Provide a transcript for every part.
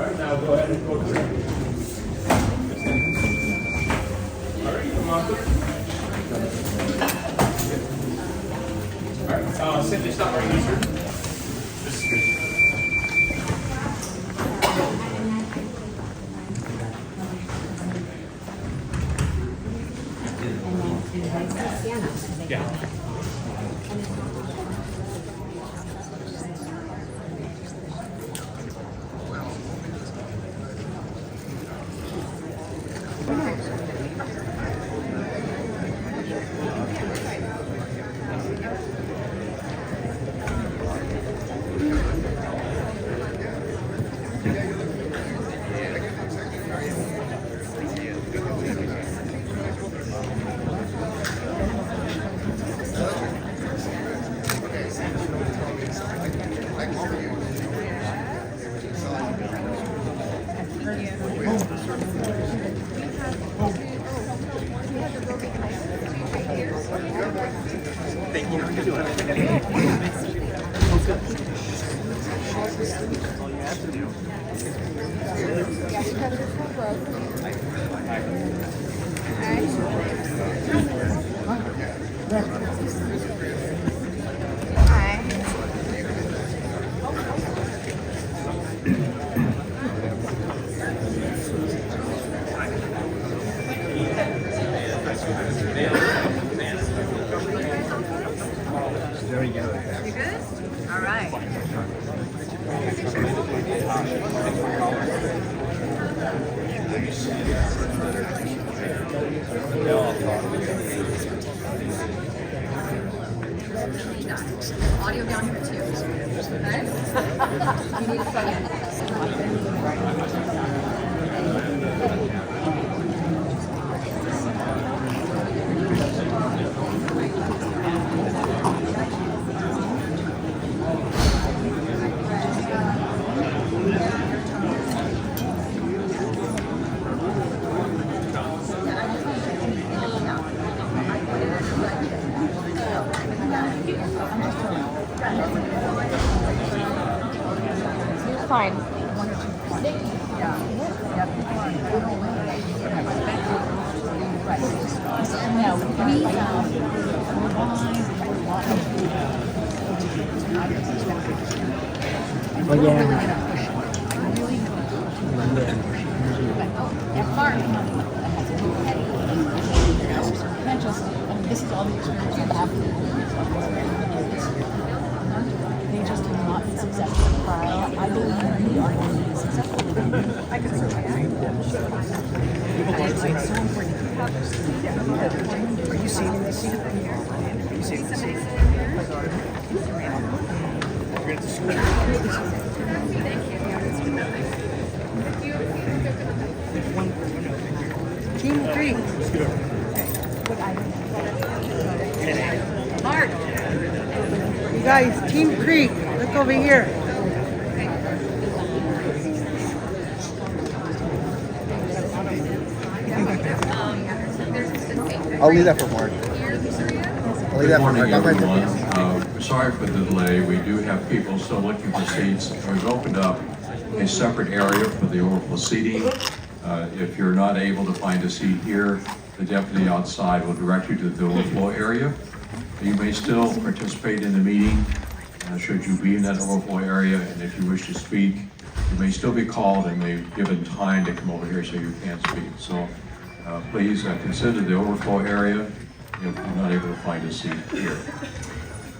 right, now go ahead and go through. All right, come on through. All right, simply stop right here, sir. This is good. Yeah. Audio down here too. Okay? You need to plug in. Fine. Oh yeah. This is all the experience I have. They just have not been successful. I believe we are going to be successful. I can certainly it's so important. Are you seeing this? Are you seeing this? Team 3. Mark. You guys, Team Creek, look over here. I'll leave that for Mark. I'll leave that for Good morning, Mark. everyone. Sorry for the delay. We do have people still looking for seats. We've opened up a separate area for the overflow seating. If you're not able to find a seat here, the deputy outside will direct you to the overflow area. You may still participate in the meeting should you be in that overflow area, and if you wish to speak, you may still be called and may be given time to come over here so you can speak. So please consider the overflow area if you're not able to find a seat here.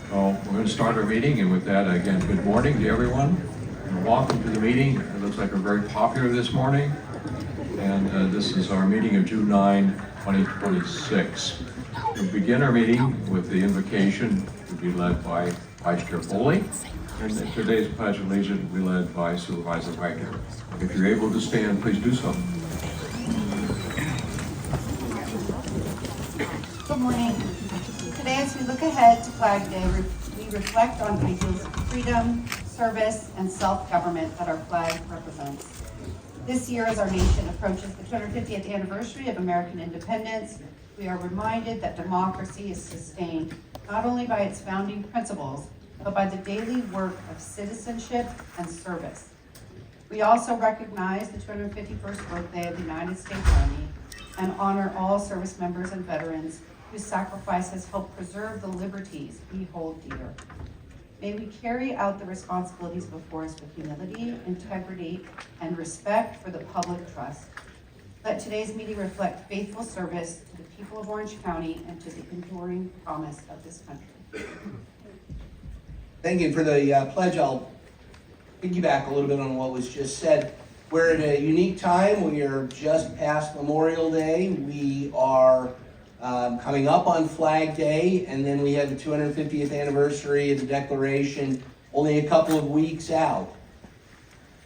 So we're going to start our meeting, and with that, again, good morning to everyone. And welcome to the meeting. It looks like we're very popular this morning, and this is our meeting of June 9, 2026. We'll begin our meeting with the invocation to be led by Vice Chair Foley, and today's Pledge of Allegiance will be led by Supervisor Wagner. If you're able to stand, please do so. Good morning. Today, as we look ahead to Flag Day, we reflect on ideals of freedom, service, and self-government that our flag represents. This year, as our nation approaches the 250th anniversary of American independence, we are reminded that democracy is sustained not only by its founding principles, but by the daily work of citizenship and service. We also recognize the 251st birthday of the United States Army and honor all service members and veterans whose sacrifices help preserve the liberties we hold dear. May we carry out the responsibilities before us with humility, integrity, and respect for the public trust. Let today's meeting reflect faithful service to the people of Orange County and to the enduring promise of this country. Thank you for the pledge. I'll piggyback a little bit on what was just said. We're at a unique time. We are just past Memorial Day. We are coming up on Flag Day, and then we have the 250th anniversary of the Declaration only a couple of weeks out.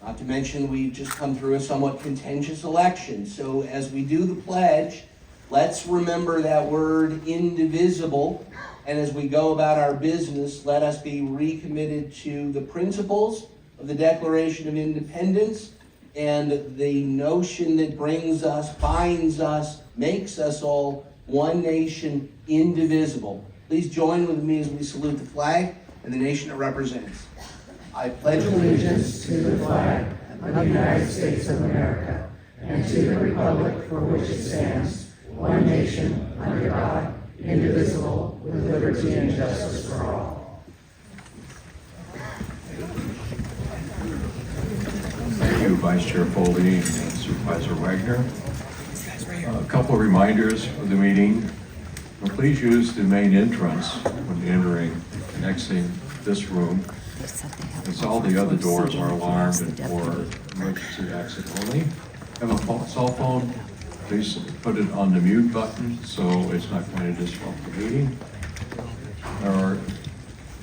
Not to mention we've just come through a somewhat contentious election. So as we do the pledge, let's remember that word indivisible. And as we go about our business, let us be recommitted to the principles of the Declaration of Independence and the notion that brings us, binds us, makes us all one nation, indivisible. Please join with me as we salute the flag and the nation it represents. I pledge allegiance to the flag of the United States of America and to the republic for which it stands, one nation, under God, indivisible, with liberty and justice for all. Thank you, Vice Chair Foley and Supervisor Wagner. A couple of reminders for the meeting. Please use the main entrance when entering and exiting this room. As all the other doors are alarmed and for emergency exit only. Have a cell phone, please put it on the mute button so it's not going to disrupt the meeting. Our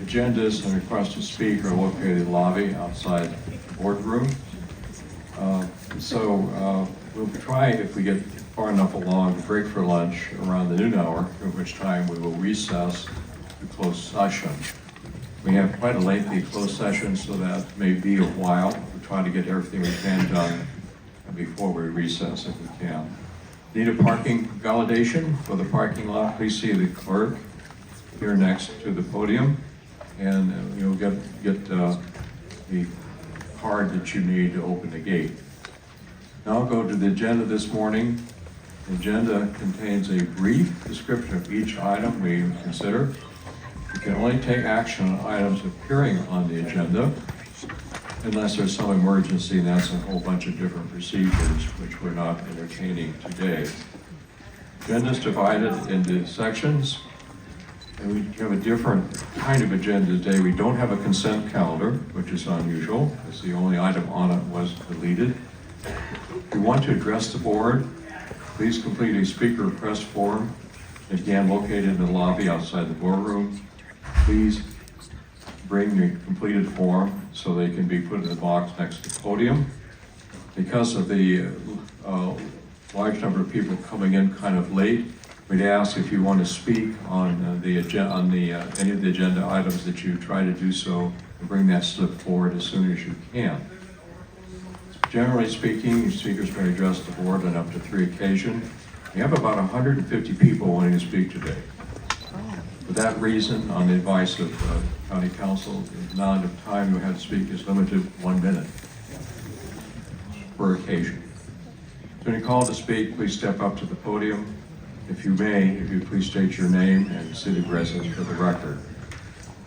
agendas and requests to speak are located in the lobby outside the boardroom. We'll try, if we get far enough along, to break for lunch around the noon hour, at which time we will recess to closed session. We have quite a lengthy closed session, so that may be a while. We'll try to get everything we can done before we recess if we can. Need a parking validation for the parking lot? Please see the clerk here next to the podium, and you'll get the card that you need to open the gate. Now I'll go to the agenda this morning. The agenda contains a brief description of each item we consider. You can only take action on items appearing on the agenda unless there's some emergency, and that's a whole bunch of different procedures which we're not entertaining today. Agenda is divided into sections, and we have a different kind of agenda today. We don't have a consent calendar, which is unusual, because the only item on it was deleted. If you want to address the board, please complete a speaker request form, again located in the lobby outside the boardroom. Please bring your completed form so they can be put in the box next to the podium. Because of the large number of people coming in kind of late, we'd ask if you want to speak on any of the agenda items that you try to do so, and bring that slip forward as soon as you can. Generally speaking, speakers may address the board on up to 3 occasions. We have about 150 people wanting to speak today. For that reason, on the advice of County Council, the amount of time you have to speak is limited to 1 minute per occasion. So when you're called to speak, please step up to the podium. If you please state your name and city of residence for the record.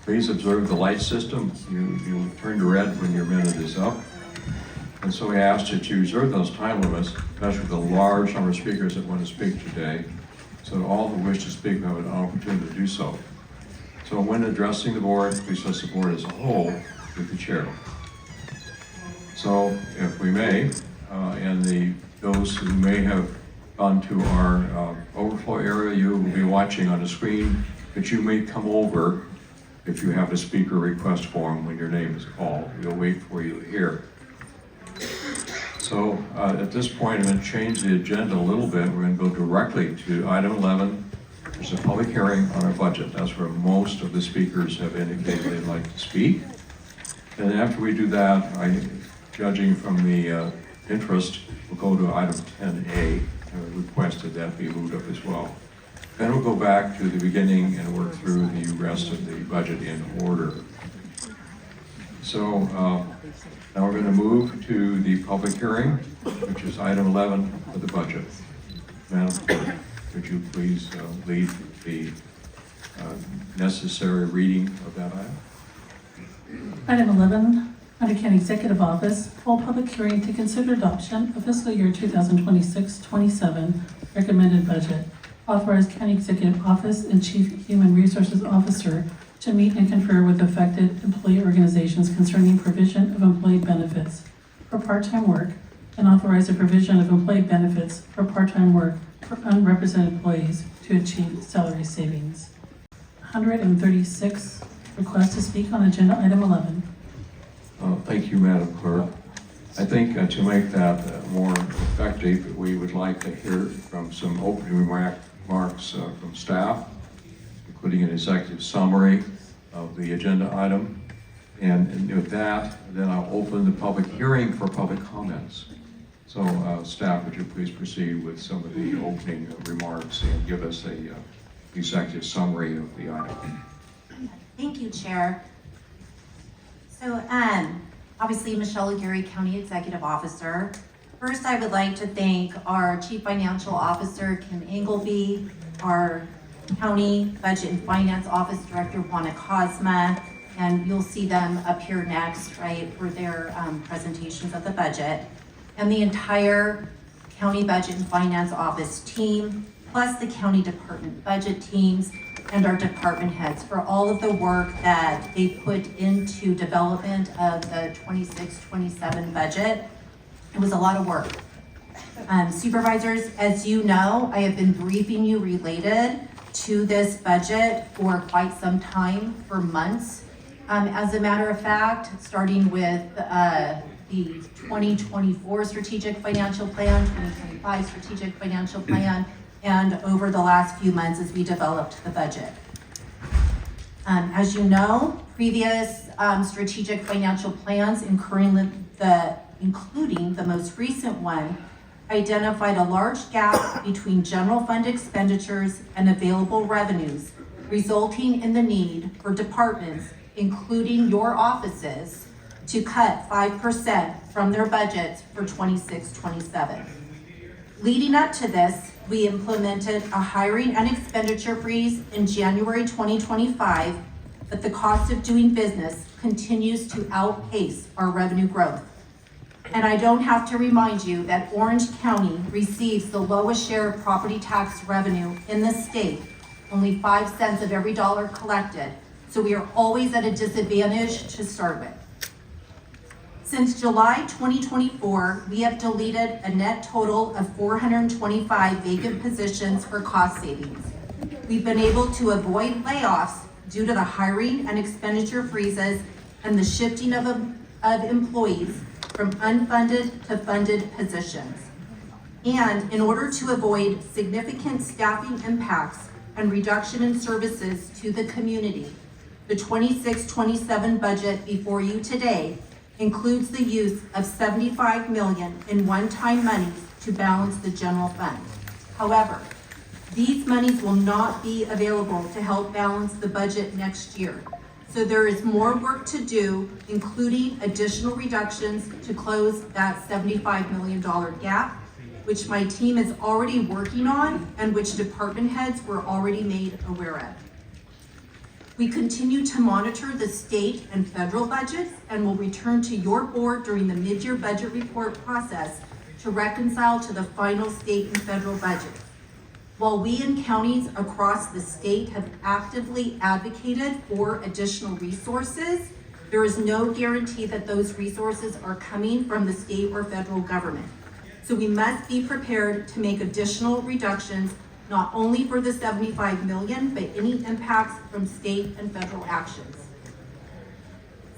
Please observe the light system. You turn to red when your minute is up. And so we ask that you observe those time limits, especially the large number of speakers that want to speak today, so that all who wish to speak have an opportunity to do so. So when addressing the board, please address the board as a whole with the chair. So if we may, those who may have gone to our overflow area, you will be watching on the screen, but you may come over if you have a speaker request form when your name is called. We'll wait for you here. So at this point, I'm going to change the agenda a little bit. We're going to go directly to item 11, which is a public hearing on our budget. That's where most of the speakers have indicated they'd like to speak. And after we do that, judging from the interest, we'll go to item 10A. I requested that be moved up as well. Then we'll go back to the beginning and work through the rest of the budget in order. So now we're going to move to the public hearing, which is item 11 for the budget. Madam Clerk, could you please lead the necessary reading of that item? Item 11, under County Executive Office, hold public hearing to consider adoption of fiscal year 2026-27 recommended budget. Authorize County Executive Office and Chief Human Resources Officer to meet and confer with affected employee organizations concerning provision of employee benefits for part-time work, and authorize the provision of employee benefits for part-time work for unrepresented employees to achieve salary savings. 136 requests to speak on agenda item 11. Thank you, Madam Clerk. I think to make that more effective, we would like to hear from some opening remarks from staff, including an executive summary of the agenda item. And with that, then I'll open the public hearing for public comments. So staff, would you please proceed with some of the opening remarks and give us a executive summary of the item. Thank you, Chair. So obviously Michelle Aguirre, County Executive Officer. First, I would like to thank our Chief Financial Officer, Kim Engelby, our County Budget and Finance Office Director, Juana Cosma, and you'll see them up here next, right, for their presentations of the budget, and the entire County Budget and Finance Office team, plus the County Department budget teams and our department heads for all of the work that they put into development of the 26-27 budget. It was a lot of work. Supervisors, as you know, I have been briefing you related to this budget for quite some time, for months. As a matter of fact, starting with the 2024 Strategic Financial Plan, 2025 Strategic Financial Plan, and over the last few months as we developed the budget. As you know, previous strategic financial plans, including the most recent one, identified a large gap between general fund expenditures and available revenues, resulting in the need for departments, including your offices, to cut 5% from their budgets for 26-27. Leading up to this, we implemented a hiring and expenditure freeze in January 2025, but the cost of doing business continues to outpace our revenue growth. And I don't have to remind you that Orange County receives the lowest share of property tax revenue in the state, only 5 cents of every dollar collected, so we are always at a disadvantage to start with. Since July 2024, we have deleted a net total of 425 vacant positions for cost savings. We've been able to avoid layoffs due to the hiring and expenditure freezes and the shifting of employees from unfunded to funded positions. And in order to avoid significant staffing impacts and reduction in services to the community, the 26-27 budget before you today includes the use of $75 million in one-time monies to balance the general fund. However, these monies will not be available to help balance the budget next year. So there is more work to do, including additional reductions to close that $75 million gap, which my team is already working on and which department heads were already made aware of. We continue to monitor the state and federal budgets and will return to your board during the mid-year budget report process to reconcile to the final state and federal budgets. While we in counties across the state have actively advocated for additional resources, there is no guarantee that those resources are coming from the state or federal government. So we must be prepared to make additional reductions, not only for the $75 million, but any impacts from state and federal actions.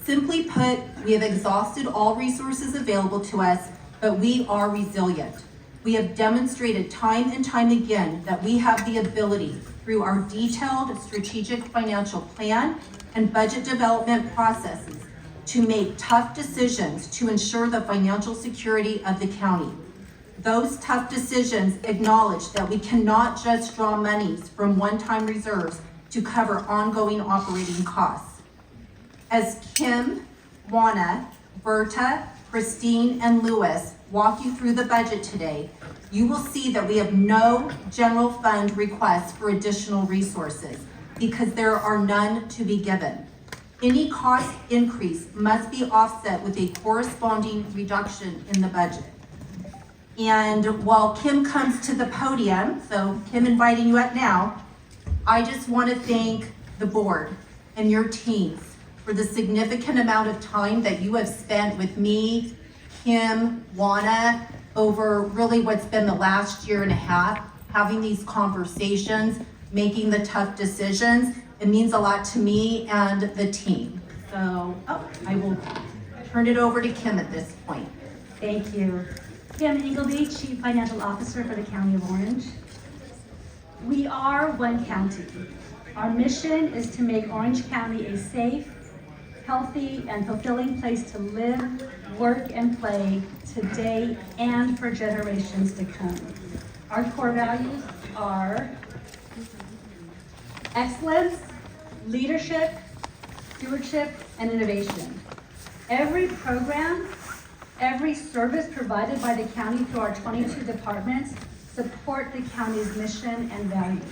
Simply put, we have exhausted all resources available to us, but we are resilient. We have demonstrated time and time again that we have the ability, through our detailed strategic financial plan and budget development processes, to make tough decisions to ensure the financial security of the county. Those tough decisions acknowledge that we cannot just draw monies from one-time reserves to cover ongoing operating costs. As Kim Juana, Berta, Christine, and Louis walk you through the budget today, you will see that we have no general fund requests for additional resources because there are none to be given. Any cost increase must be offset with a corresponding reduction in the budget. And while Kim comes to the podium, so Kim inviting you up now, I just want to thank the board and your teams for the significant amount of time that you have spent with me, Kim, Juana, over really what's been the last year and a half, having these conversations, making the tough decisions. It means a lot to me and the team. So, I will turn it over to Kim at this point. Thank you. Kim Ingleby, Chief Financial Officer for the County of Orange. We are one county. Our mission is to make Orange County a safe, healthy, and fulfilling place to live, work, and play today and for generations to come. Our core values are excellence, leadership, stewardship, and innovation. Every program, every service provided by the county through our 22 departments support the county's mission and values.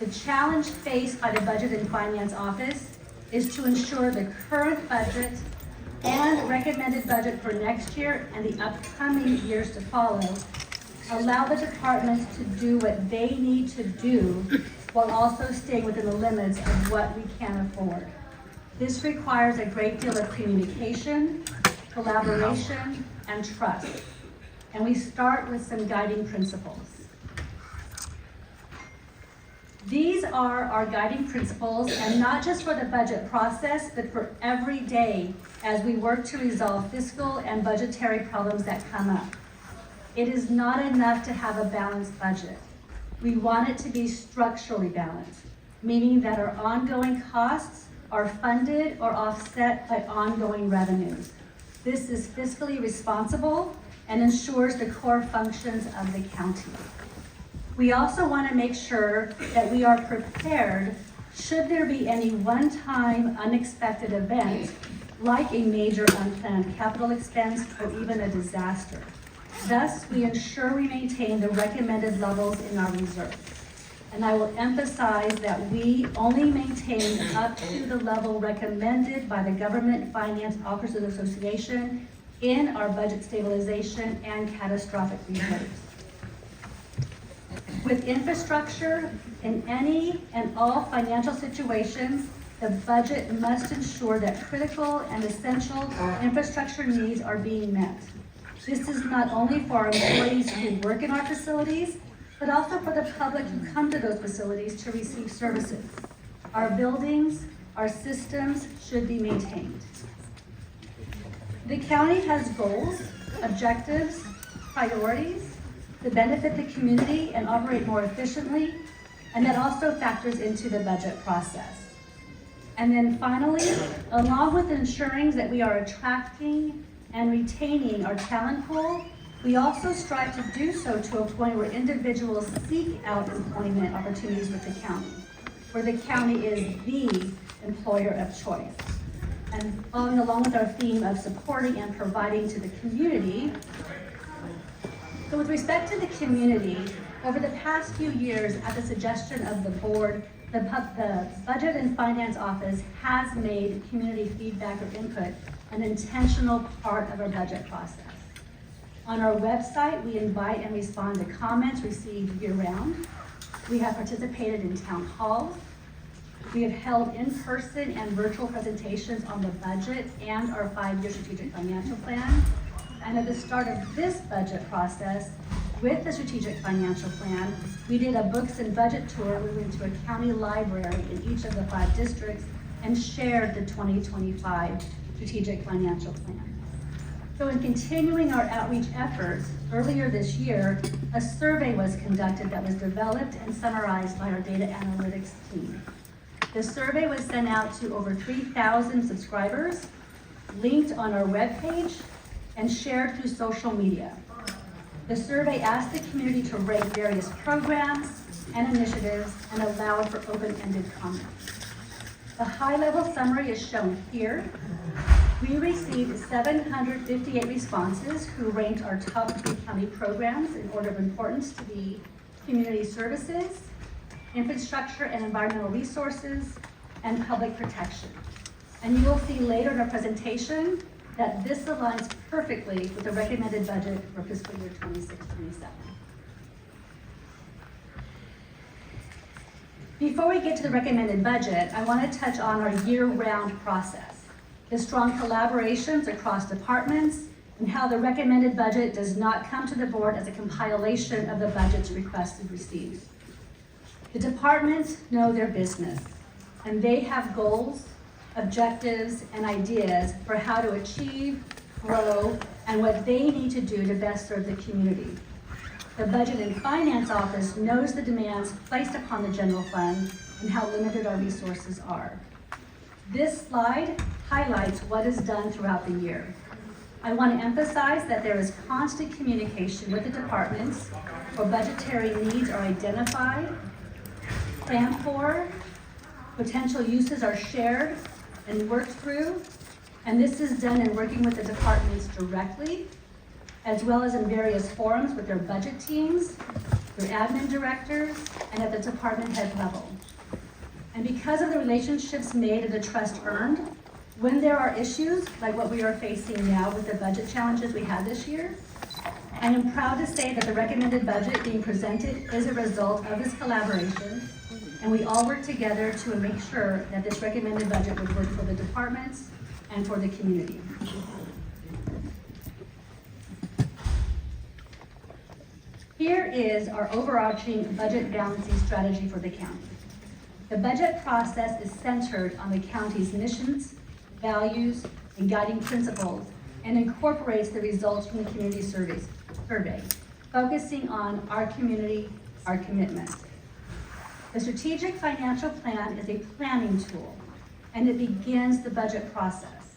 The challenge faced by the Budget and Finance Office is to ensure the current budget and recommended budget for next year and the upcoming years to follow allow the departments to do what they need to do while also staying within the limits of what we can afford. This requires a great deal of communication, collaboration, and trust. And we start with some guiding principles. These are our guiding principles, and not just for the budget process, but for every day as we work to resolve fiscal and budgetary problems that come up. It is not enough to have a balanced budget. We want it to be structurally balanced, meaning that our ongoing costs are funded or offset by ongoing revenues. This is fiscally responsible and ensures the core functions of the county. We also want to make sure that we are prepared should there be any one-time unexpected event, like a major unplanned capital expense or even a disaster. Thus, we ensure we maintain the recommended levels in our reserves. And I will emphasize that we only maintain up to the level recommended by the Government Finance Officers Association in our budget stabilization and catastrophic reserves. With infrastructure, in any and all financial situations, the budget must ensure that critical and essential infrastructure needs are being met. This is not only for our employees who work in our facilities, but also for the public who come to those facilities to receive services. Our buildings, our systems should be maintained. The county has goals, objectives, priorities to benefit the community and operate more efficiently, and that also factors into the budget process. And then finally, along with ensuring that we are attracting and retaining our talent pool, we also strive to do so to a point where individuals seek out employment opportunities with the county, where the county is the employer of choice. And following along with our theme of supporting and providing to the community. So with respect to the community, over the past few years, at the suggestion of the board, the Budget and Finance Office has made community feedback or input an intentional part of our budget process. On our website, we invite and respond to comments received year-round. We have participated in town halls. We have held in-person and virtual presentations on the budget and our 5-year strategic financial plan. And at the start of this budget process, with the strategic financial plan, we did a books and budget tour. We went to a county library in each of the 5 districts and shared the 2025 strategic financial plan. So in continuing our outreach efforts, earlier this year, a survey was conducted that was developed and summarized by our data analytics team. The survey was sent out to over 3,000 subscribers, linked on our webpage, and shared through social media. The survey asked the community to rate various programs and initiatives and allowed for open-ended comments. The high-level summary is shown here. We received 758 responses who ranked our top 3 county programs in order of importance to be community services, infrastructure and environmental resources, and public protection. And you will see later in our presentation that this aligns perfectly with the recommended budget for fiscal year 26-27. Before we get to the recommended budget, I want to touch on our year-round process, the strong collaborations across departments, and how the recommended budget does not come to the board as a compilation of the budgets requested received. The departments know their business, and they have goals, objectives, and ideas for how to achieve, grow, and what they need to do to best serve the community. The Budget and Finance Office knows the demands placed upon the general fund and how limited our resources are. This slide highlights what is done throughout the year. I want to emphasize that there is constant communication with the departments where budgetary needs are identified, planned for, potential uses are shared and worked through, and this is done in working with the departments directly, as well as in various forums with their budget teams, their admin directors, and at the department head level. And because of the relationships made and the trust earned, when there are issues like what we are facing now with the budget challenges we had this year, I am proud to say that the recommended budget being presented is a result of this collaboration, and we all work together to make sure that this recommended budget would work for the departments and for the community. Here is our overarching budget balancing strategy for the county. The budget process is centered on the county's missions, values, and guiding principles, and incorporates the results from the community survey, focusing on our community, our commitment. The strategic financial plan is a planning tool, and it begins the budget process.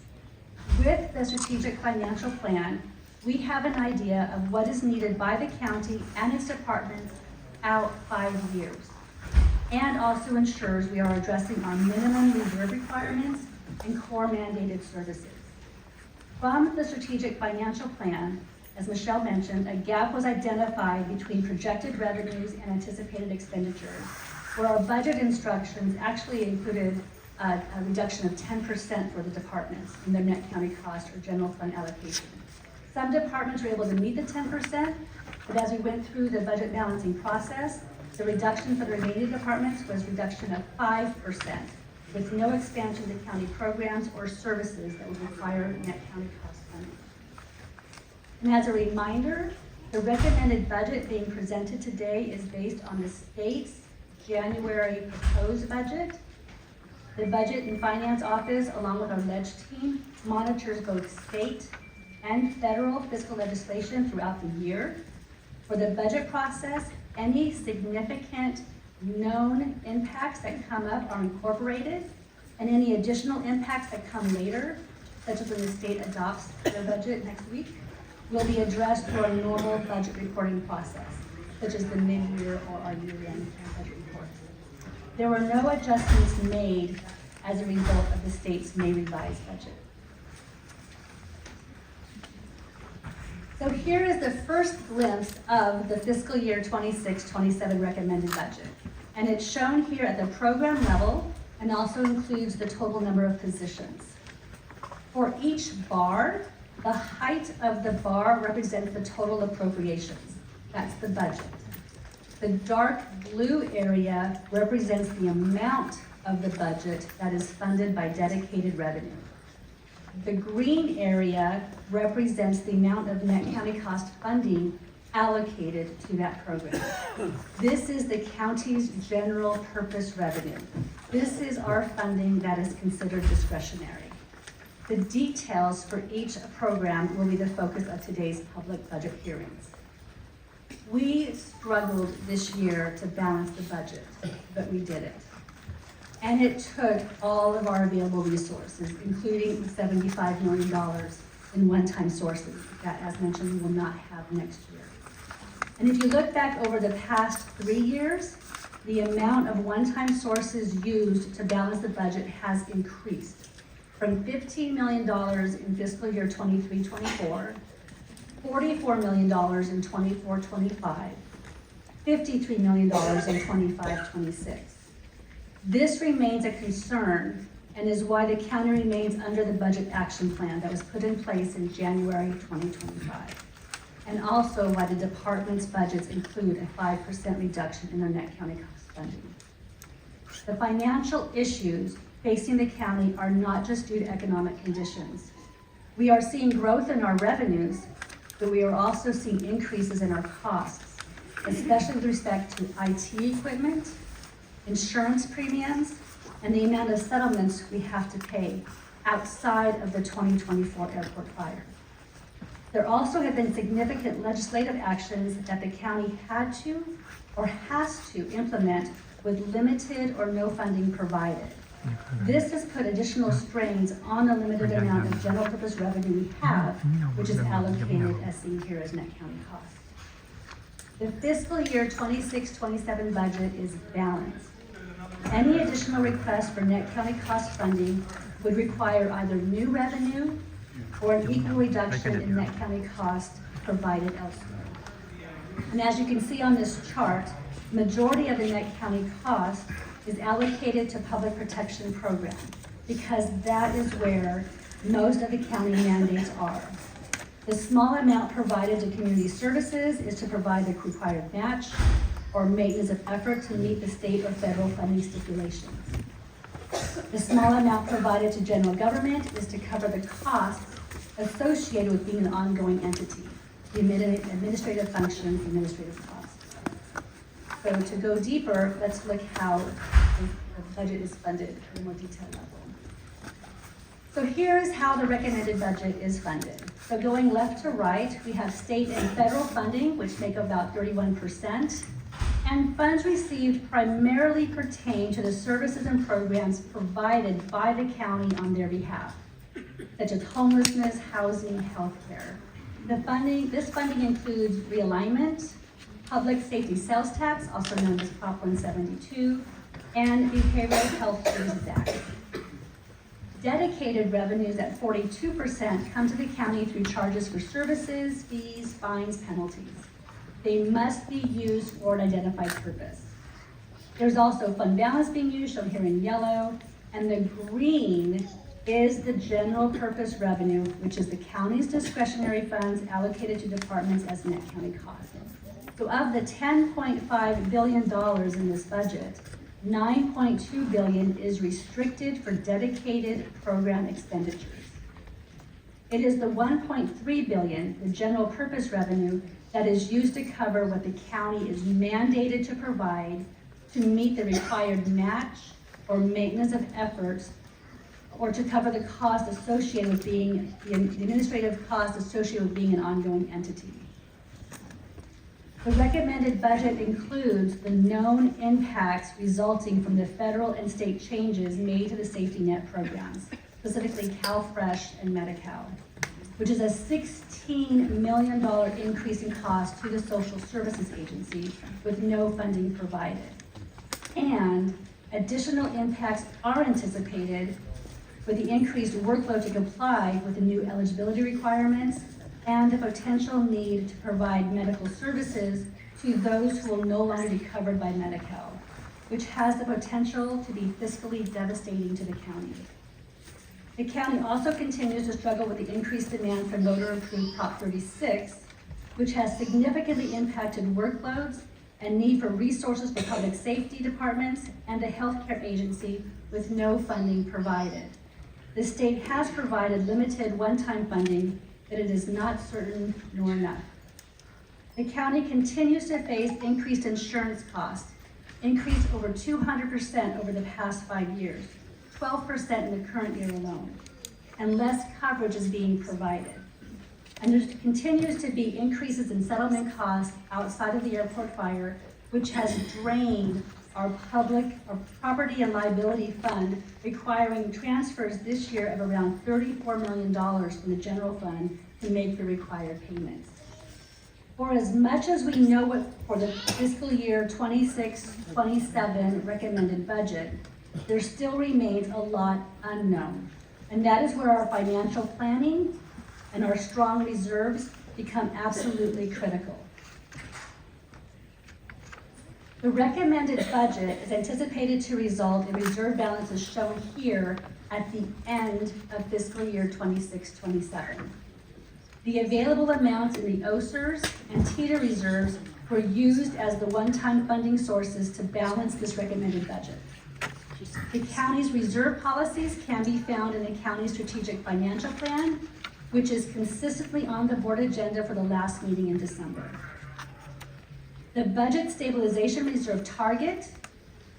With the strategic financial plan, we have an idea of what is needed by the county and its departments out 5 years, and also ensures we are addressing our minimum reserve requirements and core mandated services. From the strategic financial plan, as Michelle mentioned, a gap was identified between projected revenues and anticipated expenditures, where our budget instructions actually included a reduction of 10% for the departments in their net county cost or general fund allocation. Some departments were able to meet the 10%, but as we went through the budget balancing process, the reduction for the remaining departments was reduction of 5%, with no expansion to county programs or services that would require net county cost funding. And as a reminder, the recommended budget being presented today is based on the state's January proposed budget. The Budget and Finance Office, along with our ledge team, monitors both state and federal fiscal legislation throughout the year. For the budget process, any significant known impacts that come up are incorporated, and any additional impacts that come later, such as when the state adopts their budget next week, will be addressed through our normal budget reporting process, such as the mid-year or our year-end budget reports. There were no adjustments made as a result of the state's May revised budget. So here is the first glimpse of the fiscal year 26-27 recommended budget. And it's shown here at the program level and also includes the total number of positions. For each bar, the height of the bar represents the total appropriations. That's the budget. The dark blue area represents the amount of the budget that is funded by dedicated revenue. The green area represents the amount of net county cost funding allocated to that program. This is the county's general purpose revenue. This is our funding that is considered discretionary. The details for each program will be the focus of today's public budget hearings. We struggled this year to balance the budget, but we did it. And it took all of our available resources, including $75 million in one-time sources that, as mentioned, we will not have next year. And if you look back over the past 3 years, the amount of one-time sources used to balance the budget has increased. from $15 million in fiscal year 23-24, $44 million in 24-25, $53 million in 25-26. This remains a concern and is why the county remains under the budget action plan that was put in place in January 2025. And also why the department's budgets include a 5% reduction in their net county cost funding. The financial issues facing the county are not just due to economic conditions. We are seeing growth in our revenues, but we are also seeing increases in our costs, especially with respect to IT equipment, insurance premiums, and the amount of settlements we have to pay outside of the 2024 airport fire. There also have been significant legislative actions that the county had to or has to implement with limited or no funding provided. This has put additional strains on the limited amount of general purpose revenue we have, which is allocated as seen here as net county costs. The fiscal year 26-27 budget is balanced. Any additional request for net county cost funding would require either new revenue or an equal reduction in net county cost provided elsewhere. And as you can see on this chart, majority of the net county cost is allocated to public protection program because that is where most of the county mandates are. The small amount provided to community services is to provide the required match or maintenance of effort to meet the state or federal funding stipulations. The small amount provided to general government is to cover the costs associated with being an ongoing entity, the administrative functions, administrative costs. So to go deeper, let's look how the budget is funded at a more detailed level. So here's how the recommended budget is funded. So going left to right, we have state and federal funding, which make up about 31%, and funds received primarily pertain to the services and programs provided by the county on their behalf, such as homelessness, housing, healthcare. This funding includes realignment, public safety sales tax, also known as Prop 172, and the Payroll Health Services Act. Dedicated revenues at 42% come to the county through charges for services, fees, fines, penalties. They must be used for an identified purpose. There's also fund balance being used, shown here in yellow, and the green is the general purpose revenue, which is the county's discretionary funds allocated to departments as net county costs. So of the $10.5 billion in this budget, $9.2 billion is restricted for dedicated program expenditures. It is the $1.3 billion, the general purpose revenue, that is used to cover what the county is mandated to provide to meet the required match or maintenance of efforts, or to cover the cost associated with being, the administrative cost associated with being an ongoing entity. The recommended budget includes the known impacts resulting from the federal and state changes made to the safety net programs, specifically CalFresh and Medi-Cal, which is a $16 million increase in cost to the Social Services Agency with no funding provided. And additional impacts are anticipated with the increased workload to comply with the new eligibility requirements and the potential need to provide medical services to those who will no longer be covered by Medi-Cal, which has the potential to be fiscally devastating to the county. The county also continues to struggle with the increased demand for motor improved Prop 36, which has significantly impacted workloads and need for resources for public safety departments and the healthcare agency with no funding provided. The state has provided limited one-time funding, but it is not certain nor enough. The county continues to face increased insurance costs, increased over 200% over the past 5 years, 12% in the current year alone, and less coverage is being provided. And there continues to be increases in settlement costs outside of the airport fire, which has drained our property and liability fund, requiring transfers this year of around $34 million from the general fund to make the required payments. For as much as we know what for the fiscal year 26-27 recommended budget, there still remains a lot unknown, And that is where our financial planning and our strong reserves become absolutely critical. The recommended budget is anticipated to result in reserve balances shown here at the end of fiscal year 26-27. The available amounts in the OSERS and TITA reserves were used as the one-time funding sources to balance this recommended budget. The county's reserve policies can be found in the county's strategic financial plan, which is consistently on the board agenda for the last meeting in December. The budget stabilization reserve target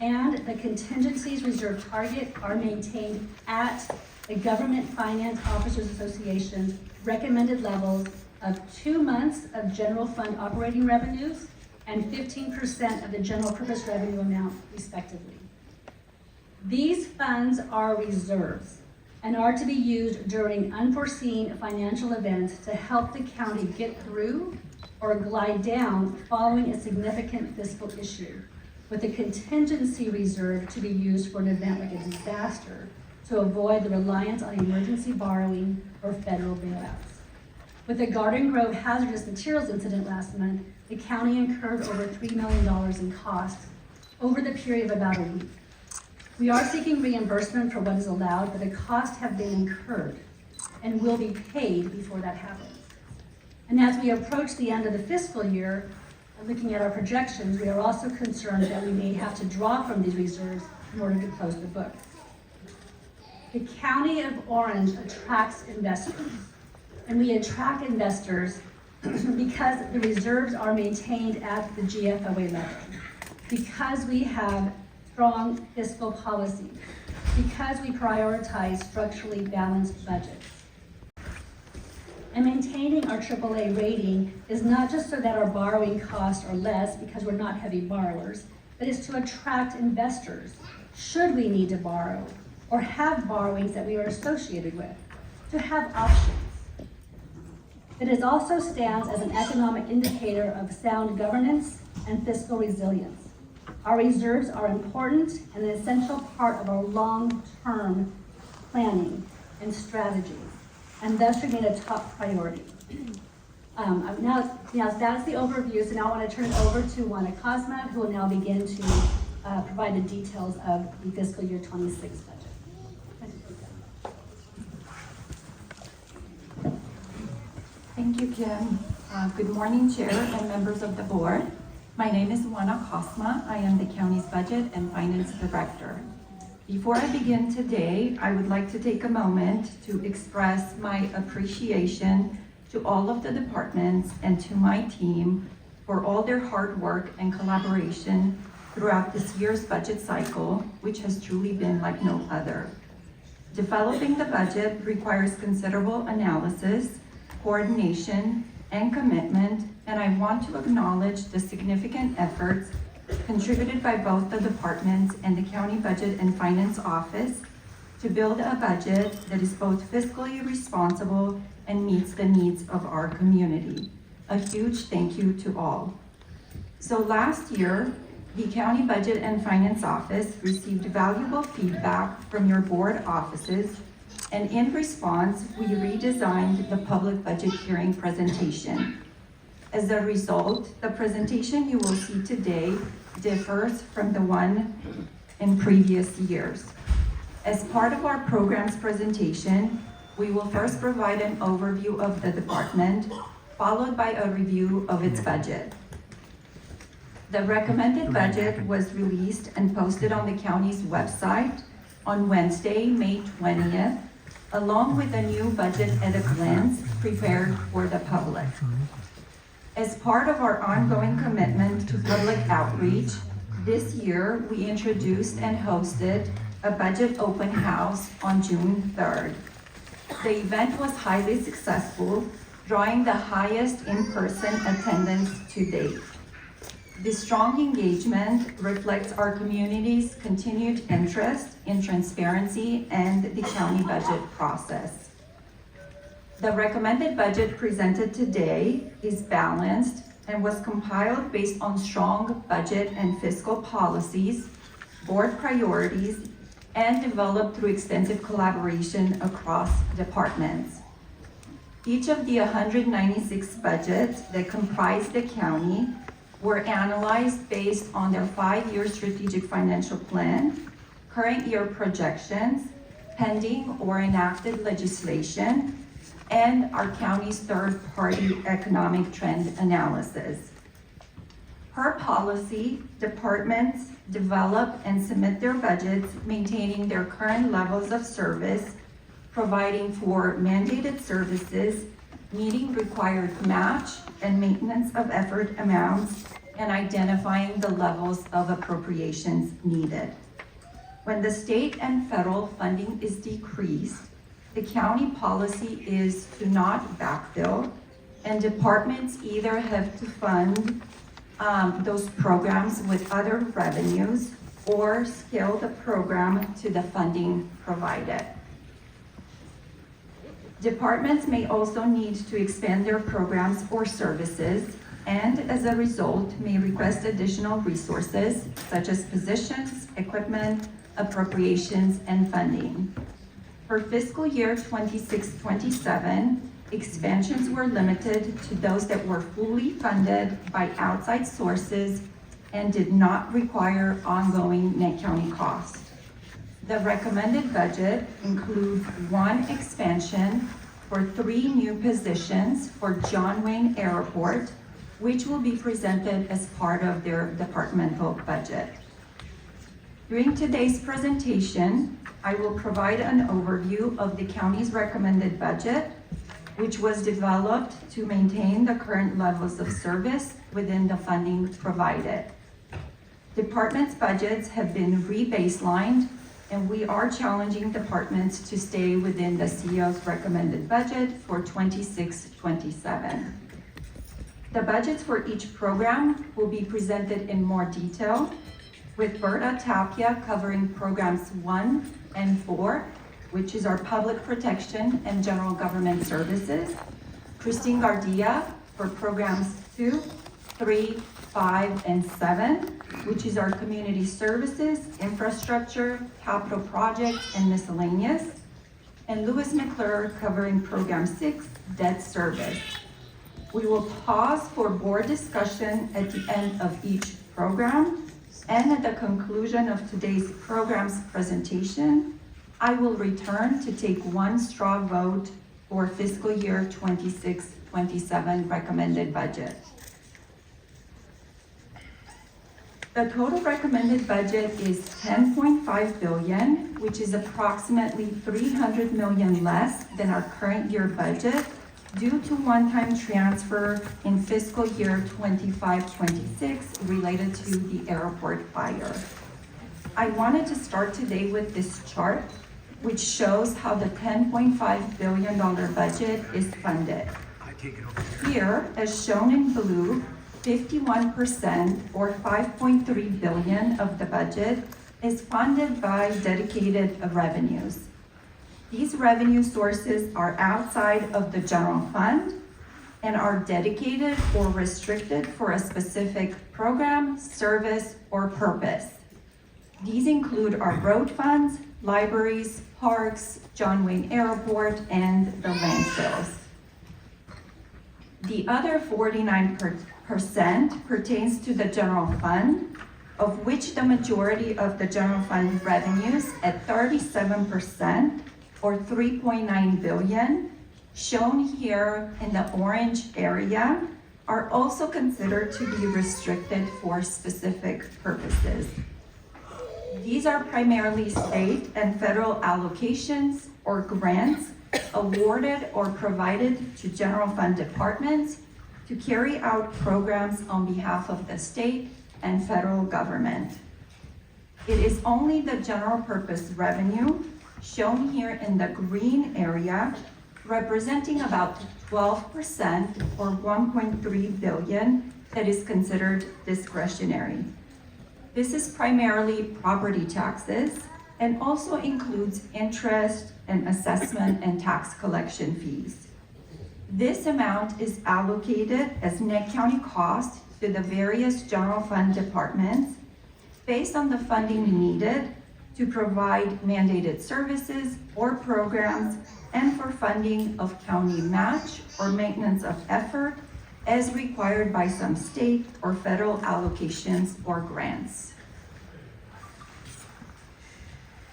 and the contingencies reserve target are maintained at the Government Finance Officers Association's recommended levels of 2 months of general fund operating revenues and 15% of the general purpose revenue amount, respectively. These funds are reserves and are to be used during unforeseen financial events to help the county get through or glide down following a significant fiscal issue, with a contingency reserve to be used for an event like a disaster to avoid the reliance on emergency borrowing or federal bailouts. With the Garden Grove hazardous materials incident last month, the county incurred over $3 million in costs over the period of about a week. We are seeking reimbursement for what is allowed, but the costs have been incurred and will be paid before that happens. And as we approach the end of the fiscal year, looking at our projections, we are also concerned that we may have to draw from these reserves in order to close the book. The County of Orange attracts investors, and we attract investors because the reserves are maintained at the GFOA level, because we have strong fiscal policy, because we prioritize structurally balanced budgets. And maintaining our AAA rating is not just so that our borrowing costs are less because we're not heavy borrowers, but is to attract investors should we need to borrow or have borrowings that we are associated with, to have options. It also stands as an economic indicator of sound governance and fiscal resilience. Our reserves are important and an essential part of our long-term planning and strategy, and thus remain a top priority. Now that's the overview, so now I want to turn it over to Juana Cosma, who will now begin to provide the details of the fiscal year 26 budget. Thank you, Kim. Good morning, Chair and members of the board. My name is Juana Cosma. I am the county's Budget and Finance Director. Before I begin today, I would like to take a moment to express my appreciation to all of the departments and to my team for all their hard work and collaboration throughout this year's budget cycle, which has truly been like no other. Developing the budget requires considerable analysis, coordination, and commitment, and I want to acknowledge the significant efforts contributed by both the departments and the County Budget and Finance Office to build a budget that is both fiscally responsible and meets the needs of our community. A huge thank you to all. So last year, the County Budget and Finance Office received valuable feedback from your board offices, and in response, we redesigned the public budget hearing presentation. As a result, the presentation you will see today differs from the one in previous years. As part of our program's presentation, we will first provide an overview of the department, followed by a review of its budget. The recommended budget was released and posted on the county's website on Wednesday, May 20th, along with a new budget at a glance prepared for the public. As part of our ongoing commitment to public outreach, this year we introduced and hosted a budget open house on June 3rd. The event was highly successful, drawing the highest in-person attendance to date. This strong engagement reflects our community's continued interest in transparency and the county budget process. The recommended budget presented today is balanced and was compiled based on strong budget and fiscal policies, board priorities, and developed through extensive collaboration across departments. Each of the 196 budgets that comprise the county were analyzed based on their 5-year strategic financial plan, current year projections, pending or enacted legislation, and our county's third-party economic trend analysis. Per policy, departments develop and submit their budgets, maintaining their current levels of service, providing for mandated services, meeting required match and maintenance of effort amounts, and identifying the levels of appropriations needed. When the state and federal funding is decreased, the county policy is to not backfill, and departments either have to fund those programs with other revenues or scale the program to the funding provided. Departments may also need to expand their programs or services, and as a result may request additional resources such as positions, equipment, appropriations, and funding. For fiscal year 26-27, expansions were limited to those that were fully funded by outside sources and did not require ongoing net county cost. The recommended budget includes 1 expansion for 3 new positions for John Wayne Airport, which will be presented as part of their departmental budget. During today's presentation, I will provide an overview of the county's recommended budget, which was developed to maintain the current levels of service within the funding provided. Departments' budgets have been re-baselined, and we are challenging departments to stay within the CEO's recommended budget for 26-27. The budgets for each program will be presented in more detail, with Berta Tapia covering programs 1 and 4, which is our public protection and general government services, Christine Gardia for programs 2, 3, 5, and 7, which is our community services, infrastructure, capital projects, and miscellaneous, and Louis McClure covering program 6, debt service. We will pause for board discussion at the end of each program, and at the conclusion of today's program's presentation, I will return to take 1 straw vote for fiscal year 26-27 recommended budget. The total recommended budget is $10.5 billion, which is approximately $300 million less than our current year budget due to one-time transfer in fiscal year 25-26 related to the airport fire. I wanted to start today with this chart, which shows how the $10.5 billion budget is funded. Here, as shown in blue, 51% or $5.3 billion of the budget is funded by dedicated revenues. These revenue sources are outside of the general fund and are dedicated or restricted for a specific program, service, or purpose. These include our road funds, libraries, parks, John Wayne Airport, and the landfills. The other 49% pertains to the general fund, of which the majority of the general fund revenues at 37% or $3.9 billion, shown here in the orange area, are also considered to be restricted for specific purposes. These are primarily state and federal allocations or grants awarded or provided to general fund departments to carry out programs on behalf of the state and federal government. It is only the general purpose revenue, shown here in the green area, representing about 12% or $1.3 billion, that is considered discretionary. This is primarily property taxes and also includes interest and assessment and tax collection fees. This amount is allocated as net county cost to the various general fund departments based on the funding needed to provide mandated services or programs and for funding of county match or maintenance of effort as required by some state or federal allocations or grants.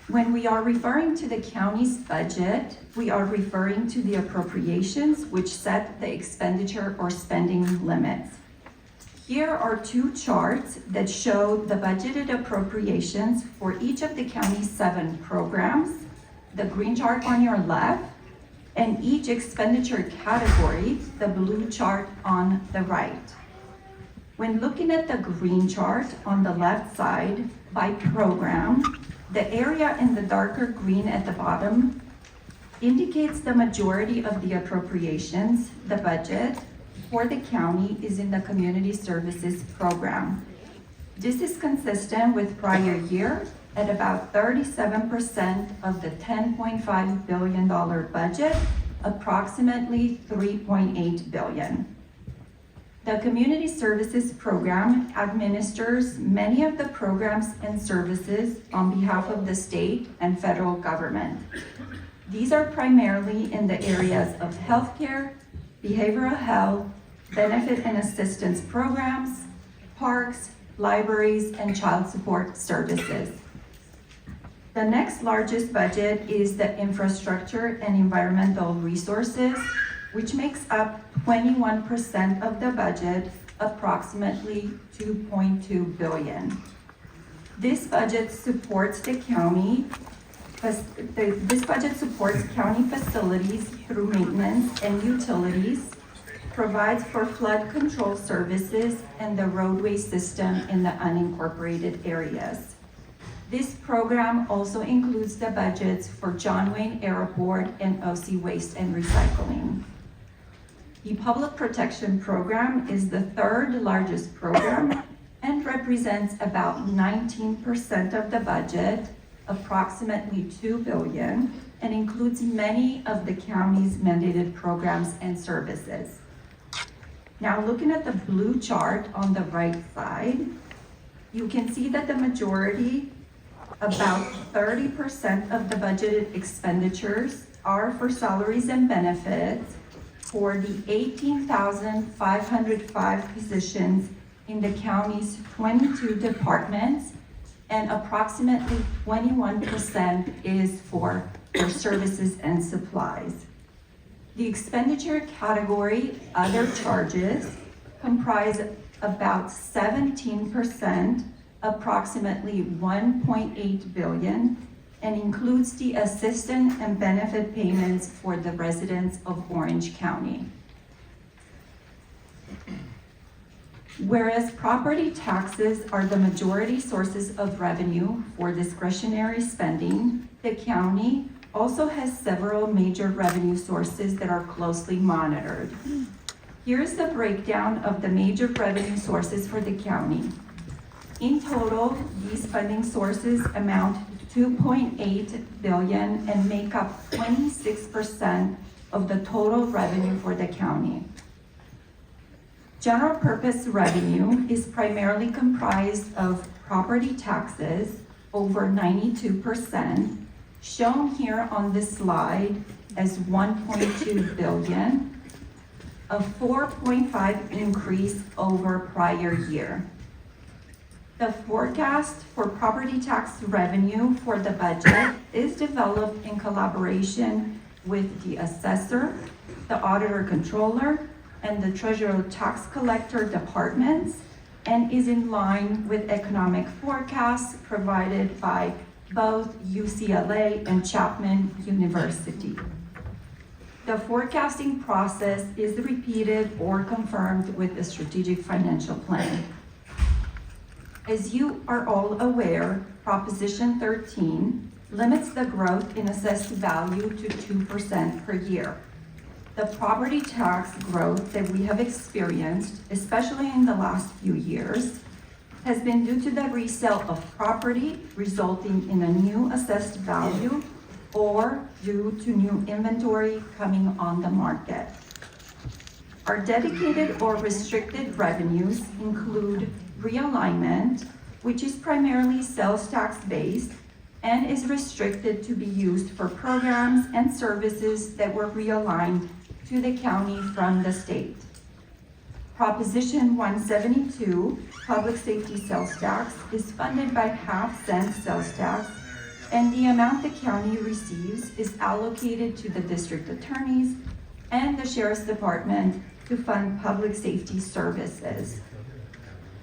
When we are referring to the county's budget, we are referring to the appropriations which set the expenditure or spending limits. Here are two charts that show the budgeted appropriations for each of the county's 7 programs, the green chart on your left, and each expenditure category, the blue chart on the right. When looking at the green chart on the left side by program, the area in the darker green at the bottom indicates the majority of the appropriations, the budget, for the county is in the community services program. This is consistent with prior year at about 37% of the $10.5 billion budget, approximately $3.8 billion. The community services program administers many of the programs and services on behalf of the state and federal government. These are primarily in the areas of healthcare, behavioral health, benefit and assistance programs, parks, libraries, and child support services. The next largest budget is the infrastructure and environmental resources, which makes up 21% of the budget, approximately $2.2 billion. This budget supports the county. This budget supports county facilities through maintenance and utilities, provides for flood control services and the roadway system in the unincorporated areas. This program also includes the budgets for John Wayne Airport and OC Waste and Recycling. The Public Protection Program is the 3rd largest program and represents about 19% of the budget, approximately $2 billion, and includes many of the county's mandated programs and services. Now, looking at the blue chart on the right side, you can see that the majority, about 30% of the budgeted expenditures, are for salaries and benefits for the 18,505 positions in the county's 22 departments, and approximately 21% is for their services and supplies. The expenditure category, other charges, comprise about 17%, approximately $1.8 billion, and includes the assistance and benefit payments for the residents of Orange County. Whereas property taxes are the majority sources of revenue for discretionary spending, the county also has several major revenue sources that are closely monitored. Here's the breakdown of the major revenue sources for the county. In total, these funding sources amount to $2.8 billion and make up 26% of the total revenue for the county. General purpose revenue is primarily comprised of property taxes, over 92%, shown here on this slide as $1.2 billion, a 4.5% increase over prior year. The forecast for property tax revenue for the budget is developed in collaboration with the assessor, the auditor controller, and the treasurer tax collector departments, and is in line with economic forecasts provided by both UCLA and Chapman University. The forecasting process is repeated or confirmed with the strategic financial plan. As you are all aware, Proposition 13 limits the growth in assessed value to 2% per year. The property tax growth that we have experienced, especially in the last few years, has been due to the resale of property resulting in a new assessed value or due to new inventory coming on the market. Our dedicated or restricted revenues include realignment, which is primarily sales tax based, and is restricted to be used for programs and services that were realigned to the county from the state. Proposition 172, public safety sales tax, is funded by half-cent sales tax, and the amount the county receives is allocated to the district attorneys and the sheriff's department to fund public safety services.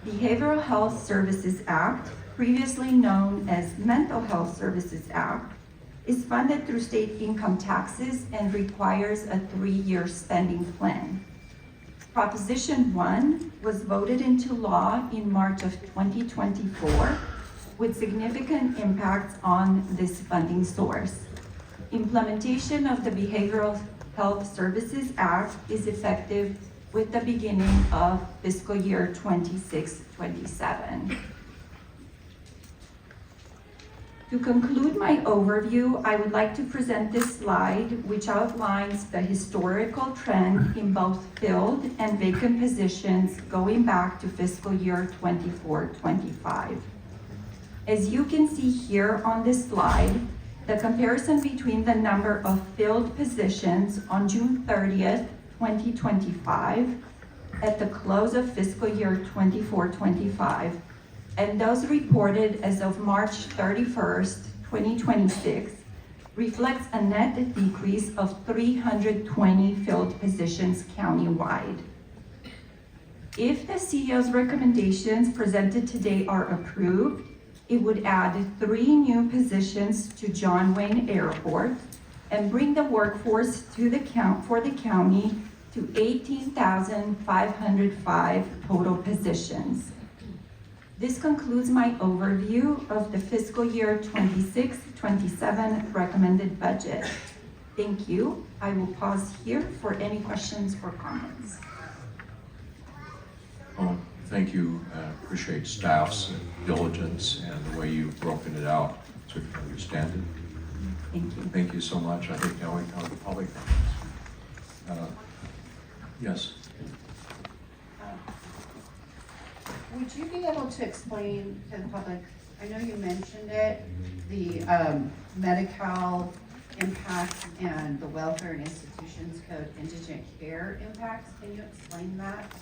Behavioral Health Services Act, previously known as Mental Health Services Act, is funded through state income taxes and requires a 3-year spending plan. Proposition 1 was voted into law in March of 2024 with significant impacts on this funding source. Implementation of the Behavioral Health Services Act is effective with the beginning of fiscal year 26-27. To conclude my overview, I would like to present this slide, which outlines the historical trend in both filled and vacant positions going back to fiscal year 24-25. As you can see here on this slide, the comparison between the number of filled positions on June 30th, 2025, at the close of fiscal year 24-25, and those reported as of March 31st, 2026, reflects a net decrease of 320 filled positions countywide. If the CEO's recommendations presented today are approved, it would add 3 new positions to John Wayne Airport and bring the workforce for the county to 18,505 total positions. This concludes my overview of the fiscal year 26-27 recommended budget. Thank you. I will pause here for any questions or comments. Oh, thank you. Appreciate staff's diligence and the way you've broken it out so we can understand it. Thank you. Thank you so much. I think now we come to the public. Yes. Would you be able to explain to the public, I know you mentioned it, the Medi-Cal impact and the Welfare and Institutions Code indigent care impacts? Can you explain that?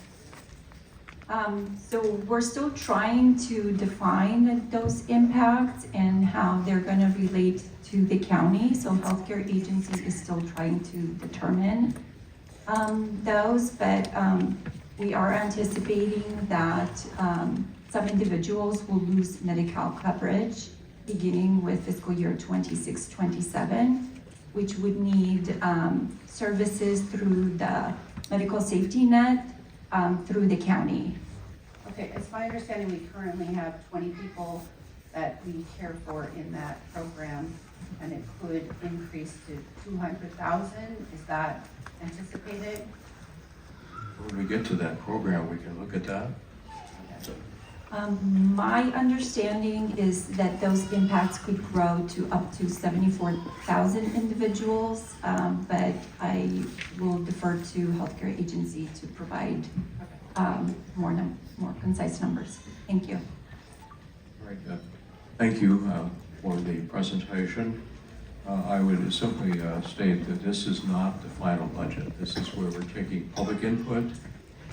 So we're still trying to define those impacts and how they're going to relate to the county. So healthcare agency is still trying to determine those, but we are anticipating that some individuals will lose Medi-Cal coverage beginning with fiscal year 26-27, which would need services through the medical safety net through the county. Okay, it's my understanding we currently have 20 people that we care for in that program, and it could increase to 200,000. Is that anticipated? When we get to that program, we can look at that. My understanding is that those impacts could grow to up to 74,000 individuals, but I will defer to healthcare agency to provide more concise numbers. Thank you. Very good. Thank you for the presentation. I would simply state that this is not the final budget. This is where we're taking public input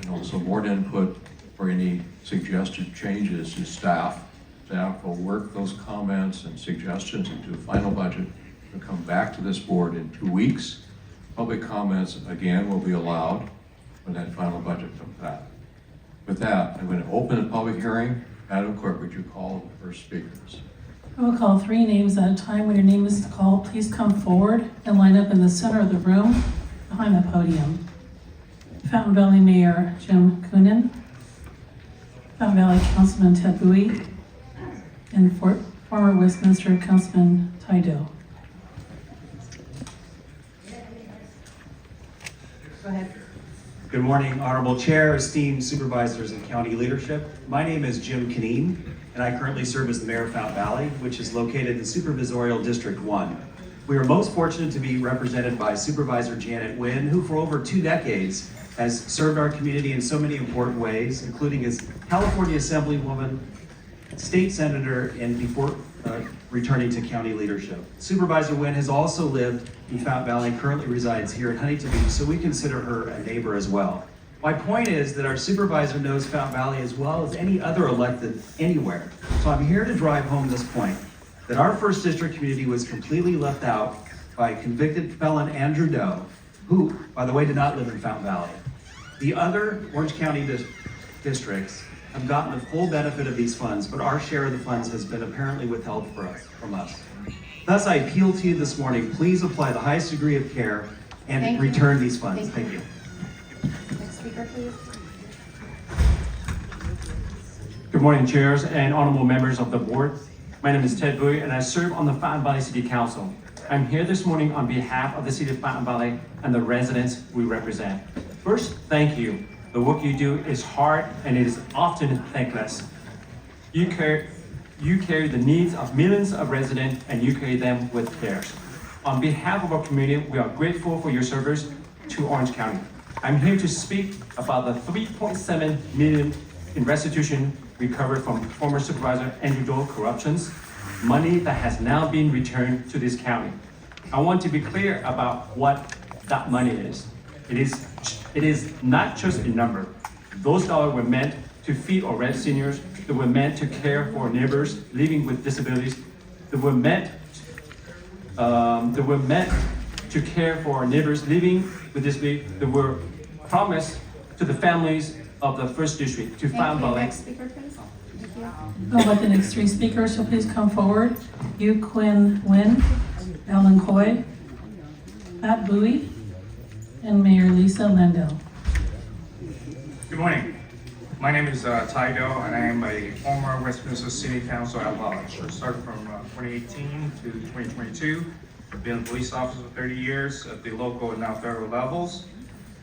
and also board input for any suggested changes to staff. Staff will work those comments and suggestions into a final budget to come back to this board in 2 weeks. Public comments, again, will be allowed when that final budget comes back. With that, I'm going to open the public hearing. Madam Clerk, would you call the first speakers? I will call 3 names at a time. When your name is called, please come forward and line up in the center of the room behind the podium. Fountain Valley Mayor Jim Coonan, Fountain Valley Councilman Ted Bowie, and former Westminster Councilman Ty Dill. Go ahead. Good morning, Honorable Chair, esteemed supervisors and county leadership. My name is Jim Caneen, and I currently serve as the Mayor of Fountain Valley, which is located in Supervisorial District 1. We are most fortunate to be represented by Supervisor Janet Wynn, who for over 2 decades has served our community in so many important ways, including as California Assemblywoman, State Senator, and before returning to county leadership. Supervisor Nguyen has also lived in Fountain Valley and currently resides here in Huntington Beach, so we consider her a neighbor as well. My point is that our supervisor knows Fountain Valley as well as any other elected anywhere. So I'm here to drive home this point, that our first district community was completely left out by convicted felon Andrew Đỗ, who, by the way, did not live in Fountain Valley. The other Orange County districts have gotten the full benefit of these funds, but our share of the funds has been apparently withheld from us. Thus, I appeal to you this morning, please apply the highest degree of care and return these funds. Thank you. Next speaker, please. Good morning, chairs and honorable members of the board. My name is Ted Bui, and I serve on the Fountain Valley City Council. I'm here this morning on behalf of the City of Fountain Valley and the residents we represent. First, thank you. The work you do is hard and it is often thankless. You carry the needs of millions of residents and you carry them with theirs. On behalf of our community, we are grateful for your service to Orange County. I'm here to speak about the $3.7 million in restitution recovered from former Supervisor Andrew Đỗ corruptions, money that has now been returned to this county. I want to be clear about what that money is. It is not just a number. Those dollars were meant to feed our red seniors. They were meant to care for neighbors living with disabilities. They were meant to care for our neighbors living with disabilities. They were promised to the families of the first district to Fountain Valley. Next speaker, please. Thank you. I'll let the next three speakers, so please come forward. Yu Quinn Nguyen, Alan Coy, Pat Bowie, and Mayor Lisa Landell. Good morning. My name is Ty Do, and I am a former Westminster City Council at large. I started from 2018 to 2022. I've been a police officer for 30 years at the local and now federal levels.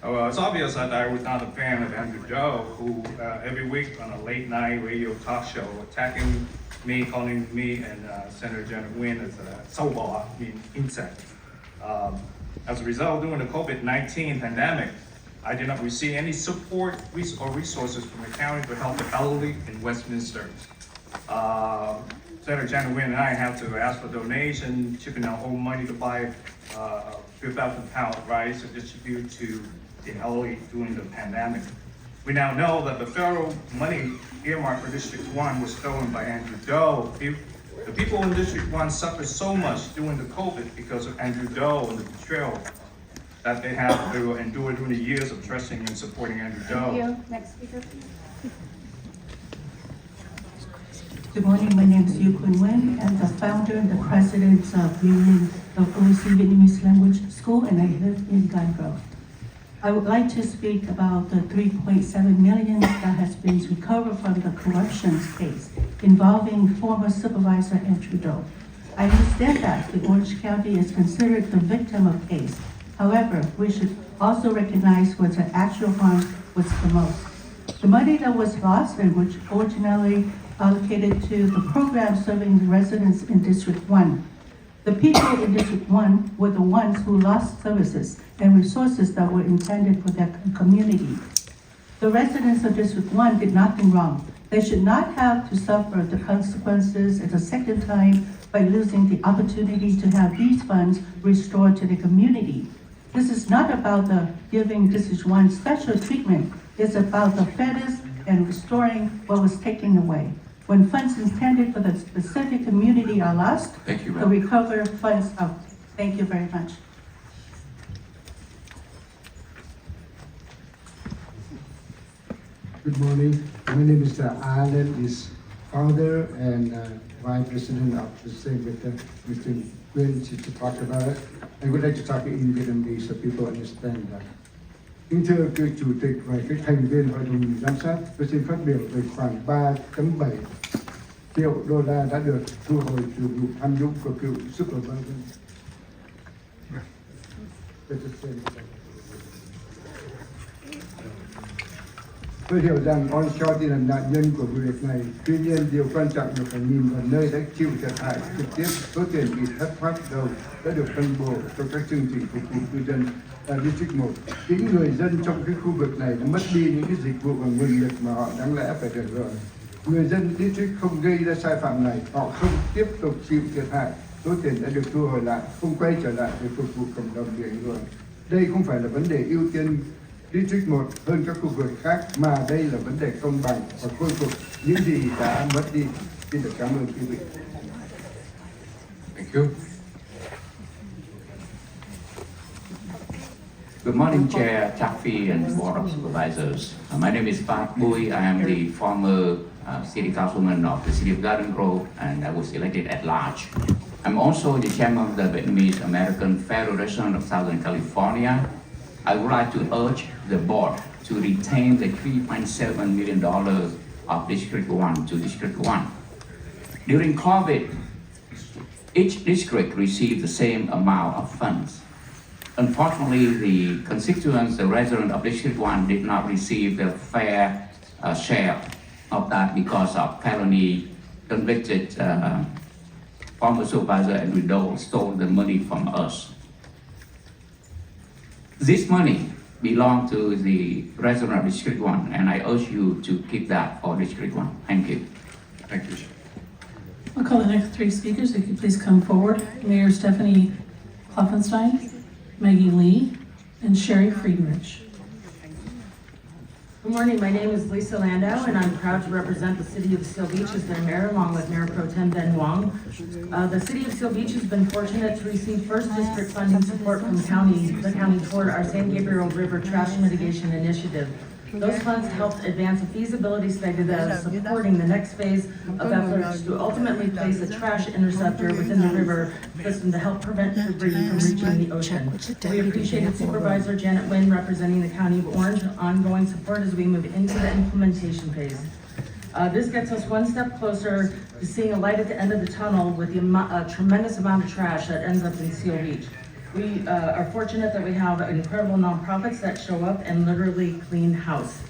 It's obvious that I was not a fan of Andrew Đỗ, who every week on a late night radio talk show attacking me, calling me and Senator Janet Nguyen as a soba, meaning insect. As a result, during the COVID-19 pandemic, I did not receive any support or resources from the county to help the elderly in Westminster. Senator Janet Nguyen and I have to ask for donation, chipping our own money to buy 2,000 pounds of rice to distribute to the elderly during the pandemic. We now know that the federal money earmarked for District 1 was stolen by Andrew Đỗ. The people in District 1 suffered so much during the COVID because of Andrew Đỗ and the betrayal that they have to endure during the years of trusting and supporting Andrew Đỗ. Thank you. Next speaker, please. Good morning, my name is Yu Quinn Nguyen. I'm the founder and the president of Union of OC Vietnamese Language School, and I live in Glen Grove. I would like to speak about the $3.7 million that has been recovered from the corruption case involving former Supervisor Andrew Đỗ. I understand that the Orange County is considered the victim of the case. However, we should also recognize where the actual harm was the most. The money that was lost and which originally allocated to the program serving the residents in District 1. The people in District 1 were the ones who lost services and resources that were intended for their community. The residents of District 1 did nothing wrong. They should not have to suffer the consequences at the second time by losing the opportunity to have these funds restored to the community. This is not about the giving District 1 special treatment. It's about the fairness and restoring what was taken away. When funds intended for the specific community are lost, Thank you, the ma'am. recovered funds are. Thank you very much. Good morning. My name is Alan, is founder and vice president of the Civic Center Mr. Phiên to talk about it. I would like to talk in Vietnamese so people understand that. Kính thưa cựu chủ tịch và các thành viên hội đồng giám sát, tôi xin phát biểu về khoảng 3.7 triệu đô la đã được thu hồi từ vụ tham nhũng của cựu Supervisor. Tôi hiểu rằng Orange County là nạn nhân của vụ việc này. Tuy nhiên, điều quan trọng là phải nhìn vào nơi đã chịu thiệt hại trực tiếp. Số tiền bị thất thoát đầu đã được phân bổ cho các chương trình phục vụ cư dân ở District 1. Những người dân trong cái khu vực này đã mất đi những cái dịch vụ và nguồn lực mà họ đáng lẽ phải được hưởng. người dân district không gây ra sai phạm này, họ không tiếp tục chịu thiệt hại, số tiền đã được thu hồi lại, không quay trở lại để phục vụ cộng đồng bị ảnh hưởng. Đây không phải là vấn đề ưu tiên District 1 hơn các khu vực khác, mà đây là vấn đề công bằng và khôi phục những gì đã mất đi. Xin được cảm ơn quý vị. Thank you. Good morning, Chair, Taffy, and Board of Supervisors. My name is Phát Bui. I am the former City Councilman of the City of Garden Grove, and I was elected at large. I'm also the chairman of the Vietnamese American Federation of Southern California. I would like to urge the board to retain the $3.7 million of District 1 to District 1. During COVID, each district received the same amount of funds. Unfortunately, the constituents, the residents of District 1 did not receive the fair share of that because of felony convicted former supervisor Andrew Đỗ stole the money from us. This money belongs to the resident of District 1, and I urge you to keep that for District 1. Thank you. Thank you. I'll call the next three speakers. If you could please come forward. Mayor Stephanie Klopfenstein, Maggie Lee, and Sherry Friedrich. Good morning, my name is Lisa Landau, and I'm proud to represent the City of Seal Beach as their mayor, along with Mayor Pro Tem Ben Wong. The City of Seal Beach has been fortunate to receive first district funding support from the county toward our San Gabriel River Trash Mitigation Initiative. Those funds helped advance a feasibility study that is supporting the next phase of efforts to ultimately place a trash interceptor within the river system to help prevent debris from reaching the ocean. We appreciated Supervisor Janet Nguyen representing the County of Orange ongoing support as we move into the implementation phase. This gets us one step closer to seeing a light at the end of the tunnel with the tremendous amount of trash that ends up in Seal Beach. We are fortunate that we have incredible nonprofits that show up and literally clean house.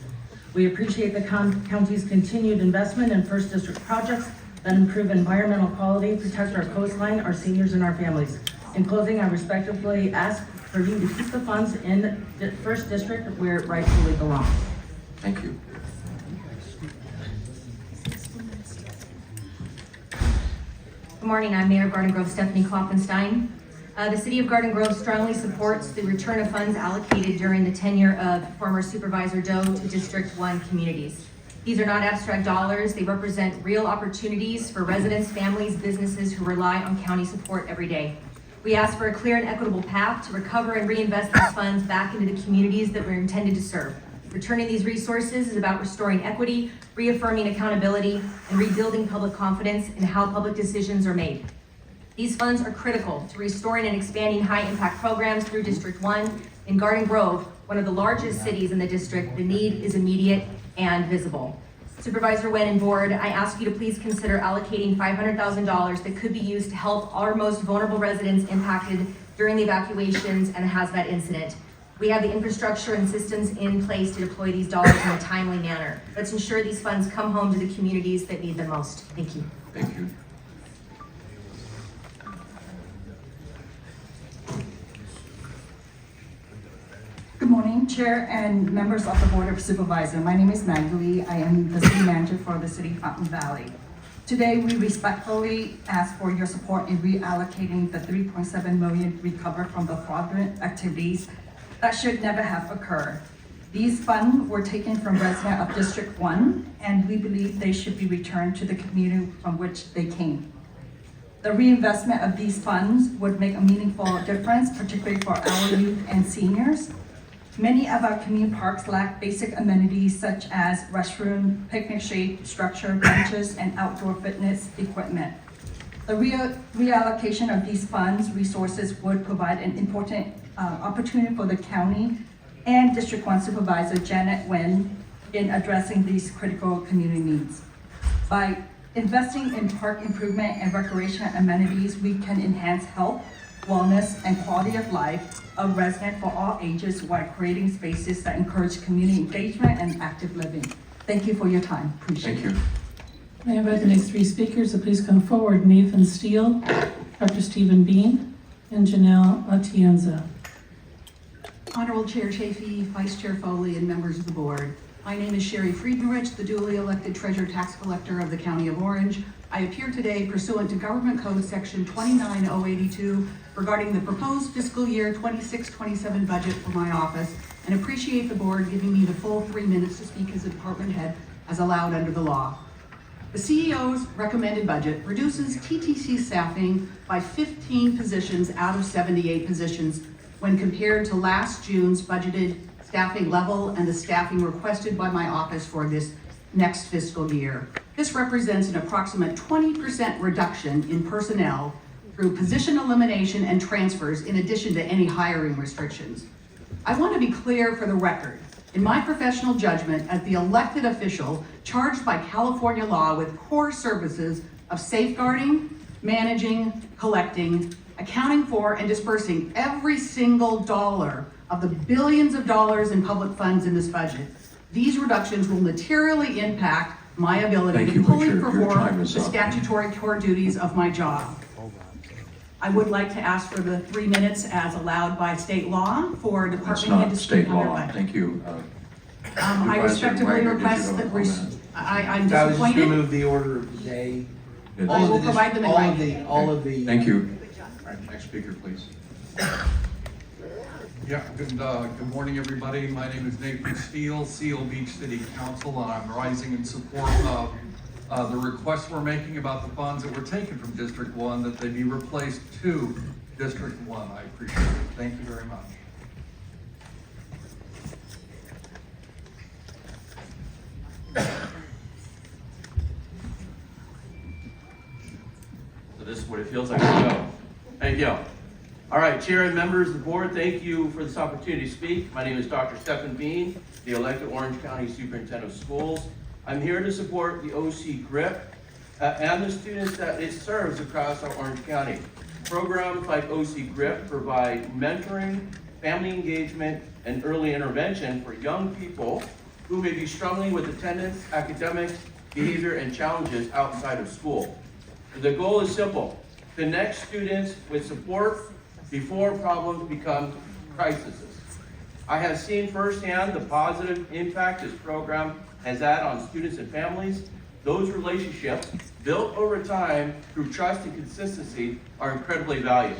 We appreciate the county's continued investment in first district projects that improve environmental quality, protect our coastline, our seniors, and our families. In closing, I respectfully ask for you to keep the funds in the first district where it rightfully belongs. Thank you. Good morning, I'm Mayor of Garden Grove Stephanie Klopfenstein. The City of Garden Grove strongly supports the return of funds allocated during the tenure of former Supervisor Đỗ to District 1 communities. These are not abstract dollars, they represent real opportunities for residents, families, businesses who rely on county support every day. We ask for a clear and equitable path to recover and reinvest these funds back into the communities that we're intended to serve. Returning these resources is about restoring equity, reaffirming accountability, and rebuilding public confidence in how public decisions are made. These funds are critical to restoring and expanding high-impact programs through District 1. In Garden Grove, one of the largest cities in the district, the need is immediate and visible. Supervisor Nguyen and Board, I ask you to please consider allocating $500,000 that could be used to help our most vulnerable residents impacted during the evacuations and the hazmat incident. We have the infrastructure and systems in place to deploy these dollars in a timely manner. Let's ensure these funds come home to the communities that need them most. Thank you. Thank you. Good morning, Chair and members of the Board of Supervisors. My name is Maggie Lee. I am the City Manager for the City of Fountain Valley. Today, we respectfully ask for your support in reallocating the $3.7 million recovered from the fraudulent activities that should never have occurred. These funds were taken from residents of District 1, and we believe they should be returned to the community from which they came. The reinvestment of these funds would make a meaningful difference, particularly for our youth and seniors. Many of our community parks lack basic amenities such as restroom, picnic shade structure, benches, and outdoor fitness equipment. The reallocation of these funds resources would provide an important opportunity for the county and District 1 Supervisor Janet Nguyen in addressing these critical community needs. By investing in park improvement and recreation amenities, we can enhance health, wellness, and quality of life of residents for all ages while creating spaces that encourage community engagement and active living. Thank you for your time. Appreciate it. Thank you. May I invite the next three speakers to please come forward. Nathan Steele, Dr. Stephen Bean, and Janelle Atienza. Honorable Chair Chafee, Vice Chair Foley, and members of the board. My name is Sherry Friedenrich, the duly elected Treasurer Tax Collector of the County of Orange. I appear today pursuant to Government Code Section 29082 regarding the proposed fiscal year 26-27 budget for my office, and appreciate the board giving me the full 3 minutes to speak as a department head as allowed under the law. The CEO's recommended budget reduces TTC staffing by 15 positions out of 78 positions when compared to last June's budgeted staffing level and the staffing requested by my office for this next fiscal year. This represents an approximate 20% reduction in personnel through position elimination and transfers in addition to any hiring restrictions. I want to be clear for the record. In my professional judgment as the elected official charged by California law with core services of safeguarding, managing, collecting, accounting for, and dispersing every single dollar of the billions of dollars in public funds in this budget, these reductions will materially impact my ability to fully perform the statutory core duties of my job. I would like to ask for the 3 minutes as allowed by state law for department head to speak on their budget. Thank you. I respectfully request that I'm disappointed. I was just going to move the order of the day. I will provide them in writing. All of the. Thank you. All right, next speaker, please. Yeah, good morning, everybody. My name is Nathan Steele, Seal Beach City Council, and I'm rising in support of the request we're making about the funds that were taken from District 1, that they be replaced to District 1. I appreciate it. Thank you very much. So this is what it feels like to go. Thank you. All right, Chair and members of the board, thank you for this opportunity to speak. My name is Dr. Stephen Bean, the elected Orange County Superintendent of Schools. I'm here to support the OC GRIP and the students that it serves across our Orange County. Programs like OC GRIP provide mentoring, family engagement, and early intervention for young people who may be struggling with attendance, academics, behavior, and challenges outside of school. The goal is simple: connect students with support before problems become crises. I have seen firsthand the positive impact this program has had on students and families. Those relationships, built over time through trust and consistency, are incredibly valued.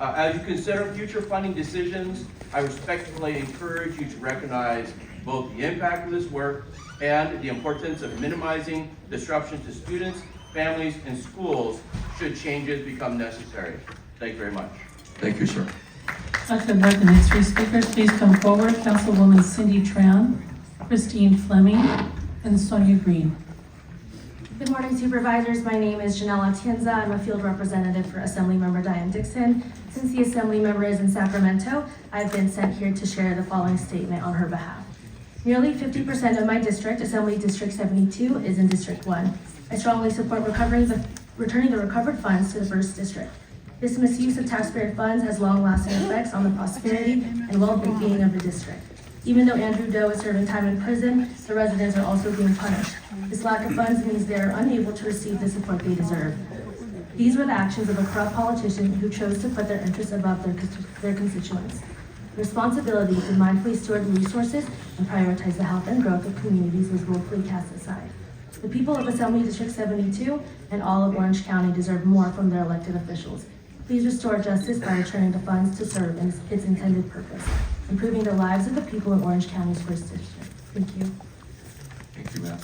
As you consider future funding decisions, I respectfully encourage you to recognize both the impact of this work and the importance of minimizing disruption to students, families, and schools should changes become necessary. Thank you very much. Thank you, sir. I'd like to invite the next three speakers. Please come forward. Councilwoman Cindy Tran, Christine Fleming, and Sonia Green. Good morning, supervisors. My name is Janelle Atienza. I'm a field representative for Assemblymember Diane Dixon. Since the Assemblymember is in Sacramento, I've been sent here to share the following statement on her behalf. Nearly 50% of my district, Assembly District 72, is in District 1. I strongly support returning the recovered funds to the first district. This misuse of taxpayer funds has long-lasting effects on the prosperity and well-being of the district. Even though Andrew Đỗ is serving time in prison, the residents are also being punished. This lack of funds means they are unable to receive the support they deserve. These were the actions of a corrupt politician who chose to put their interests above their constituents. The responsibility to mindfully steward resources and prioritize the health and growth of communities was woefully cast aside. The people of Assembly District 72 and all of Orange County deserve more from their elected officials. Please restore justice by returning the funds to serve its intended purpose, improving the lives of the people in Orange County's first district. Thank you. Thank you, ma'am.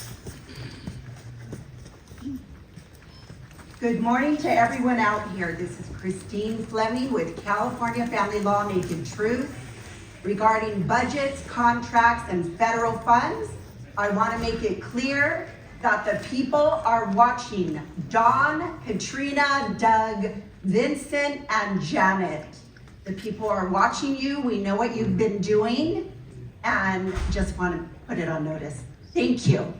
Good morning to everyone out here. This is Christine Fleming with California Family Law Naked Truth. Regarding budgets, contracts, and federal funds, I want to make it clear that the people are watching. Dawn, Katrina, Doug, Vincent, and Janet. The people are watching you. We know what you've been doing, and just want to put it on notice. Thank you.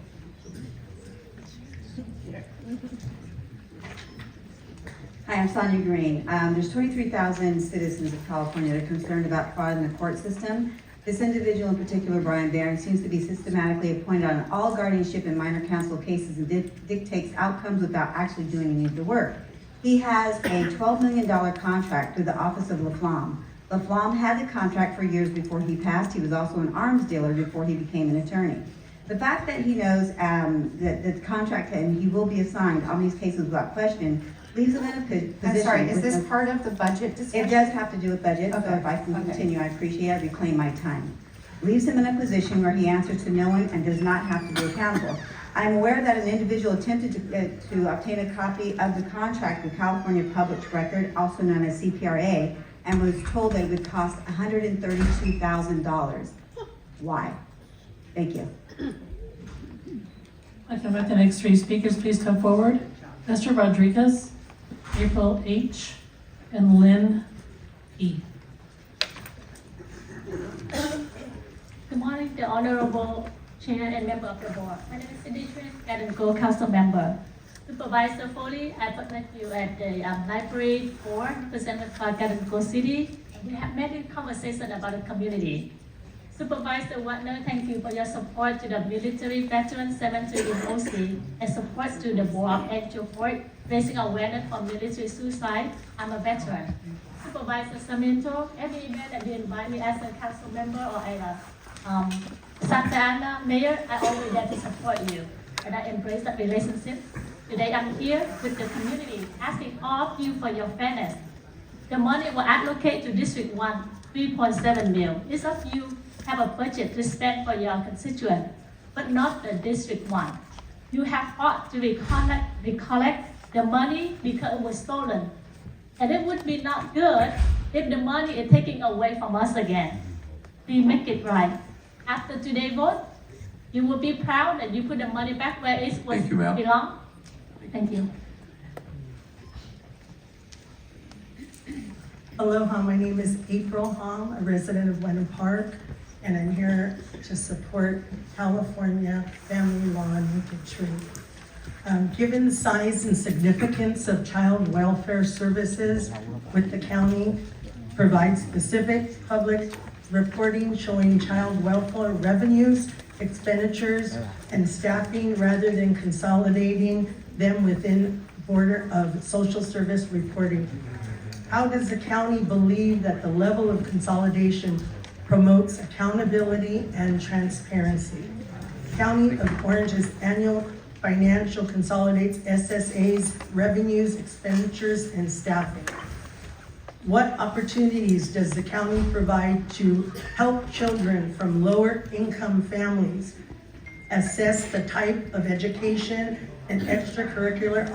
Hi, I'm Sonia Green. There's 23,000 citizens of California that are concerned about fraud in the court system. This individual in particular, Brian Barron, seems to be systematically appointed on all guardianship and minor counsel cases and dictates outcomes without actually doing any of the work. He has a $12 million contract through the Office of LaFlamme Laflamme had the contract for years before he passed. He was also an arms dealer before he became an attorney. The fact that he knows that the contract and he will be assigned on these cases without question leaves him in a position. I'm sorry, is with this no- part of the budget discussion? It does have to do with budget, so Okay, if I can okay. continue, I appreciate it, I reclaim my time. Leaves him in a position where he answers to no one and does not have to be accountable. I'm aware that an individual attempted to obtain a copy of the contract with California Public Record, also known as CPRA, and was told that it would cost $132,000. Why? Thank you. I can invite the next three speakers, please come forward. Esther Rodriguez, April H., and Lynn E. Good morning, the Honorable Chair and member of the board. My name is Civic Center Council member. Supervisor Foley, I met you at the library for represented by Garden City. We have many conversations about the community. Supervisor Wagner, thank you for your support to the military veteran cemetery in OC and support to the board of Angel Ford, raising awareness for military suicide. I'm a veteran. Supervisor Sarmiento, every event that you invite me as a council member or as a Santa Ana mayor, I always there to support you, and I embrace that relationship. Today I'm here with the community, asking all of you for your fairness. The money will allocate to District 1, 3.7 million. Each of you have a budget to spend for your constituent, but not the District 1. You have ought to recollect the money because it was stolen. And it would be not good if the money is taken away from us again. We make it right. After today's vote, you will be proud that you put the money back where it was Thank you, ma'am. belong. Thank you. Aloha, my name is April Hong, a resident of Wenham Park, and I'm here to support California family law and wicked truth. Given the size and significance of child welfare services with the county, provide specific public reporting showing child welfare revenues, expenditures, and staffing rather than consolidating them within border of social service reporting. How does the county believe that the level of consolidation promotes accountability and transparency? County of Orange's annual financial consolidates SSA's revenues, expenditures, and staffing. What opportunities does the county provide to help children from lower income families assess the type of education and extracurricular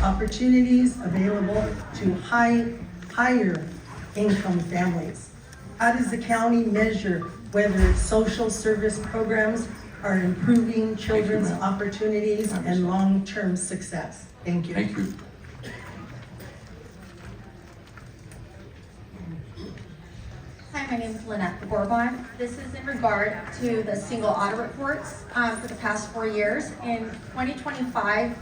opportunities available to higher income families? How does the county measure whether its social service programs are improving children's opportunities and long-term success? Thank you. Thank you. Hi, my name is Lynette Borbon. This is in regard to the single audit reports for the past 4 years. In 2025,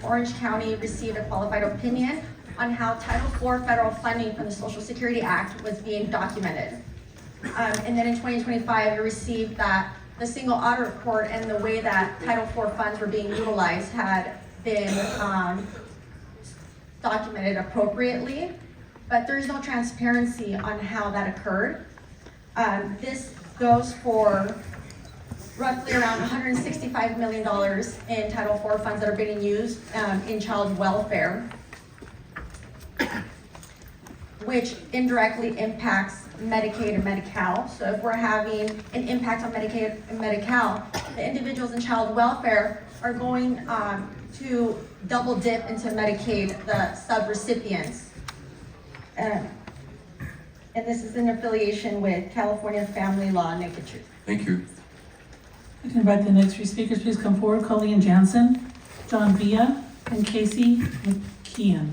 Orange County received a qualified opinion on how Title IV federal funding from the Social Security Act was being documented. And then in 2025, we received that the single audit report and the way that Title IV funds were being utilized had been documented appropriately, but there's no transparency on how that occurred. This goes for roughly around $165 million in Title IV funds that are being used in child welfare, which indirectly impacts Medicaid and Medi-Cal. So if we're having an impact on Medicaid and Medi-Cal, the individuals in child welfare are going to double dip into Medicaid, the sub-recipients. And this is in affiliation with California Family Law Naked Truth. Thank you. I can invite the next three speakers, please come forward. Colleen Jansen, John Villa, and Casey McKeon.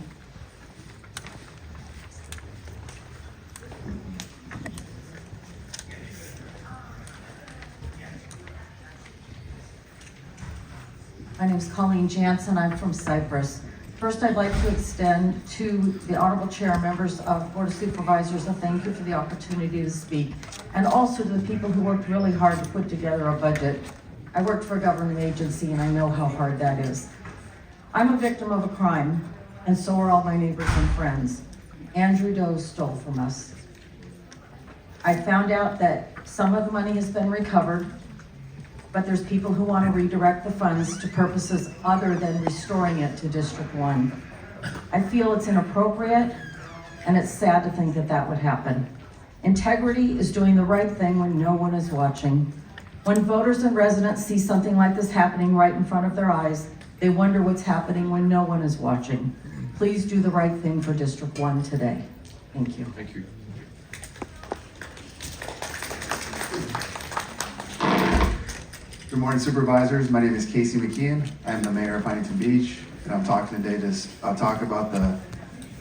My name is Colleen Jansen. I'm from Cyprus. First, I'd like to extend to the Honorable Chair and members of Board of Supervisors a thank you for the opportunity to speak, and also to the people who worked really hard to put together a budget. I worked for a government agency and I know how hard that is. I'm a victim of a crime, and so are all my neighbors and friends. Andrew Đỗ stole from us. I found out that some of the money has been recovered, but there's people who want to redirect the funds to purposes other than restoring it to District 1. I feel it's inappropriate, and it's sad to think that that would happen. Integrity is doing the right thing when no one is watching. When voters and residents see something like this happening right in front of their eyes, they wonder what's happening when no one is watching. Please do the right thing for District 1 today. Thank you. Thank you. Good morning, supervisors. My name is Casey McKeon. I'm the mayor of Huntington Beach, and I'm talking today to talk about the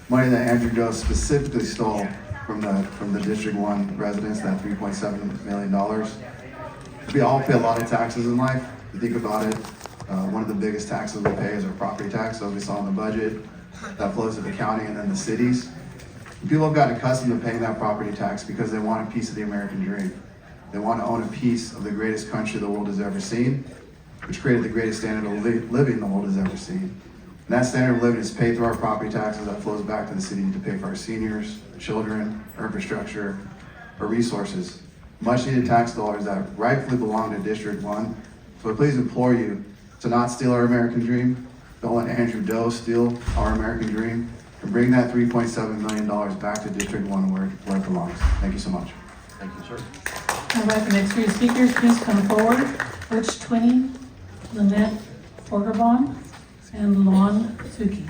money that Andrew Đỗ specifically stole from the District 1 residents, that $3.7 million. We all pay a lot of taxes in life. If you think about it, one of the biggest taxes we pay is our property tax, as we saw in the budget. That flows to the county and then the cities. People have gotten accustomed to paying that property tax because they want a piece of the American dream. They want to own a piece of the greatest country the world has ever seen, which created the greatest standard of living the world has ever seen. And that standard of living is paid through our property taxes that flows back to the city to pay for our seniors, our children, our infrastructure, our resources. Much needed tax dollars that rightfully belong to District 1. So I please implore you to not steal our American dream. Don't let Andrew Đỗ steal our American dream, and bring that $3.7 million back to District 1 where it belongs. Thank you so much. Thank you, sir. I'd like the next three speakers, please come forward. Butch Twinney, Lynette Forgerbon, and Lon Suki.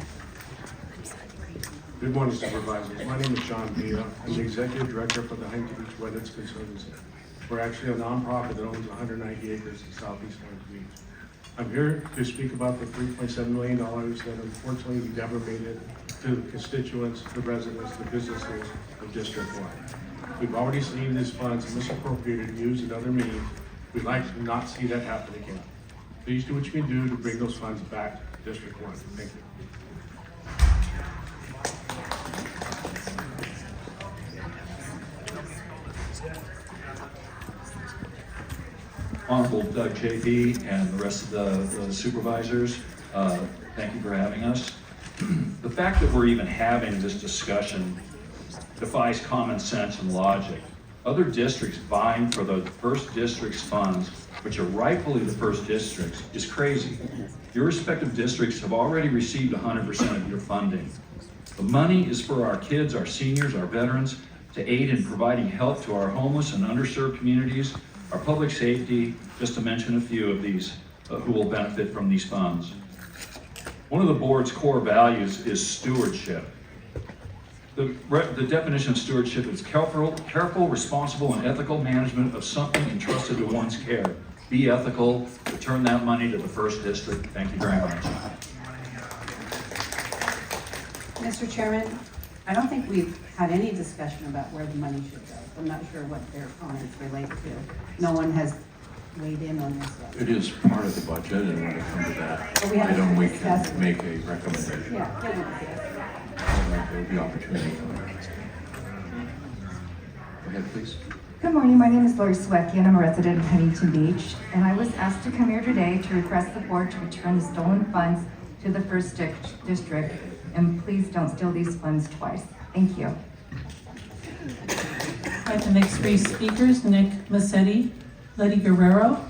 Good morning, supervisors. My name is John Villa. I'm the executive director for the Huntington Beach Wetlands Conservancy. We're actually a nonprofit that owns 190 acres in southeast Huntington Beach. I'm here to speak about the $3.7 million that unfortunately we never made it to the constituents, the residents, the businesses of District 1. We've already seen these funds misappropriated, used in other means. We'd like to not see that happen again. Please do what you can do to bring those funds back to District 1. Thank you. Honorable Doug J.B. and the rest of the supervisors, thank you for having us. The fact that we're even having this discussion defies common sense and logic. Other districts vying for the first district's funds, which are rightfully the first district's, is crazy. Your respective districts have already received 100% of your funding. The money is for our kids, our seniors, our veterans, to aid in providing help to our homeless and underserved communities, our public safety, just to mention a few of these who will benefit from these funds. One of the board's core values is stewardship. The definition of stewardship is careful, responsible, and ethical management of something entrusted to one's care. Be ethical, return that money to the first district. Thank you very much. Mr. Chairman, I don't think we've had any discussion about where the money should go. I'm not sure what their comments relate to. No one has weighed in on this yet. It is part of the budget, and when it comes to that But we haven't item, we discussed can it. make a recommendation. Yeah, we haven't discussed it. There will be opportunity for that. Go ahead, please. Good morning, my name is Lori Swecki and I'm a resident of Huntington Beach. And I was asked to come here today to request the board to return the stolen funds to the first district. And please don't steal these funds twice. Thank you. All right, the next three speakers, Nick Massetti, Letty Guerrero,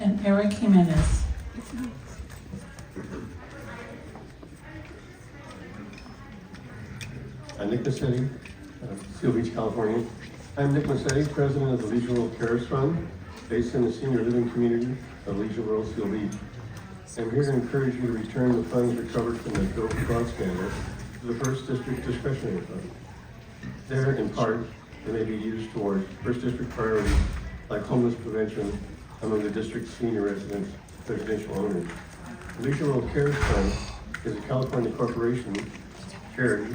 and Eric Jimenez. Nick Massetti, Seal Beach, California. I'm Nick Massetti, president of the Leisure World Cares Fund, based in the senior living community of Leisure World Seal Beach. I'm here to encourage you to return the funds recovered from the Dope fraud scandal to the First District Discretionary Fund. There, in part, they may be used towards First District priorities like homeless prevention among the district's senior residents, residential owners. The Leisure World Cares Fund is a California corporation charity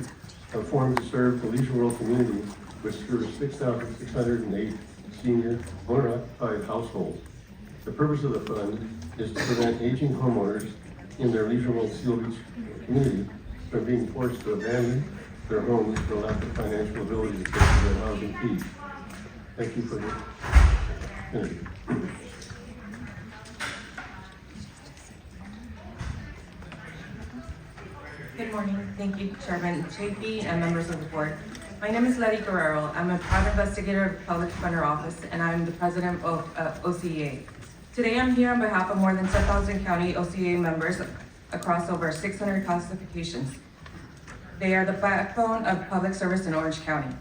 formed to serve the Leisure World community, which serves 6,608 senior owner-occupied households. The purpose of the fund is to prevent aging homeowners in their Leisure World Seal Beach community from being forced to abandon their homes for lack of financial ability to pay for their housing fees. Thank you for your interview. Good morning. Thank you, Chairman JP and members of the board. My name is Letty Guerrero. I'm a private investigator of the Public Defender Office, and I'm the president of OCEA. Today I'm here on behalf of more than 10,000 county OCEA members across over 600 classifications. They are the backbone of public service in Orange County,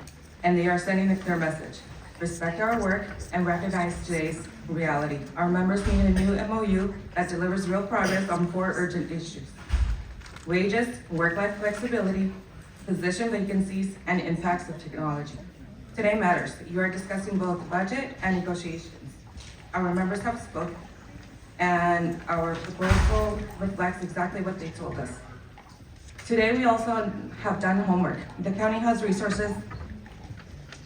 and they are sending a clear message. Respect our work and recognize today's reality. Our members need a new MOU that delivers real progress on 4 urgent issues: wages, work-life flexibility, position vacancies, and impacts of technology. Today matters. You are discussing both budget and negotiations. Our members have spoken, and our proposal reflects exactly what they told us. Today, we also have done homework. The county has resources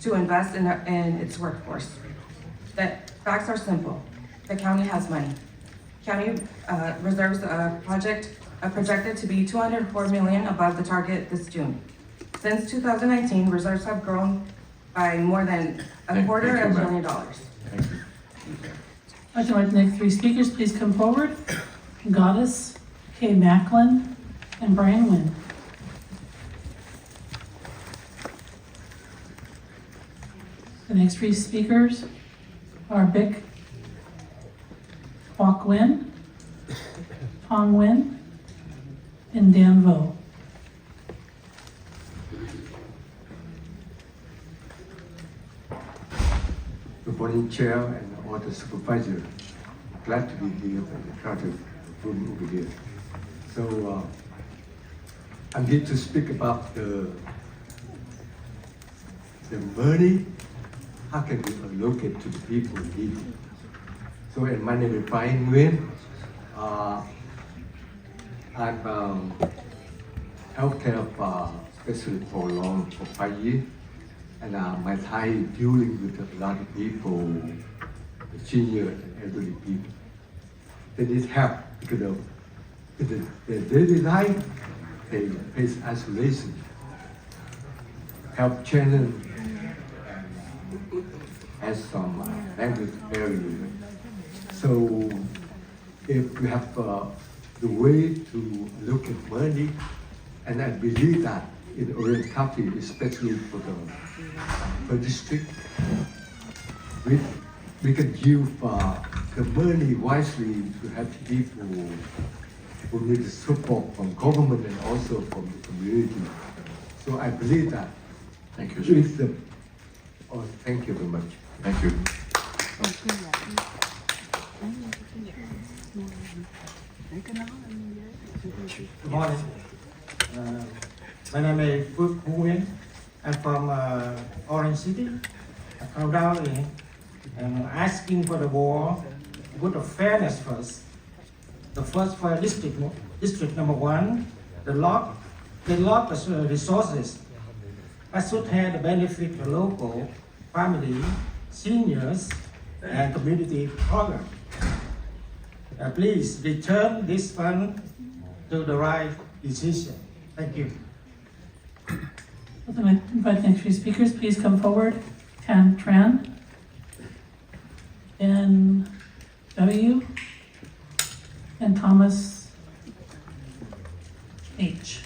to invest in its workforce. The facts are simple. The county has money. County reserves projected to be $204 million above the target this June. Since 2019, reserves have grown by more than $250 million. Thank you. I'd like the next 3 speakers, please come forward. Goddess, Kay Macklin, and Brian Wynn. The next 3 speakers are Bick Kwok Wynn, Phong Wynn, and Dan Vo. Good morning, Chair and all the supervisors. Glad to be here and the crowded room over here. So I'm here to speak about the money. How can we allocate to the people in need? So, and my name is Brian Nguyen. I'm healthcare specialist for 5 years. And my time dealing with a lot of people, the senior and elderly people. They need help because of their daily life, they face isolation, help channel has some language barrier. So if we have the way to look at money, and I believe that in Orange County, especially for the district, we can use the money wisely to help people who need support from government and also from the community. So I believe that. Thank you. Thank you very much. Thank you. Good morning. My name is Phước Nguyen. I'm from Orange City, California, and asking for the board to put the fairness first. The first for district number 1, they lock the resources. I should have the benefit the local family, seniors, and community program. Please return this fund to the right decision. Thank you. I'd like to invite the next 3 speakers, please come forward. Tan Tran, Ben W, and Thomas H.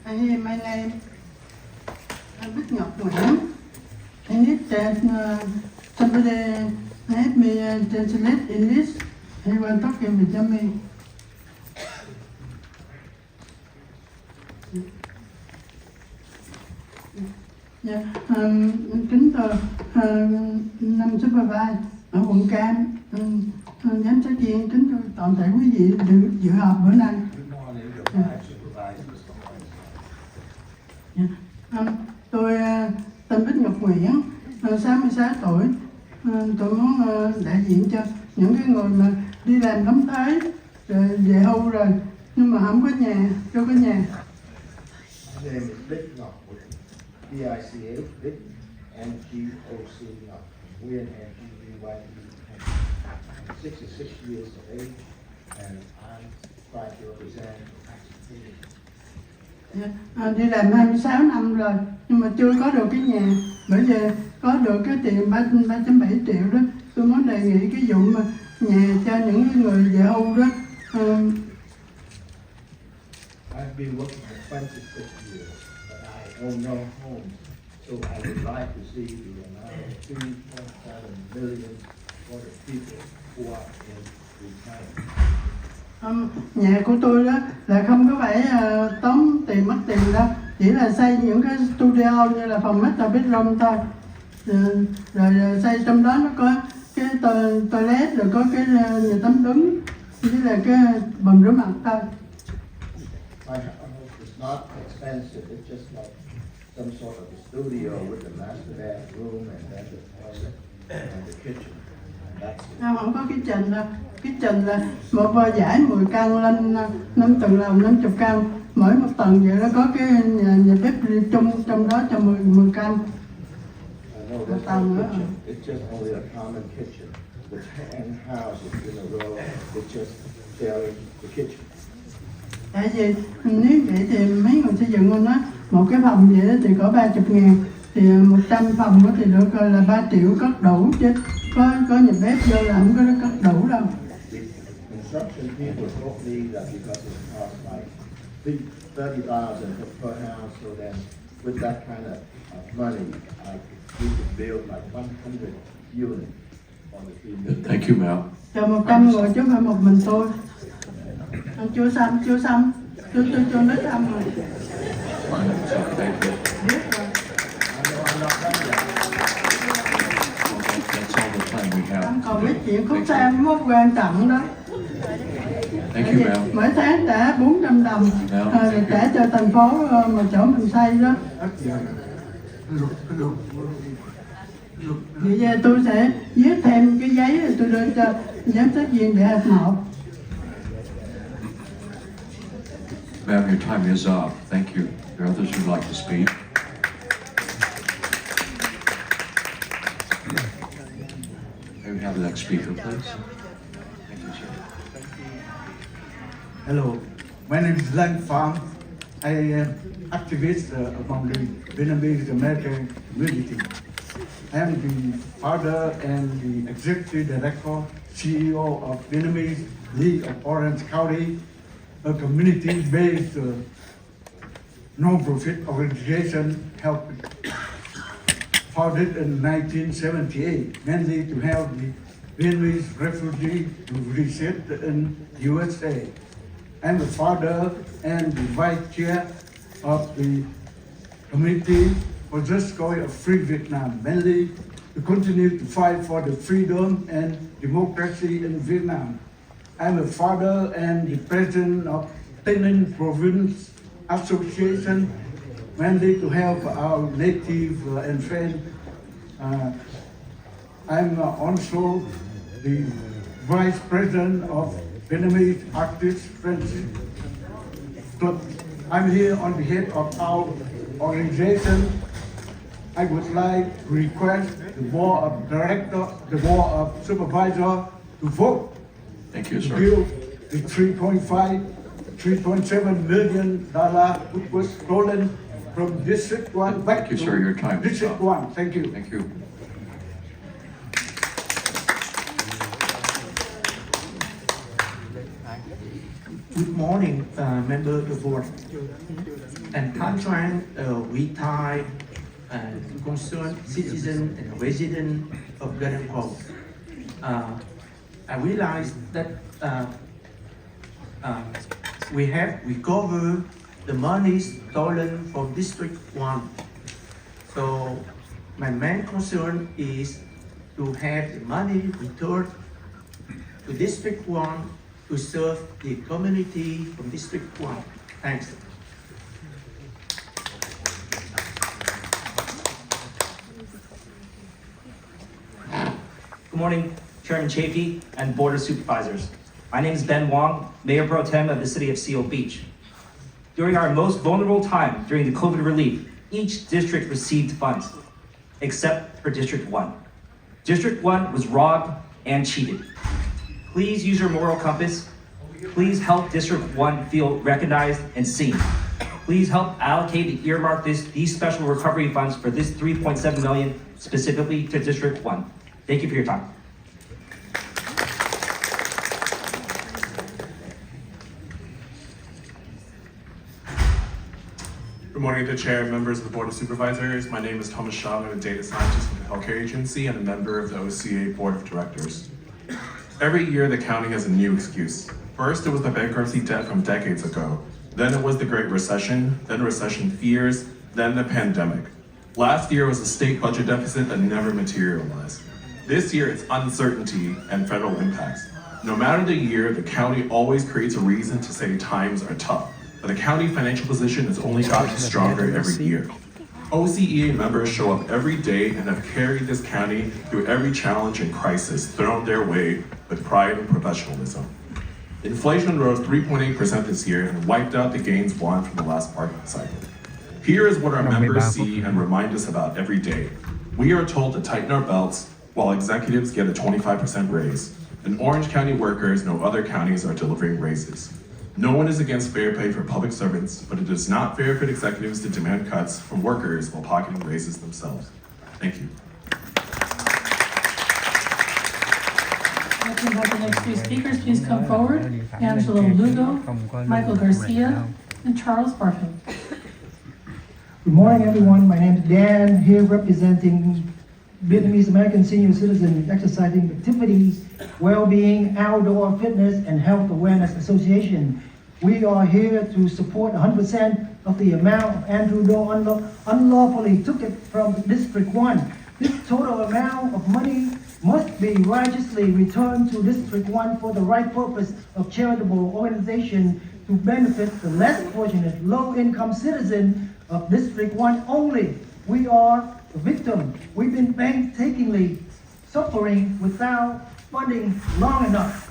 My name is Bích Ngọc Nguyễn. I need that somebody help me translate English. Anyone talking with me? Yeah. Kính thưa năm supervisor ở quận Cam, giám sát viên, kính thưa toàn thể quý vị được dự họp bữa nay. Tôi tên Bích Ngọc Nguyễn, 66 tuổi. Tôi muốn đại diện cho những cái người mà đi làm đóng thuế rồi về hưu rồi nhưng mà không có nhà, chưa có nhà. My name is Bích Ngọc Nguyễn, B-I-C-H, Bích, N-G-O-C, Ngọc, Nguyen, N-G-V-Y-N. I'm 66 years of age, and I'm trying to represent Đi làm 26 năm rồi nhưng mà chưa có được cái nhà. Bởi vì có được cái tiền 3.7 triệu đó, tôi muốn đề nghị cái vụ mà nhà cho những cái người về hưu đó. I've been working for 26 years, but I own no home So I would like to see the amount of 3.7 million for the people who are in retirement. Nhà của tôi đó là không có phải tốn tiền mất tiền đâu, chỉ là xây những cái studio như là phòng master bedroom thôi. Rồi xây trong đó nó có cái toilet, rồi có cái nhà tắm đứng với là cái bồn rửa mặt thôi. My house is not expensive, it's just like some sort of a studio with a master bathroom and then the toilet and the kitchen. Không có kitchen đâu. Kitchen là một dãy 10 căn lên 5 tầng lầu 50 căn. Mỗi một tầng vậy đó có cái nhà bếp chung trong đó cho 10 căn. No, there's no kitchen. It's just only a common kitchen. The 10 houses in a row, it's just sharing the kitchen. Tại vì nếu vậy thì mấy người xây dựng nói một cái phòng vậy đó thì có 30.000, thì 100 phòng đó thì được là 3 triệu cất đủ, chứ có nhà bếp vô là không có cất đủ đâu. Construction people told me that because it costs like $30,000 per house, so then with that kind of money, we could build like 100 units on the 3 million. Thank you, ma'am. Cho 100 người chứ không phải một mình tôi. Chưa xong, tôi nói xong rồi. Thank you. Biết rồi. That's all the time we have. Còn mấy chuyện khúc xa mới quan trọng đó. Thank you, ma'am. Mỗi tháng trả 400 đồng, rồi trả cho thành phố mà chỗ mình xây đó. Vậy giờ tôi sẽ viết thêm cái giấy rồi tôi đưa cho giám sát viên để hạt 1. Ma'am, your time is up. Thank you. There are others who'd like to speak. May we have the next speaker, please? Thank you, sir. Hello, my name is Lang Pham. I am activist among the Vietnamese American community. I am the founder and the executive director, CEO of Vietnamese League of Orange County, a community-based non-profit organization founded in 1978, mainly to help the Vietnamese refugees to resettle in USA. I'm the founder and the vice chair of the Committee for Just Going of Free Vietnam, mainly to continue to fight for the freedom and democracy in Vietnam. I'm a father and the president of Tây Ninh Province Association, mainly to help our native and friends. I'm also the vice president of Vietnamese Artists Friendship Club. I'm here on behalf of our organization. I would like to request the board of directors, the board of supervisors to vote. Thank you, sir. Bill, the $3.7 million which was stolen from District 1 back Thank you, sir. Your time is District up. 1. Thank you. Thank you. Good morning, member of the board. And Contran, retired concerned citizen and resident of Garden Grove. I realized that we have recovered the money stolen from District 1. So my main concern is to have the money returned to District 1 to serve the community from District 1. Thanks. Good morning, Chairman Chafee and Board of Supervisors. My name is Ben Wong, Mayor Pro Tem of the City of Seal Beach. During our most vulnerable time during the COVID relief, each district received funds, except for District 1. District 1 was robbed and cheated. Please use your moral compass. Please help District 1 feel recognized and seen. Please help allocate the earmark these special recovery funds for this $3.7 million specifically to District 1. Thank you for your time. Good morning to the Chair and members of the Board of Supervisors. My name is Thomas Shaw. I'm a data scientist with the Healthcare Agency and a member of the OCA Board of Directors. Every year, the county has a new excuse. First, it was the bankruptcy debt from decades ago. Then it was the Great Recession, then recession fears, then the pandemic. Last year was a state budget deficit that never materialized. This year, it's uncertainty and federal impacts. No matter the year, the county always creates a reason to say times are tough. But the county financial position has only gotten stronger every year. OCEA members show up every day and have carried this county through every challenge and crisis thrown their way with pride and professionalism. Inflation rose 3.8% this year and wiped out the gains won from the last bargaining cycle. Here is what our members see and remind us about every day. We are told to tighten our belts while executives get a 25% raise. In Orange County workers, no other counties are delivering raises. No one is against fair pay for public servants, but it is not fair for executives to demand cuts from workers while pocketing raises themselves. Thank you. Let's invite the next three speakers. Please come forward. Angelo Lugo, Michael Garcia, and Charles Barfield. Good morning, everyone. My name is Dan, here representing Vietnamese American Senior Citizen Exercising Activities, Wellbeing, Outdoor Fitness, and Health Awareness Association. We are here to support 100% of the amount Andrew Đỗ unlawfully took it from District 1. This total amount of money must be righteously returned to District 1 for the right purpose of charitable organization to benefit the less fortunate, low-income citizen of District 1 only. We are the victim. We've been painstakingly suffering without funding long enough.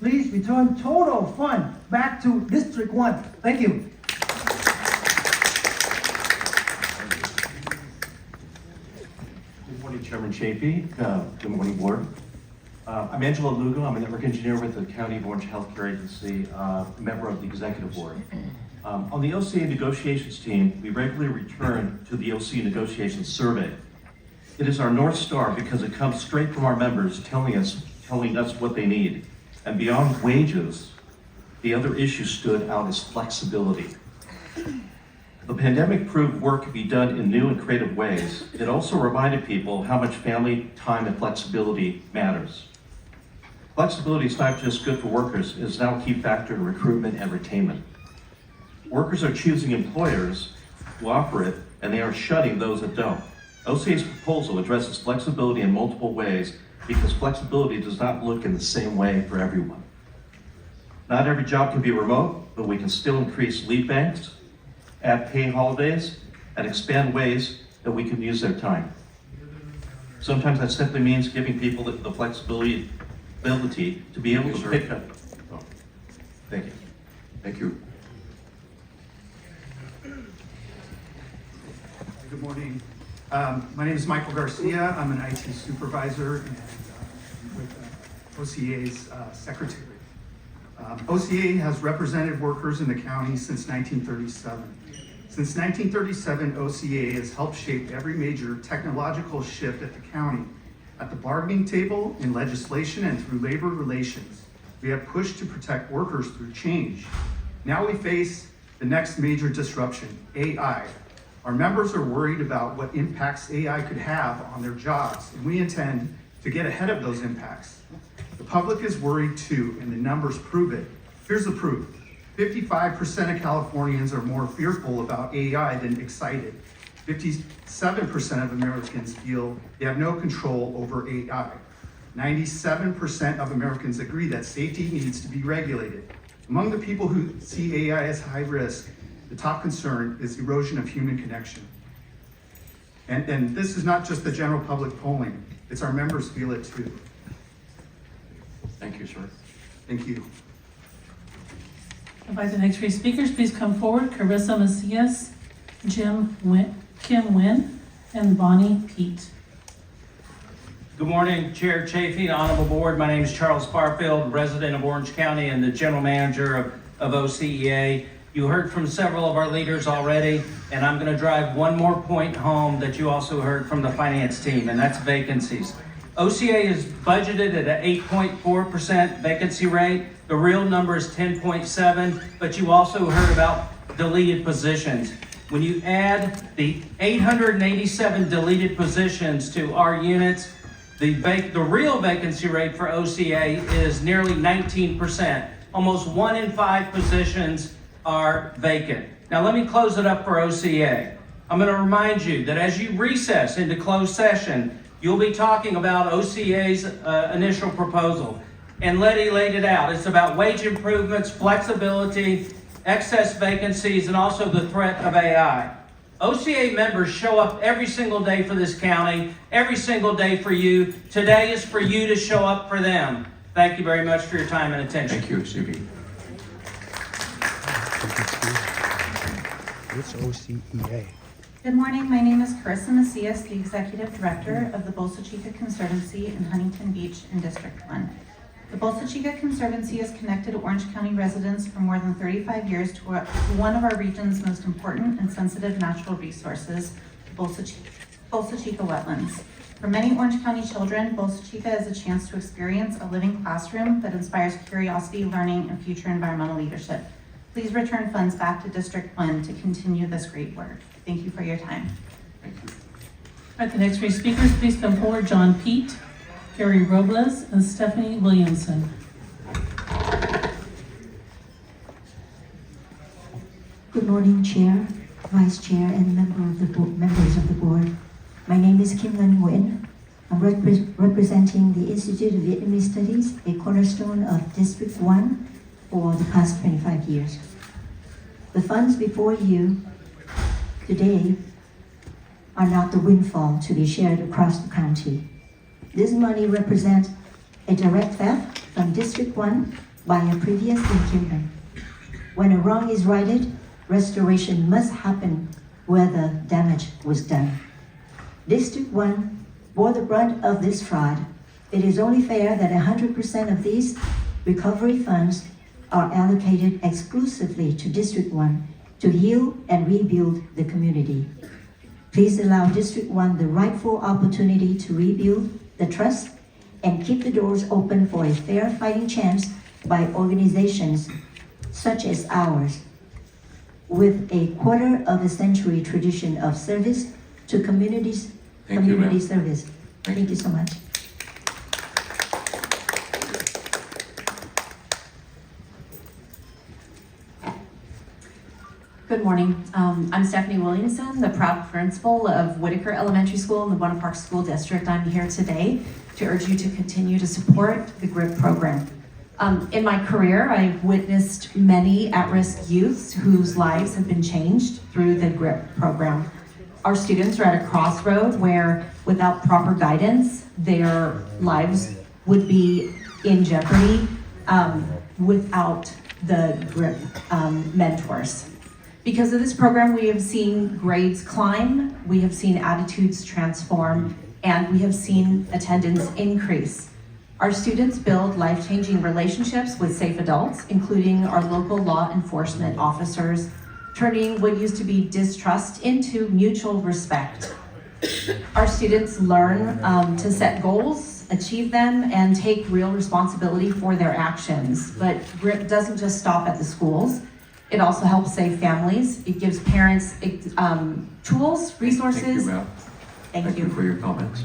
Please return total fund back to District 1. Thank you. Good morning, Chairman Chafee. Good morning, Board. I'm Angelo Lugo. I'm a network engineer with the County of Orange Healthcare Agency, member of the Executive Board. On the OCA negotiations team, we regularly return to the OCA negotiations survey. It is our North Star because it comes straight from our members telling us what they need. And beyond wages, the other issue stood out as flexibility. The pandemic proved work could be done in new and creative ways. It also reminded people how much family time and flexibility matters. Flexibility is not just good for workers, it is now a key factor in recruitment and retainment. Workers are choosing employers who offer it, and they are shutting those that don't. OCA's proposal addresses flexibility in multiple ways because flexibility does not look in the same way for everyone. Not every job can be remote, but we can still increase leave banks, add paid holidays, and expand ways that we can use their time. Sometimes that simply means giving people the flexibility to be able to pick up. Oh, thank you. Thank you. Good morning. My name is Michael Garcia. I'm an IT supervisor and with OCA's secretary. OCA has represented workers in the county since 1937. Since 1937, OCA has helped shape every major technological shift at the county. At the bargaining table, in legislation, and through labor relations, we have pushed to protect workers through change. Now we face the next major disruption, AI. Our members are worried about what impacts AI could have on their jobs, and we intend to get ahead of those impacts. The public is worried too, and the numbers prove it. Here's the proof. 55% of Californians are more fearful about AI than excited. 57% of Americans feel they have no control over AI. 97% of Americans agree that safety needs to be regulated. Among the people who see AI as high risk, the top concern is erosion of human connection. And this is not just the general public polling, it's our members feel it too. Thank you, sir. Thank you. Invite the next three speakers. Please come forward. Carissa Macias, Kim Nguyen, and Bonnie Pete. Good morning, Chair Chafee, Honorable Board. My name is Charles Barfield, resident of Orange County and the General Manager of OCEA. You heard from several of our leaders already, and I'm going to drive one more point home that you also heard from the finance team, and that's vacancies. OCA is budgeted at an 8.4% vacancy rate. The real number is 10.7, but you also heard about deleted positions. When you add the 887 deleted positions to our units, the real vacancy rate for OCA is nearly 19%. Almost 1 in 5 positions are vacant. Now let me close it up for OCA. I'm going to remind you that as you recess into closed session, you'll be talking about OCA's initial proposal. And Letty laid it out. It's about wage improvements, flexibility, excess vacancies, and also the threat of AI. OCA members show up every single day for this county, every single day for you. Today is for you to show up for them. Thank you very much for your time and attention. Thank you, CB. It's OCEA. Good morning, my name is Carissa Macias, the Executive Director of the Bolsa Chica Conservancy in Huntington Beach in District 1. The Bolsa Chica Conservancy has connected Orange County residents for more than 35 years to one of our region's most important and sensitive natural resources, the Bolsa Chica wetlands. For many Orange County children, Bolsa Chica is a chance to experience a living classroom that inspires curiosity, learning, and future environmental leadership. Please return funds back to District 1 to continue this great work. Thank you for your time. Thank you. All right, the next three speakers, please come forward. John Pete, Gary Robles, and Stephanie Williamson. Good morning, Chair, Vice Chair, and members of the board. My name is Nguyen. I'm representing the Institute of Vietnamese Studies, a cornerstone of District 1 for the past 25 years. The funds before you today are not the windfall to be shared across the county. This money represents a direct theft from District 1 by a previous incumbent. When a wrong is righted, restoration must happen where the damage was done. District 1 bore the brunt of this fraud. It is only fair that 100% of these recovery funds are allocated exclusively to District 1 to heal and rebuild the community. Please allow District 1 the rightful opportunity to rebuild the trust and keep the doors open for a fair fighting chance by organizations such as ours, with a quarter of a century tradition of service to community service. Thank you so much. Good morning. I'm Stephanie Williamson, the proud principal of Whitaker Elementary School in the Buena Park School District. I'm here today to urge you to continue to support the GRIP program. In my career, I've witnessed many at-risk youths whose lives have been changed through the GRIP program. Our students are at a crossroad where, without proper guidance, their lives would be in jeopardy without the GRIP mentors. Because of this program, we have seen grades climb, we have seen attitudes transform, and we have seen attendance increase. Our students build life-changing relationships with safe adults, including our local law enforcement officers, turning what used to be distrust into mutual respect. Our students learn to set goals, achieve them, and take real responsibility for their actions. But GRIP doesn't just stop at the schools. It also helps save families. It gives parents tools, resources. Thank you, ma'am. Thank you for your comments.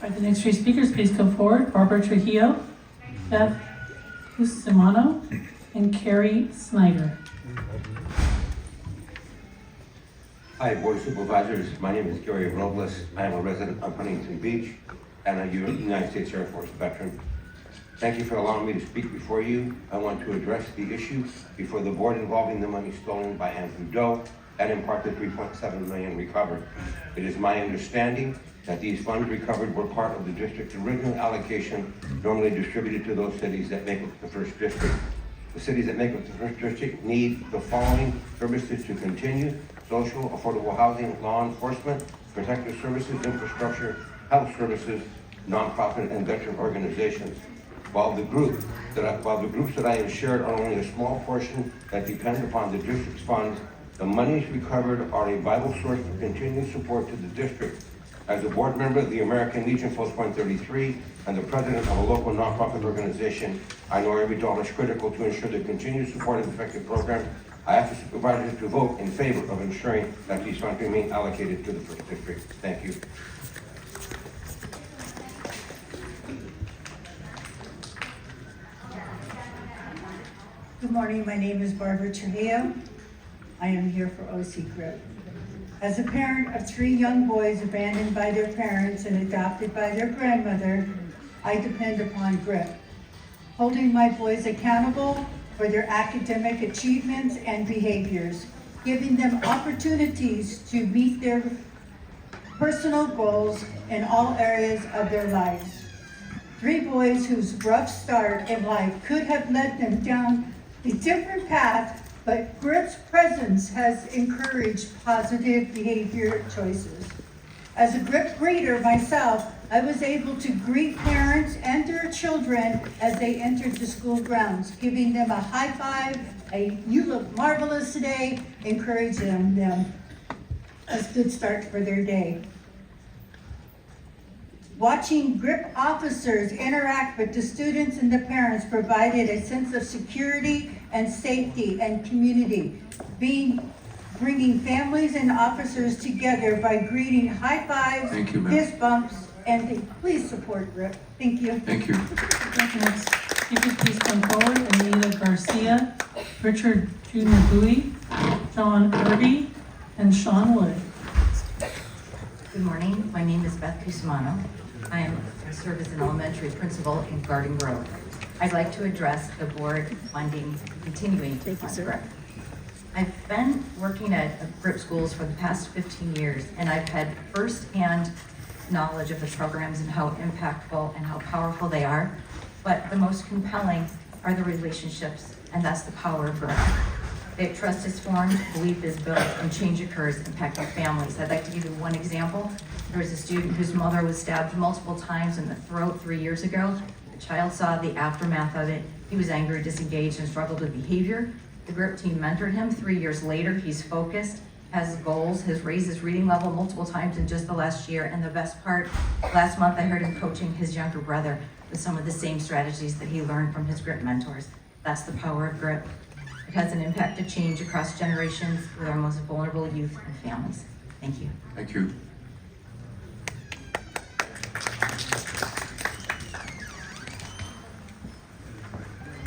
All right, the next three speakers, please come forward. Barbara Trujillo, Beth Cusimano, and Carrie Snyder. Hi, Board of Supervisors. My name is Gary Robles. I am a resident of Huntington Beach and a United States Air Force veteran. Thank you for allowing me to speak before you. I want to address the issue before the board involving the money stolen by Andrew Đỗ and in part the $3.7 million recovered. It is my understanding that these funds recovered were part of the district's original allocation normally distributed to those cities that make up the first district. The cities that make up the first district need the following services to continue: social, affordable housing, law enforcement, protective services, infrastructure, health services, nonprofit and veteran organizations. While the groups that I have shared are only a small portion that depend upon the district's funds, the monies recovered are a vital source for continued support to the district. As a board member of the American Legion Post Point 33 and the president of a local nonprofit organization, I know every dollar is critical to ensure the continued support of the effective program I ask the supervisors to vote in favor of ensuring that these funds remain allocated to the first district. Thank you. Good morning, my name is Barbara Trujillo. I am here for OC GRIP. As a parent of 3 young boys abandoned by their parents and adopted by their grandmother, I depend upon GRIP, holding my boys accountable for their academic achievements and behaviors, giving them opportunities to meet their personal goals in all areas of their lives. 3 boys whose rough start in life could have led them down a different path, but GRIP's presence has encouraged positive behavior choices. As a GRIP greeter myself, I was able to greet parents and their children as they entered the school grounds, giving them a high five, you look marvelous today, encouraging them a good start for their day. Watching GRIP officers interact with the students and the parents provided a sense of security and safety and community, bringing families and officers together by greeting high fives, fist bumps, and please support GRIP. Thank you. Thank you. Next speakers, please come forward. Anita Garcia, Richard Jr. Bowie, John Irby, and Sean Wood. Good morning. My name is Beth Cusmano. I serve as an elementary principal in Garden Grove. I'd like to address the board funding, continuing to fund GRIP. I've been working at GRIP schools for the past 15 years, and I've had firsthand knowledge of the programs and how impactful and how powerful they are. But the most compelling are the relationships, and that's the power of GRIP. If trust is formed, belief is built, and change occurs, impacting families. I'd like to give you one example. There was a student whose mother was stabbed multiple times in the throat 3 years ago. The child saw the aftermath of it. He was angry, disengaged, and struggled with behavior. The GRIP team mentored him. 3 years later, he's focused, has goals, has raised his reading level multiple times in just the last year. And the best part, last month I heard him coaching his younger brother with some of the same strategies that he learned from his GRIP mentors. That's the power of GRIP. It has an impact to change across generations with our most vulnerable youth and families. Thank you. Thank you.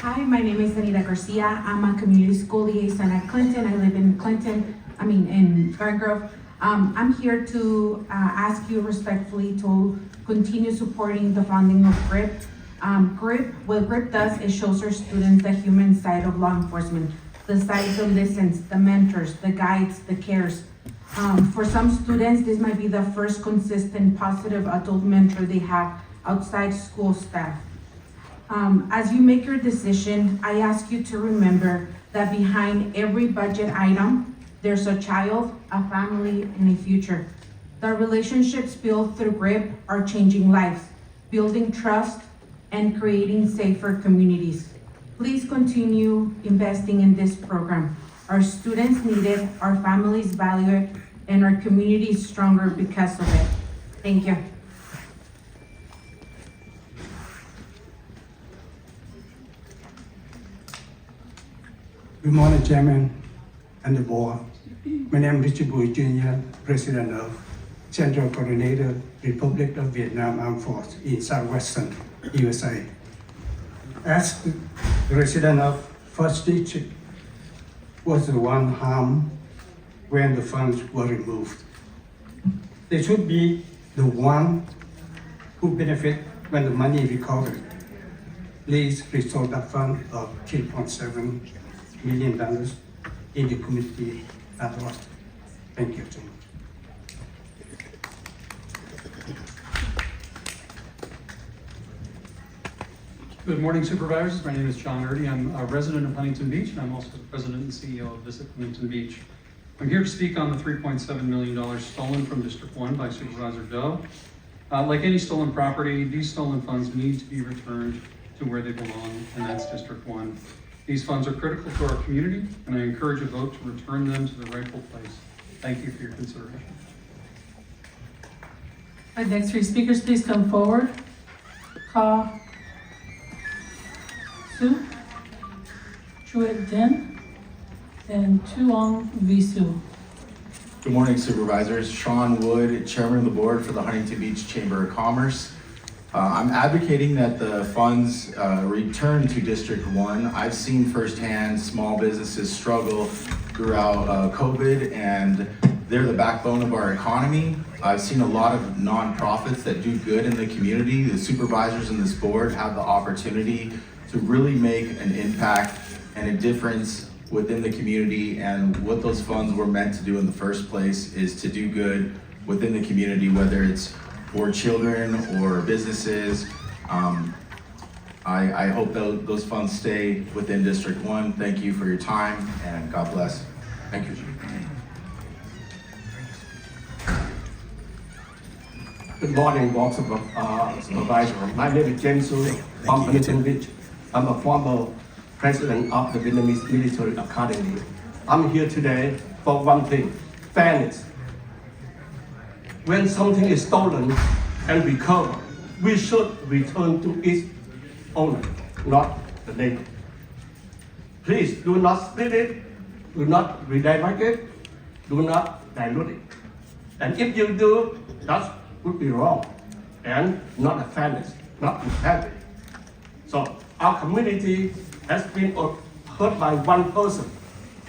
Hi, my name is Anita Garcia. I'm a community school liaison at Clinton. I live in in Garden Grove. I'm here to ask you respectfully to continue supporting the funding of GRIP. What GRIP does is shows our students the human side of law enforcement, the side that listens, the mentors, the guides, the cares. For some students, this might be the first consistent positive adult mentor they have outside school staff. As you make your decision, I ask you to remember that behind every budget item, there's a child, a family, and a future. The relationships built through GRIP are changing lives, building trust, and creating safer communities. Please continue investing in this program. Our students need it, our families value it, and our community is stronger because of it. Thank you. Good morning, Chairman and the board. My name is Richard Bowie Jr., President of Central Coordinator, Republic of Vietnam Armed Forces in Southwestern USA. As the resident of First District was the one harmed when the funds were removed. They should be the one who benefit when the money recovered. Please restore that fund of $3.7 million in the community at large. Thank you so much. Good morning, supervisors. My name is John Erdy. I'm a resident of Huntington Beach, and I'm also the president and CEO of Visit Huntington Beach. I'm here to speak on the $3.7 million stolen from District 1 by Supervisor Đỗ. Like any stolen property, these stolen funds need to be returned to where they belong, and that's District 1. These funds are critical to our community, and I encourage a vote to return them to the rightful place. Thank you for your consideration. Our next 3 speakers, please come forward. Sue, Truett Din, and Tuong Visu. Good morning, Supervisors. Sean Wood, Chairman of the Board for the Huntington Beach Chamber of Commerce. I'm advocating that the funds return to District 1. I've seen firsthand small businesses struggle throughout COVID, and they're the backbone of our economy. I've seen a lot of nonprofits that do good in the community. The supervisors in this board have the opportunity to really make an impact and a difference within the community, and what those funds were meant to do in the first place is to do good within the community, whether it's for children or businesses. I hope those funds stay within District 1. Thank you for your time, and God bless. Thank you. Good morning, Board Supervisor. My name is James from Huntington Beach. I'm a former president of the Vietnamese Military Academy. I'm here today for one thing, fairness. When something is stolen and recovered, we should return to its owner, not the neighbor. Please do not split it, do not redirect it, do not dilute it. And if you do, that would be wrong and not a fairness, not integrity. So our community has been hurt by one person,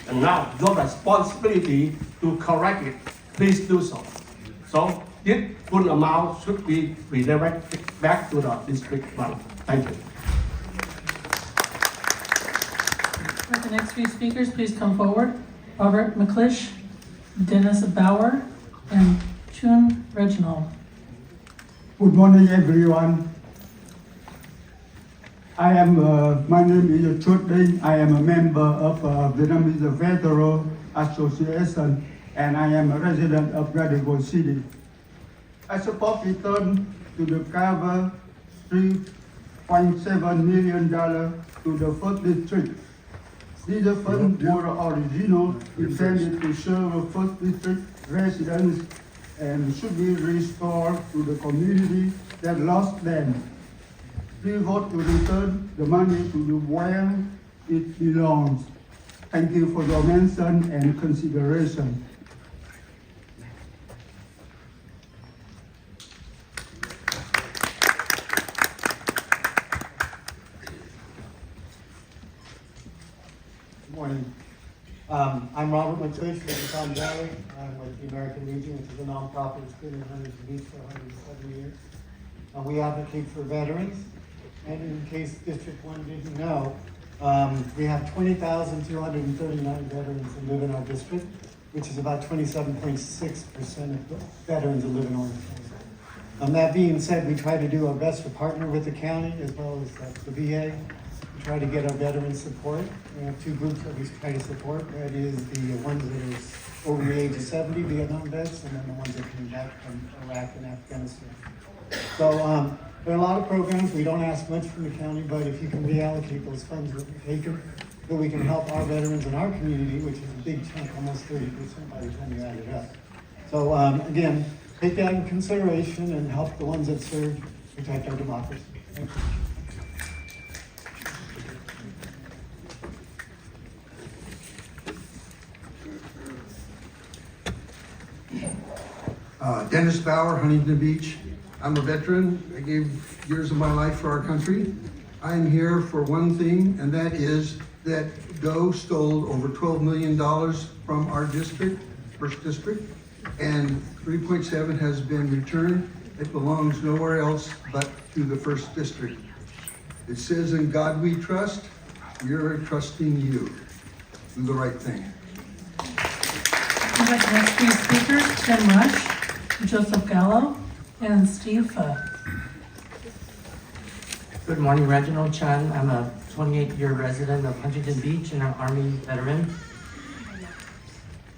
and now your responsibility to correct it. Please do so. So this full amount should be redirected back to the District 1. Thank you. With the next few speakers, please come forward. Robert McClish, Dennis Bauer, and Chun Reginald. Good morning, everyone. My name is Chut Dinh. I am a member of Vietnamese Veteran Association, and I am a resident of Radical City. I support return to the cover $3.7 million to the first district. These funds were originally intended to serve first district residents and should be restored to the community that lost them. Please vote to return the money to where it belongs. Thank you for your mention and consideration. Good morning. I'm Robert McClish from the Tom Valley. I'm with the American Legion, which is a nonprofit that's been in Huntington Beach for 107 years. We advocate for veterans, and in case District 1 didn't know, we have 20,239 veterans that live in our district, which is about 27.6% of the veterans that live in Orange County. That being said, we try to do our best to partner with the county as well as the VA. We try to get our veterans support. We have two groups that we try to support. That is the ones that are over the age of 70, Vietnam vets, and then the ones that came back from Iraq and Afghanistan. So there are a lot of programs. We don't ask much from the county, but if you can reallocate those funds that we've taken, so we can help our veterans in our community, which is a big chunk, almost 30% by the time you add it up. So again, take that in consideration and help the ones that serve protect our democracy. Thank you. Dennis Bauer, Huntington Beach. I'm a veteran. I gave years of my life for our country. I am here for one thing, and that is that Doe stole over $12 million from our district, first district, and 3.7 has been returned. It belongs nowhere else but to the first district. It says, "In God we trust." We are trusting you. Do the right thing. With the next few speakers, Tim Rush, Joseph Gallo, and Steve Pho. Good morning, Reginald Chun. I'm a 28-year resident of Huntington Beach and an Army veteran.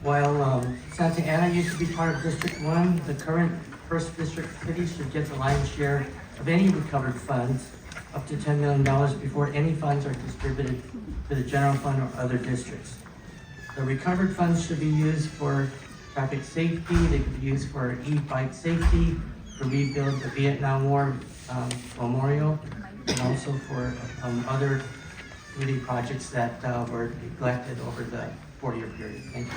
While Santa Ana used to be part of District 1, the current First District city should get the lion's share of any recovered funds, up to $10 million, before any funds are distributed to the general fund or other districts. The recovered funds should be used for traffic safety. They could be used for e-bike safety, to rebuild the Vietnam War memorial, and also for other community projects that were neglected over the 4-year period. Thank you.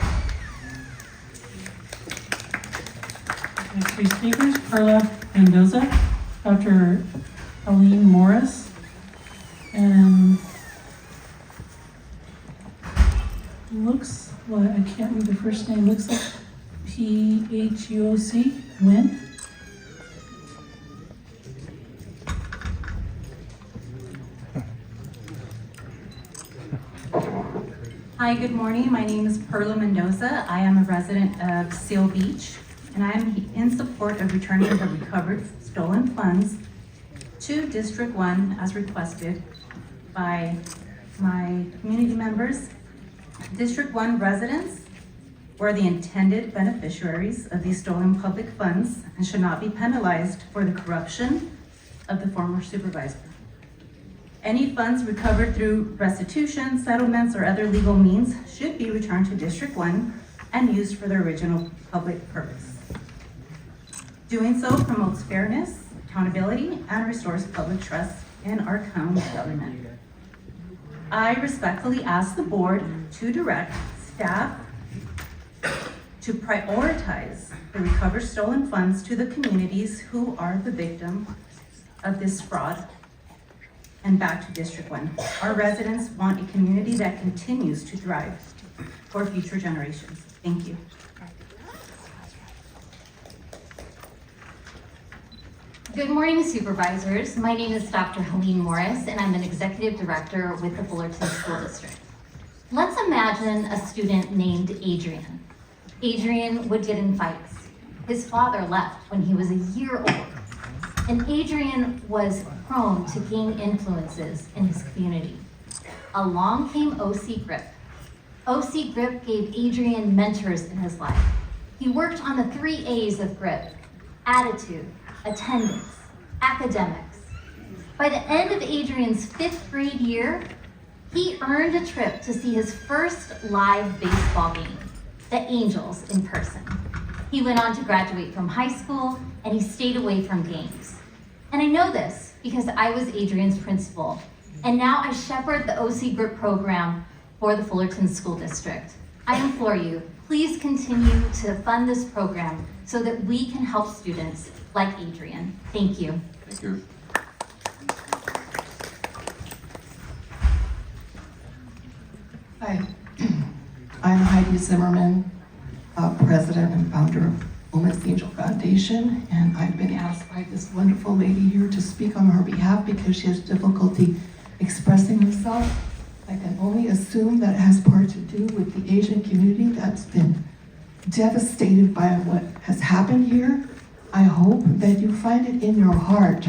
We have 3 speakers, Perla Mendoza, Dr. Helene Morris, and looks, well, I can't read the first name, looks like Phuoc, Nguyen. Hi, good morning. My name is Perla Mendoza. I am a resident of Seal Beach, and I am in support of returning the recovered stolen funds to District 1 as requested by my community members. District 1 residents were the intended beneficiaries of these stolen public funds and should not be penalized for the corruption of the former supervisor. Any funds recovered through restitution, settlements, or other legal means should be returned to District 1 and used for their original public purpose. Doing so promotes fairness, accountability, and restores public trust in our county government. I respectfully ask the board to direct staff to prioritize the recovered stolen funds to the communities who are the victim of this fraud and back to District 1. Our residents want a community that continues to thrive for future generations. Thank you. Good morning, supervisors. My name is Dr. Helene Morris, and I'm an executive director with the Fullerton School District. Let's imagine a student named Adrian. Adrian would get in fights. His father left when he was a year old, and Adrian was prone to gang influences in his community. Along came OC Grip. OC Grip gave Adrian mentors in his life. He worked on the 3 A's of Grip: attitude, attendance, academics. By the end of Adrian's 5th grade year, he earned a trip to see his first live baseball game, the Angels, in person. He went on to graduate from high school, and he stayed away from games. And I know this because I was Adrian's principal, and now I shepherd the OC Grip program for the Fullerton School District. I implore you, please continue to fund this program so that we can help students like Adrian. Thank you. Thank you. Hi, I'm Heidi Zimmerman, President and founder of Women's Angel Foundation, and I've been asked by this wonderful lady here to speak on her behalf because she has difficulty expressing herself. I can only assume that has part to do with the Asian community that's been devastated by what has happened here. I hope that you find it in your heart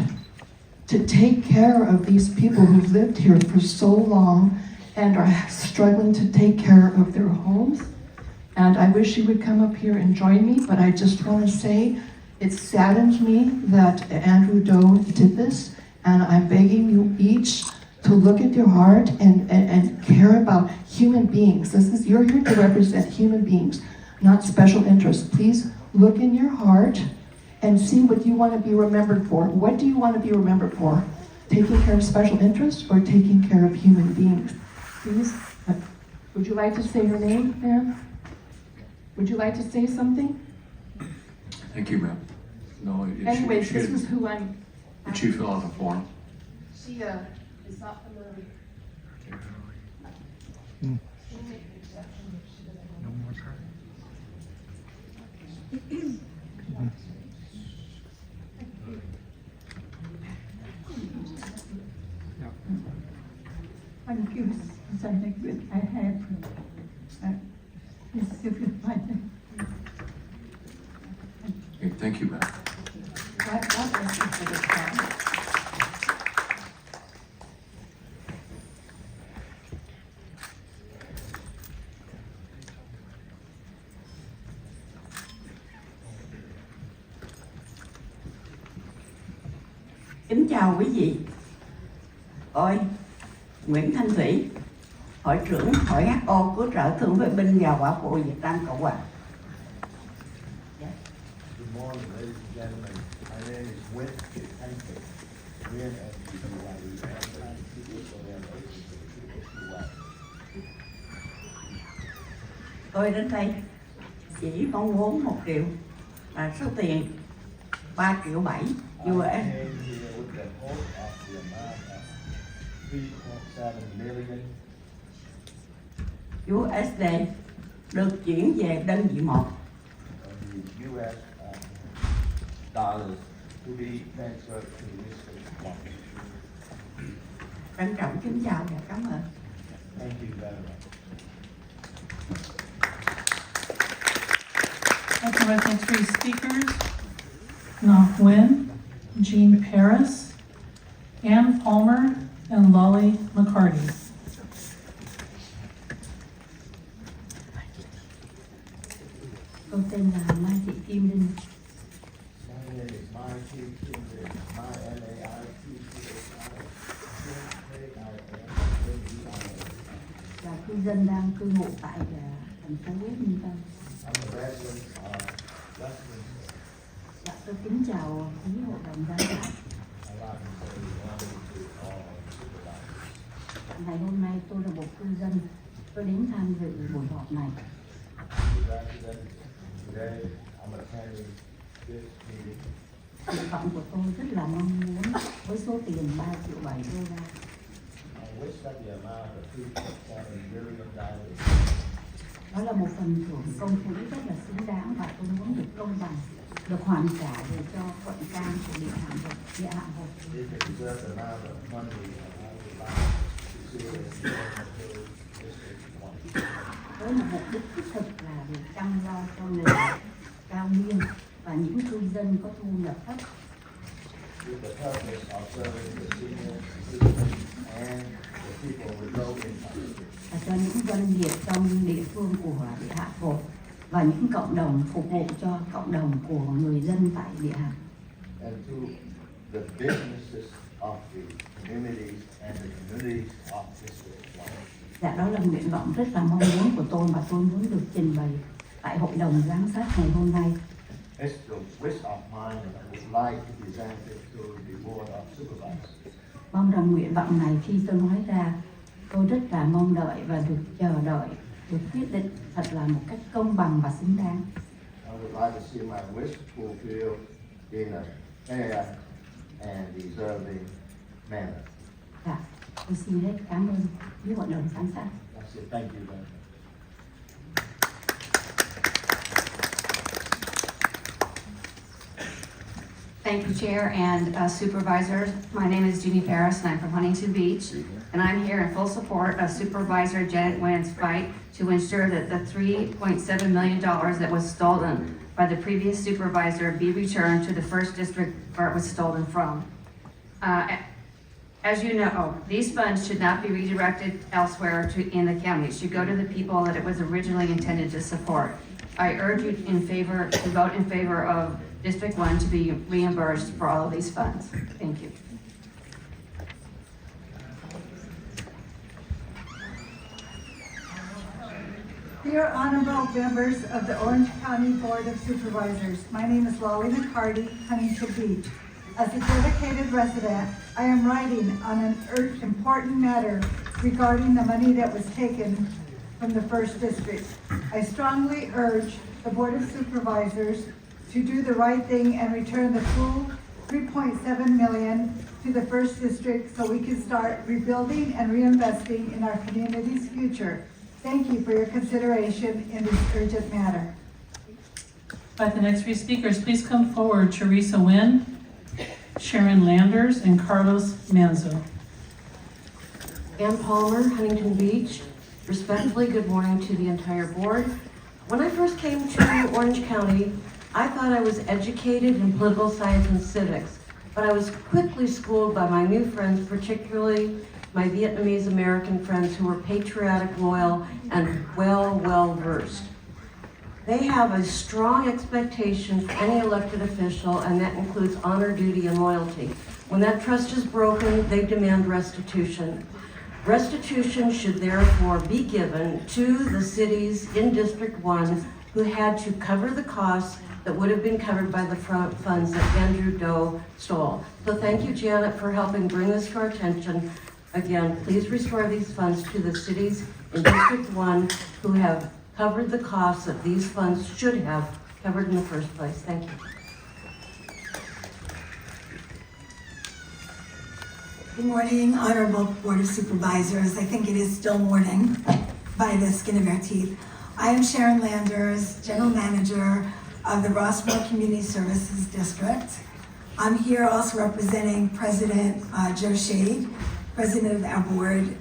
to take care of these people who've lived here for so long and are struggling to take care of their homes. And I wish you would come up here and join me, but I just want to say it saddens me that Andrew Đỗ did this, and I'm begging you each to look at your heart and care about human beings. You're here to represent human beings, not special interests. Please look in your heart and see what you want to be remembered for. What do you want to be remembered for? Taking care of special interests or taking care of human beings? Please, would you like to say your name, ma'am? Would you like to say something? Thank you, ma'am. No, Anyways, this is who I'm. Did she fill out the form? She is not familiar. Thank you, something good I had. Okay, thank you, ma'am. God bless you for this time. Kính chào quý vị. Tôi, Nguyễn Thanh Thủy, hội trưởng hội HO của Trợ Thương Phế binh và Quả phụ Việt Nam Cộng hòa. Good morning, ladies and gentlemen. My name is Whit. Thank you. We're at Tôi đến đây chỉ mong muốn một điều là số tiền 3,7 triệu US. USD được chuyển về đơn vị 1. Trân trọng kính chào và cảm ơn. I'd like to recognize three speakers: Ngoc Nguyen, Jean Paris, Ann Palmer, and Lolly McCarty. Con tên là Mai Thị Kim Linh. Là cư dân đang cư ngụ tại thành phố Nhân Tân. Dạ, tôi kính chào quý hội đồng giám khảo. Ngày hôm nay tôi là một cư dân, tôi đến tham dự buổi họp này. Nguyện vọng của tôi rất là mong muốn với số tiền 3,7 triệu đô la. Đó là một phần thưởng công quỹ rất là xứng đáng và tôi muốn được công bằng, được hoàn trả về cho quận Cam của địa hạng một. Với một mục đích thiết thực là để chăm lo cho người cao niên và những cư dân có thu nhập thấp. Và cho những doanh nghiệp trong địa phương của địa hạng một và những cộng đồng phục vụ cho cộng đồng của người dân tại địa hạng. Dạ, đó là nguyện vọng rất là mong muốn của tôi mà tôi muốn được trình bày tại hội đồng giám sát ngày hôm nay. Mong rằng nguyện vọng này khi tôi nói ra, tôi rất là mong đợi và được chờ đợi, được quyết định thật là một cách công bằng và xứng đáng. Dạ, tôi xin hết cảm ơn với hội đồng giám sát. Thank you, Chair and supervisors. My name is Jeannie Paris, and I'm from Huntington Beach, and I'm here in full support of Supervisor Janet Nguyen's fight to ensure that the $3.7 million that was stolen by the previous supervisor be returned to the first district where it was stolen from. As you know, these funds should not be redirected elsewhere in the county. It should go to the people that it was originally intended to support. I urge you to vote in favor of District 1 to be reimbursed for all of these funds. Thank you. Dear honorable members of the Orange County Board of Supervisors, my name is Lolly McCarty, Huntington Beach. As a dedicated resident, I am writing on an important matter regarding the money that was taken from the First District. I strongly urge the Board of Supervisors to do the right thing and return the full $3.7 million to the First District so we can start rebuilding and reinvesting in our community's future. Thank you for your consideration in this urgent matter. By the next three speakers, please come forward. Teresa Nguyen, Sharon Landers, and Carlos Manzo. Ann Palmer, Huntington Beach. Respectfully, good morning to the entire board. When I first came to Orange County, I thought I was educated in political science and civics, but I was quickly schooled by my new friends, particularly my Vietnamese American friends who were patriotic, loyal, and well-versed. They have a strong expectation for any elected official, and that includes honor, duty, and loyalty. When that trust is broken, they demand restitution. Restitution should therefore be given to the cities in District 1 who had to cover the costs that would have been covered by the funds that Andrew Đỗ stole. So thank you, Janet, for helping bring this to our attention. Again, please restore these funds to the cities in District 1 who have covered the costs that these funds should have covered in the first place. Thank you. Good morning, Honorable Board of Supervisors. I think it is still morning by the skin of our teeth. I am Sharon Landers, General Manager of the Rossmore Community Services District. I'm here also representing President Joe Shade, President of our board,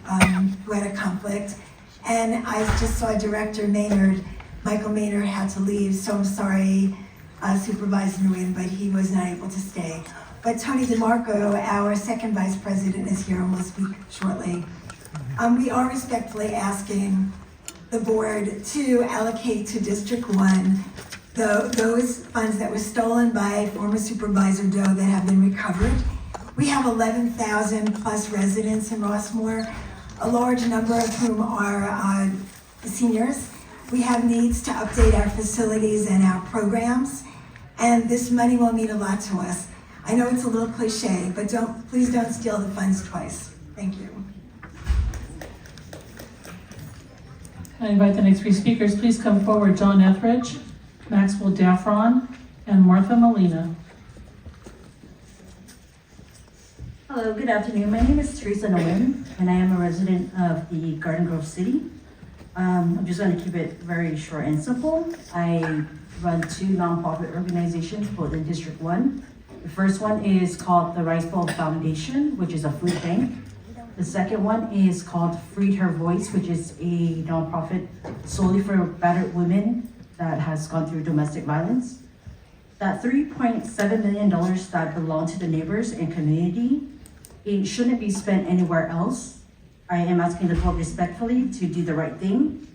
who had a conflict. And I just saw Director Maynard, Michael Maynard had to leave, so I'm sorry, Supervisor Nguyen, but he was not able to stay. But Tony DeMarco, our second vice president, is here and will speak shortly. We are respectfully asking the board to allocate to District 1 those funds that were stolen by former Supervisor Doe that have been recovered. We have 11,000 plus residents in Rossmore, a large number of whom are seniors. We have needs to update our facilities and our programs, and this money will mean a lot to us. I know it's a little cliche, but please don't steal the funds twice. Thank you. I invite the next three speakers. Please come forward. John Etheridge, Maxwell Daffron, and Martha Molina. Hello, good afternoon. My name is Teresa Nguyen, and I am a resident of the Garden Grove City. I'm just going to keep it very short and simple. I run two nonprofit organizations, both in District 1. The first one is called the Rice Bowl Foundation, which is a food bank. The second one is called Freed Her Voice, which is a nonprofit solely for battered women that has gone through domestic violence. That $3.7 million that belong to the neighbors and community, it shouldn't be spent anywhere else. I am asking the board respectfully to do the right thing.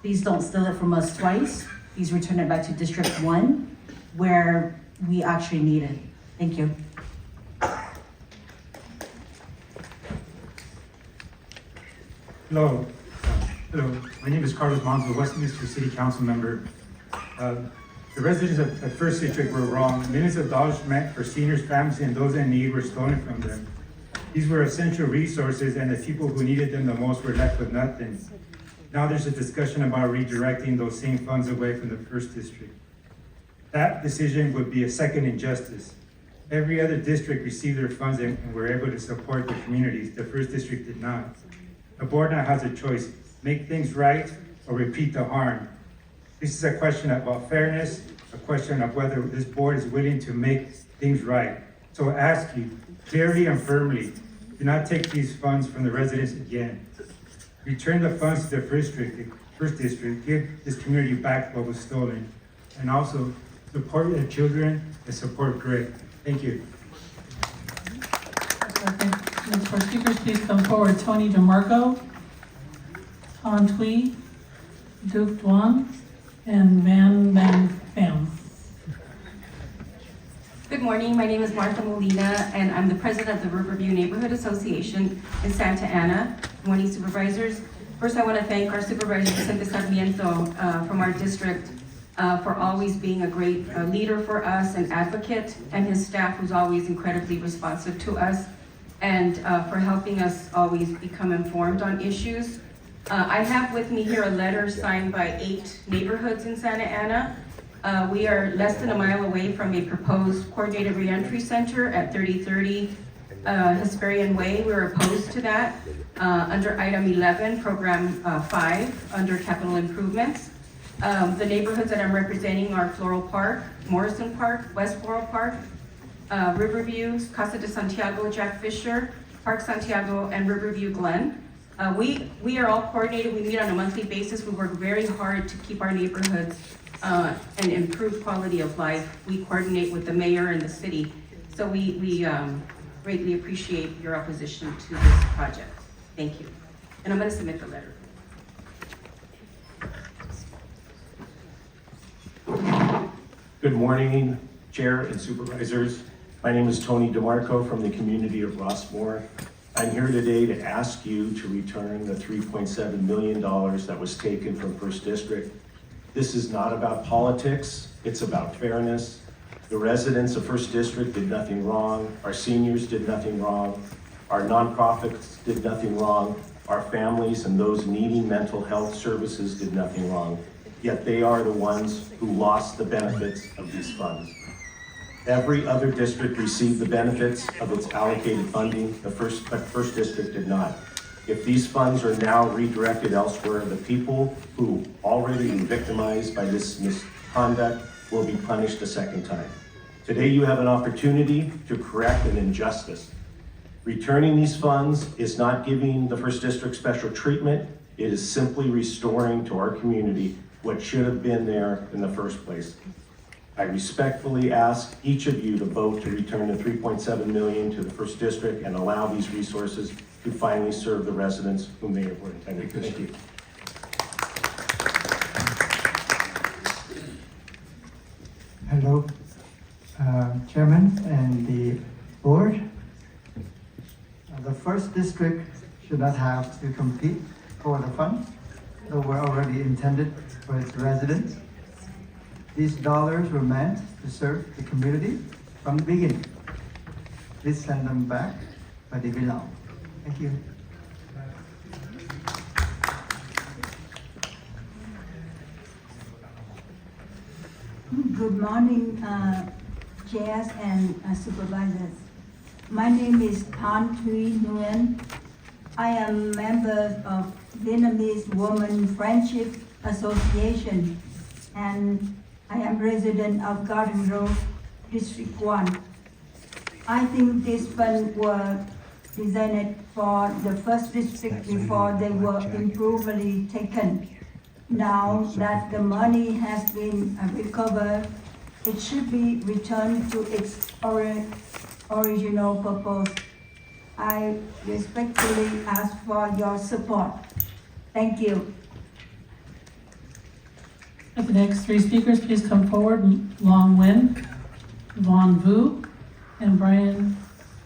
Please don't steal it from us twice. Please return it back to District 1, where we actually need it. Thank you. Hello. Hello. My name is Carlos Monzo, Westminster City Council member. The residents of First District were wrong. Millions of dollars meant for seniors, families, and those in need were stolen from them. These were essential resources, and the people who needed them the most were left with nothing. Now there's a discussion about redirecting those same funds away from the First District. That decision would be a second injustice. Every other district received their funds and were able to support the communities. The First District did not. The board now has a choice: make things right or repeat the harm. This is a question about fairness, a question of whether this board is willing to make things right. So I ask you, clearly and firmly, do not take these funds from the residents again. Return the funds to the First District, give this community back what was stolen, and also support the children and support grit. Thank you. Next four speakers, please come forward. Tony DeMarco, Ton Thuy, Duc Duan, and Van Pham. Good morning, my name is Martha Molina, and I'm the president of the Riverview Neighborhood Association in Santa Ana. Good morning, supervisors. First, I want to thank our supervisor, Vicente Sarmiento, from our district, for always being a great leader for us and advocate, and his staff, who's always incredibly responsive to us, and for helping us always become informed on issues. I have with me here a letter signed by 8 neighborhoods in Santa Ana. We are less than a mile away from a proposed coordinated reentry center at 3030 Hesperian Way. We're opposed to that under item 11, program 5, under capital improvements. The neighborhoods that I'm representing are Floral Park, Morrison Park, West Floral Park, Riverview, Casa de Santiago, Jack Fisher, Park Santiago, and Riverview Glen. We are all coordinated. We meet on a monthly basis. We work very hard to keep our neighborhoods and improve quality of life. We coordinate with the mayor and the city. So we greatly appreciate your opposition to this project. Thank you. And I'm going to submit the letter. Good morning, Chair and Supervisors. My name is Tony DeMarco from the community of Rossmore. I'm here today to ask you to return the $3.7 million that was taken from First District. This is not about politics, it's about fairness. The residents of First District did nothing wrong, our seniors did nothing wrong, our nonprofits did nothing wrong, our families and those needing mental health services did nothing wrong. yet they are the ones who lost the benefits of these funds. Every other district received the benefits of its allocated funding, but First District did not. If these funds are now redirected elsewhere, the people who already been victimized by this misconduct will be punished a second time. Today you have an opportunity to correct an injustice. Returning these funds is not giving the First District special treatment. It is simply restoring to our community what should have been there in the first place. I respectfully ask each of you to vote to return the $3.7 million to the First District and allow these resources to finally serve the residents whom they were intended. Thank you. Hello, Chairman and the board. The First District should not have to compete for the funds that were already intended for its residents. These dollars were meant to serve the community from the beginning. Please send them back where they belong. Thank you. Good morning, chairs and supervisors. My name is Thanh Nguyen. I am a member of Vietnamese Women Friendship Association, and I am resident of Garden Grove, District 1. I think this fund were designed for the First District before they were improperly taken. Now that the money has been recovered, it should be returned to its original purpose. I respectfully ask for your support. Thank you. At the next three speakers, please come forward. Long Nguyen, Vaughn Vu, and Brian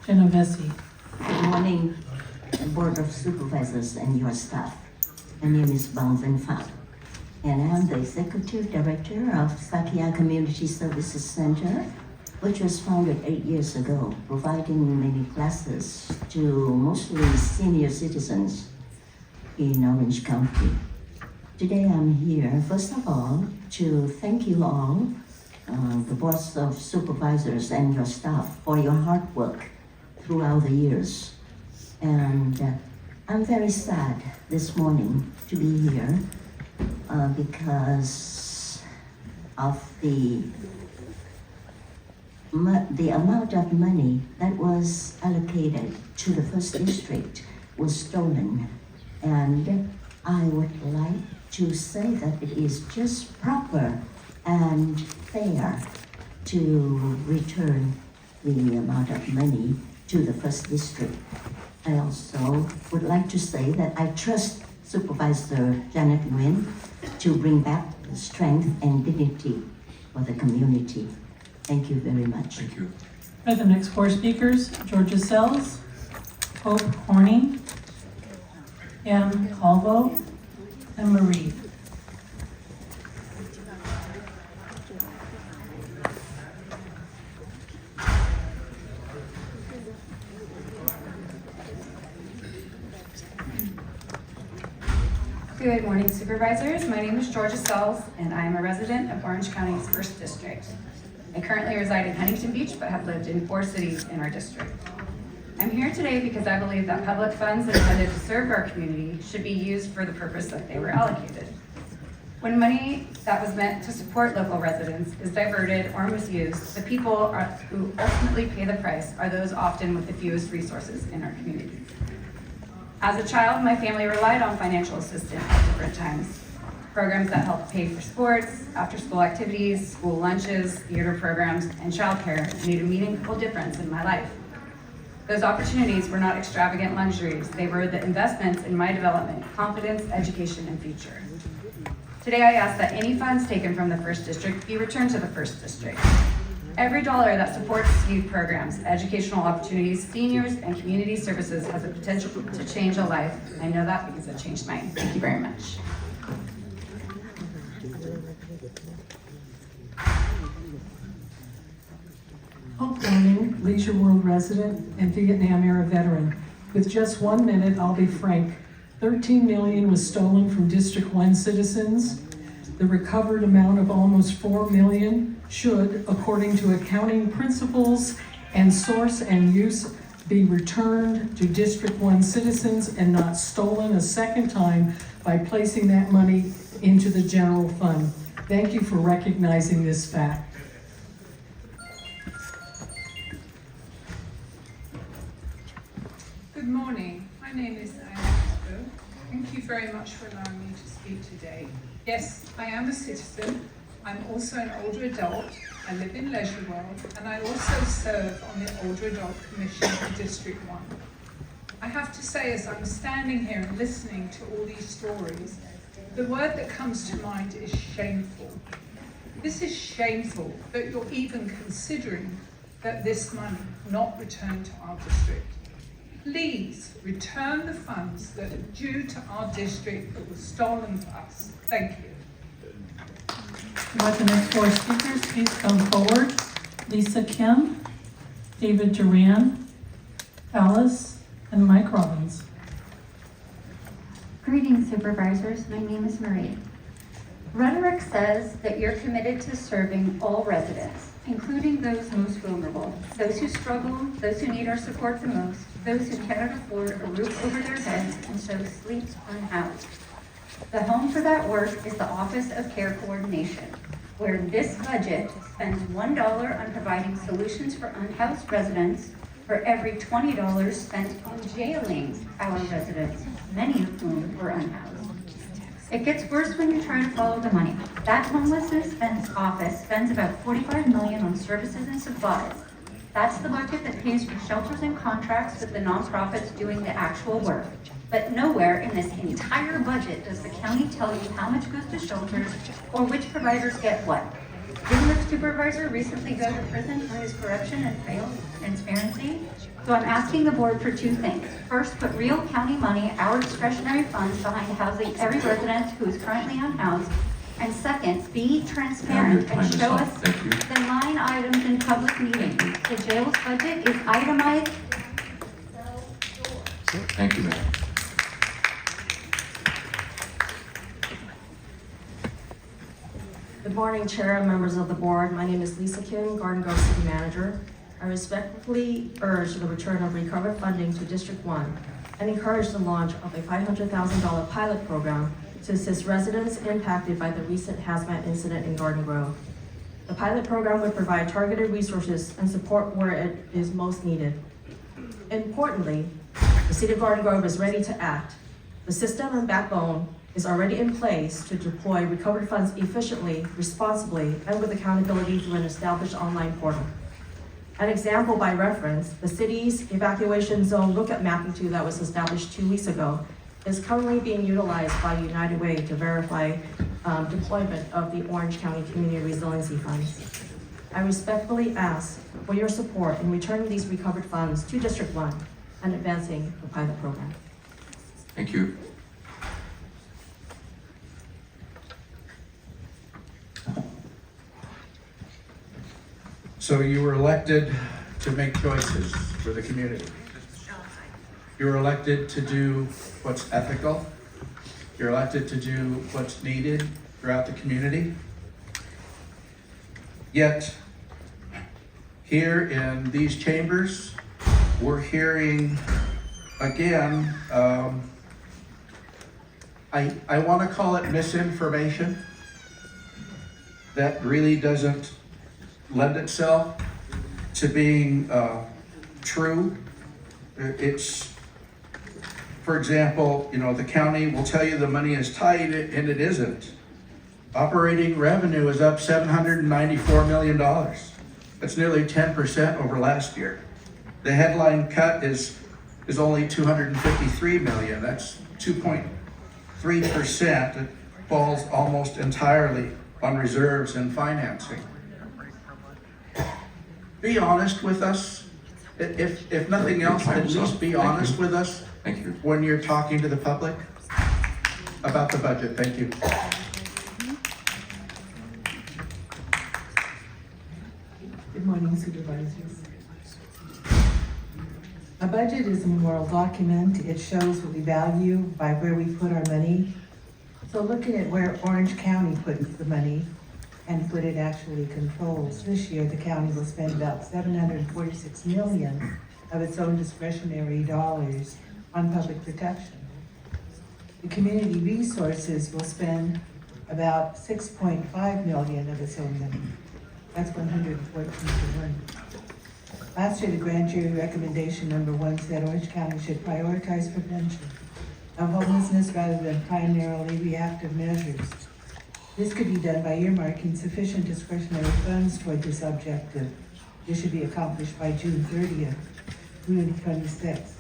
Genovese. Good morning, Board of Supervisors and your staff. My name is Bang Vinh Phạm, and I am the Executive Director of Sakia Community Services Center, which was founded 8 years ago, providing many classes to mostly senior citizens in Orange County. Today I'm here, first of all, to thank you all, the boards of supervisors and your staff, for your hard work throughout the years. And I'm very sad this morning to be here because of the amount of money that was allocated to the First District was stolen. And I would like to say that it is just proper and fair to return the amount of money to the First District. I also would like to say that I trust Supervisor Janet Nguyen to bring back the strength and dignity for the community. Thank you very much. Thank you. All right, the next four speakers, Georgia Sells, Hope Horning, Ann Calvo, and Marie. Good morning, supervisors. My name is Georgia Sells, and I am a resident of Orange County's 1st District. I currently reside in Huntington Beach, but have lived in 4 cities in our district. I'm here today because I believe that public funds intended to serve our community should be used for the purpose that they were allocated. When money that was meant to support local residents is diverted or misused, the people who ultimately pay the price are those often with the fewest resources in our community. As a child, my family relied on financial assistance at different times. Programs that helped pay for sports, after-school activities, school lunches, theater programs, and childcare made a meaningful difference in my life. Those opportunities were not extravagant luxuries. They were the investments in my development, confidence, education, and future. Today, I ask that any funds taken from the 1st District be returned to the 1st District. Every dollar that supports youth programs, educational opportunities, seniors, and community services has the potential to change a life. I know that because it changed mine. Thank you very much. Hope Horning, Leisure World resident and Vietnam era veteran. With just 1 minute, I'll be frank. $13 million was stolen from District 1 citizens. The recovered amount of almost $4 million should, according to accounting principles and source and use, be returned to District 1 citizens and not stolen a second time by placing that money into the general fund. Thank you for recognizing this fact. Good morning. My name is Anna. Thank you very much for allowing me to speak today. Yes, I am a citizen. I'm also an older adult. I live in Leisure World, and I also serve on the Older Adult Commission for District 1. I have to say, as I'm standing here and listening to all these stories, the word that comes to mind is shameful. This is shameful that you're even considering that this money not returned to our district. Please return the funds that are due to our district that were stolen from us. Thank you. Would the next four speakers please come forward? Lisa Kim, David Duran, Alice, and Mike Robbins. Greetings, supervisors. My name is Marie. Rhetoric says that you're committed to serving all residents, including those most vulnerable, those who struggle, those who need our support the most, those who cannot afford a roof over their heads and so sleep unhoused. The home for that work is the Office of Care Coordination, where this budget spends $1 on providing solutions for unhoused residents for every $20 spent on jailing our residents, many of whom were unhoused. It gets worse when you try to follow the money. That homelessness office spends about $45 million on services and supplies. That's the bucket that pays for shelters and contracts with the nonprofits doing the actual work. But nowhere in this entire budget does the county tell you how much goes to shelters or which providers get what. Didn't the supervisor recently go to prison for his corruption and failed transparency? So I'm asking the board for two things. First, put real county money, our discretionary funds, behind housing every resident who is currently unhoused. And second, be transparent and show us the line items in public meetings. The jail's budget is itemized. Thank you, ma'am. Good morning, Chair and members of the board. My name is Lisa Kim, Garden Grove City Manager. I respectfully urge the return of recovered funding to District 1 and encourage the launch of a $500,000 pilot program to assist residents impacted by the recent hazmat incident in Garden Grove. The pilot program would provide targeted resources and support where it is most needed. Importantly, the City of Garden Grove is ready to act. The system and backbone is already in place to deploy recovered funds efficiently, responsibly, and with accountability through an established online portal. An example by reference, the city's evacuation zone lookup mapping tool that was established 2 weeks ago is currently being utilized by United Way to verify deployment of the Orange County Community Resiliency Funds. I respectfully ask for your support in returning these recovered funds to District 1 and advancing the pilot program. Thank you. So you were elected to make choices for the community. You were elected to do what's ethical. You're elected to do what's needed throughout the community. Yet, here in these chambers, we're hearing again, I want to call it misinformation that really doesn't lend itself to being true. It's, for example, the county will tell you the money is tight, and it isn't. Operating revenue is up $794 million. That's nearly 10% over last year. The headline cut is only $253 million. That's 2.3%. It falls almost entirely on reserves and financing. Be honest with us. If nothing else, at least be honest with us when you're talking to the public about the budget. Thank you. Good morning, supervisors. A budget is a moral document. It shows what we value by where we put our money. So looking at where Orange County puts the money and what it actually controls, this year the county will spend about $746 million of its own discretionary dollars on public protection. The community resources will spend about $6.5 million of its own money. That's 114 to 1. Last year, the grand jury recommendation number 1 said Orange County should prioritize prevention of homelessness rather than primarily reactive measures. This could be done by earmarking sufficient discretionary funds toward this objective. This should be accomplished by June 30th, 2026.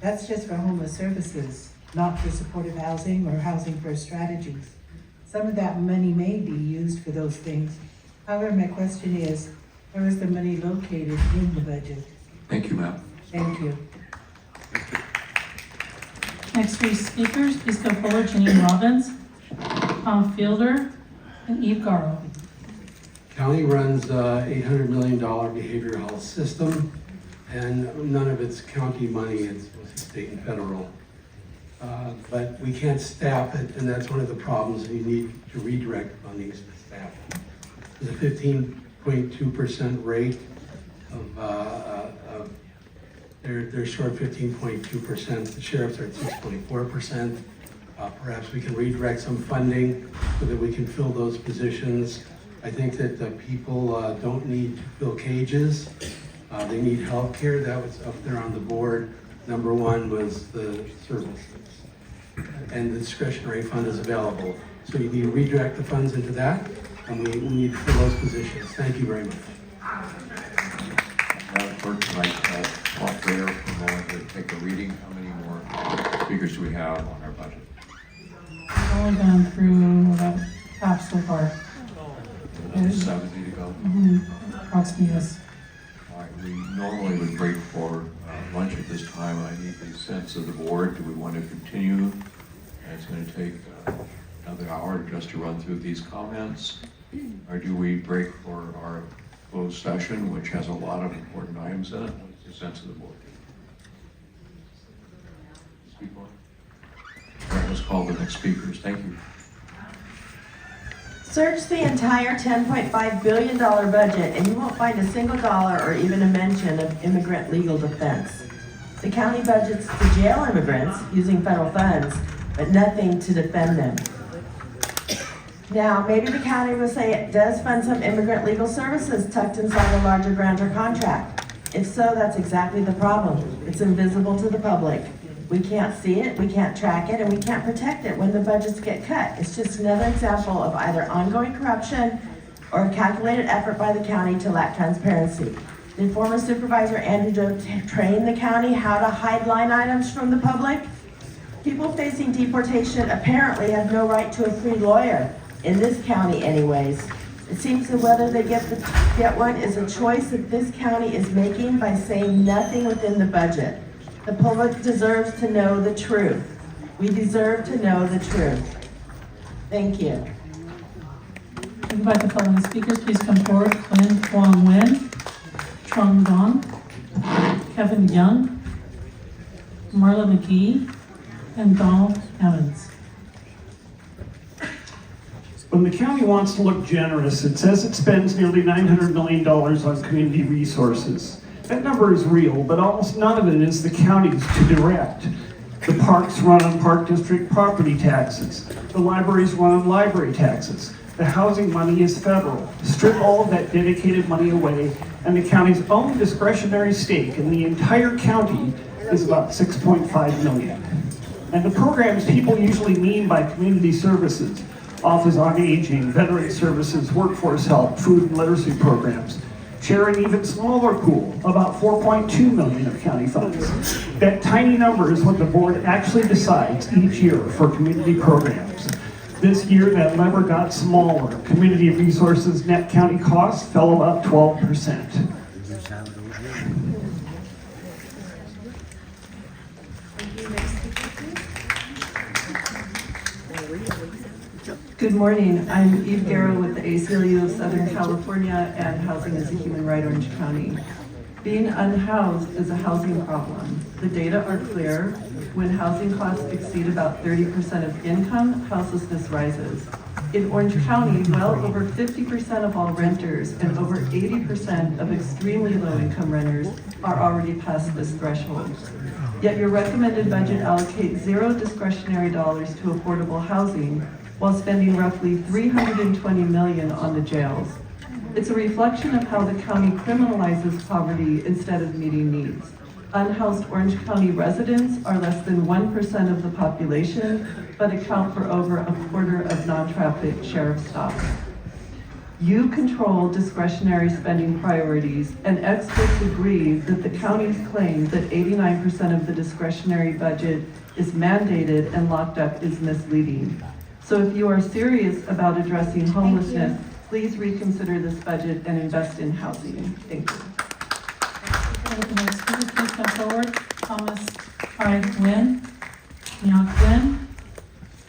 That's just for homeless services, not for supportive housing or housing first strategies. Some of that money may be used for those things. However, my question is, where is the money located in the budget? Thank you, ma'am. Thank you. Next three speakers, please come forward. Janine Robbins, Tom Fielder, and Eve Garrow. County runs $800 million behavioral health system, and none of it's county money, it's state and federal. But we can't staff it, and that's one of the problems. We need to redirect funding to staff. There's a 15.2% rate of they're short 15.2%. The sheriffs are at 6.4%. Perhaps we can redirect some funding so that we can fill those positions. I think that the people don't need to fill cages. They need health care. That was up there on the board. Number 1 was the services. And the discretionary fund is available. So you need to redirect the funds into that, and we need to fill those positions. Thank you very much. Madam Clerk, can I pause there for a moment to take a reading? How many more speakers do we have on our budget? We've only gone through about half so far. 70 to go? Approximately, yes. All right, we normally would break for lunch at this time. I need the sense of the board. Do we want to continue? It's going to take another hour just to run through these comments. Or do we break for our closed session, which has a lot of important items in it? What's the sense of the board? Speak on. All right, let's call the next speakers. Thank you. Search the entire $10.5 billion budget and you won't find a single dollar or even a mention of immigrant legal defense. The county budgets to jail immigrants using federal funds, but nothing to defend them. Now, maybe the county will say it does fund some immigrant legal services tucked inside a larger grantor contract. If so, that's exactly the problem. It's invisible to the public. We can't see it, we can't track it, and we can't protect it when the budgets get cut. It's just another example of either ongoing corruption or a calculated effort by the county to lack transparency. Did former Supervisor Andrew Đỗ train the county how to hide line items from the public? People facing deportation apparently have no right to a free lawyer, in this county anyways. It seems that whether they get one is a choice that this county is making by saying nothing within the budget. The public deserves to know the truth. We deserve to know the truth. Thank you. I invite the following speakers, please come forward. Lynn Huang Nguyen, Trung Dong, Kevin Young, Marla McGee, and Donald Evans. When the county wants to look generous, it says it spends nearly $900 million on community resources. That number is real, but almost none of it is the county's to direct. The parks run on park district property taxes. The libraries run on library taxes. The housing money is federal. Strip all of that dedicated money away, and the county's own discretionary stake in the entire county is about $6.5 million. And the programs people usually mean by community services, Office on Aging, Veteran Services, Workforce Help, Food and Literacy Programs, share an even smaller pool, about $4.2 million of county funds. That tiny number is what the board actually decides each year for community programs. This year, that lever got smaller. Community resources net county costs fell about 12%. Good morning. I'm Eve Garrow with the ACLU of Southern California and Housing is a Human Right, Orange County. Being unhoused is a housing problem. The data are clear. When housing costs exceed about 30% of income, houselessness rises. In Orange County, well over 50% of all renters and over 80% of extremely low-income renters are already past this threshold. Yet your recommended budget allocates zero discretionary dollars to affordable housing while spending roughly $320 million on the jails. It's a reflection of how the county criminalizes poverty instead of meeting needs. Unhoused Orange County residents are less than 1% of the population, but account for over a quarter of non-traffic sheriff stops. You control discretionary spending priorities, and experts agree that the county's claim that 89% of the discretionary budget is mandated and locked up is misleading. So if you are serious about addressing homelessness, please reconsider this budget and invest in housing. Thank you. The next speaker, please come forward. Thomas I. Nguyen, Ngoc Nguyen,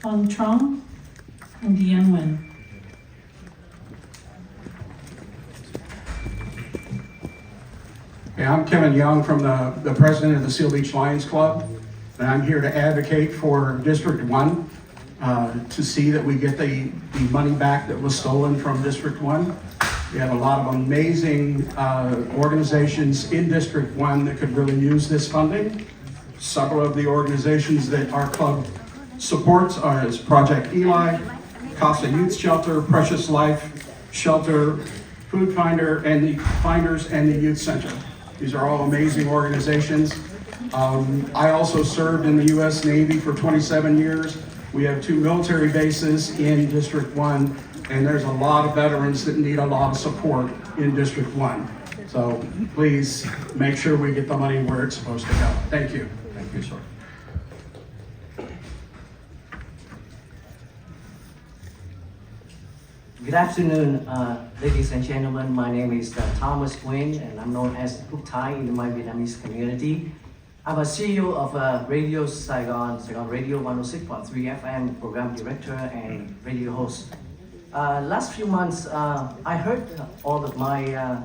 Phong Trong, and Deanne Nguyen. Hey, I'm Kevin Young from the president of the Seal Beach Lions Club, and I'm here to advocate for District 1 to see that we get the money back that was stolen from District 1. We have a lot of amazing organizations in District 1 that could really use this funding. Several of the organizations that our club supports are Project Eli, Casa Youth Shelter, Precious Life Shelter, Food Finder, and the Finders and the Youth Center. These are all amazing organizations. I also served in the U.S. Navy for 27 years. We have 2 military bases in District 1, and there's a lot of veterans that need a lot of support in District 1. So please make sure we get the money where it's supposed to go. Thank you. Thank you, sir. Good afternoon, ladies and gentlemen. My name is Thomas Nguyen, and I'm known as Phuc Thai in my Vietnamese community. I'm a CEO of Radio Saigon, Saigon Radio 106.3 FM, program director and radio host. Last few months, I heard all of my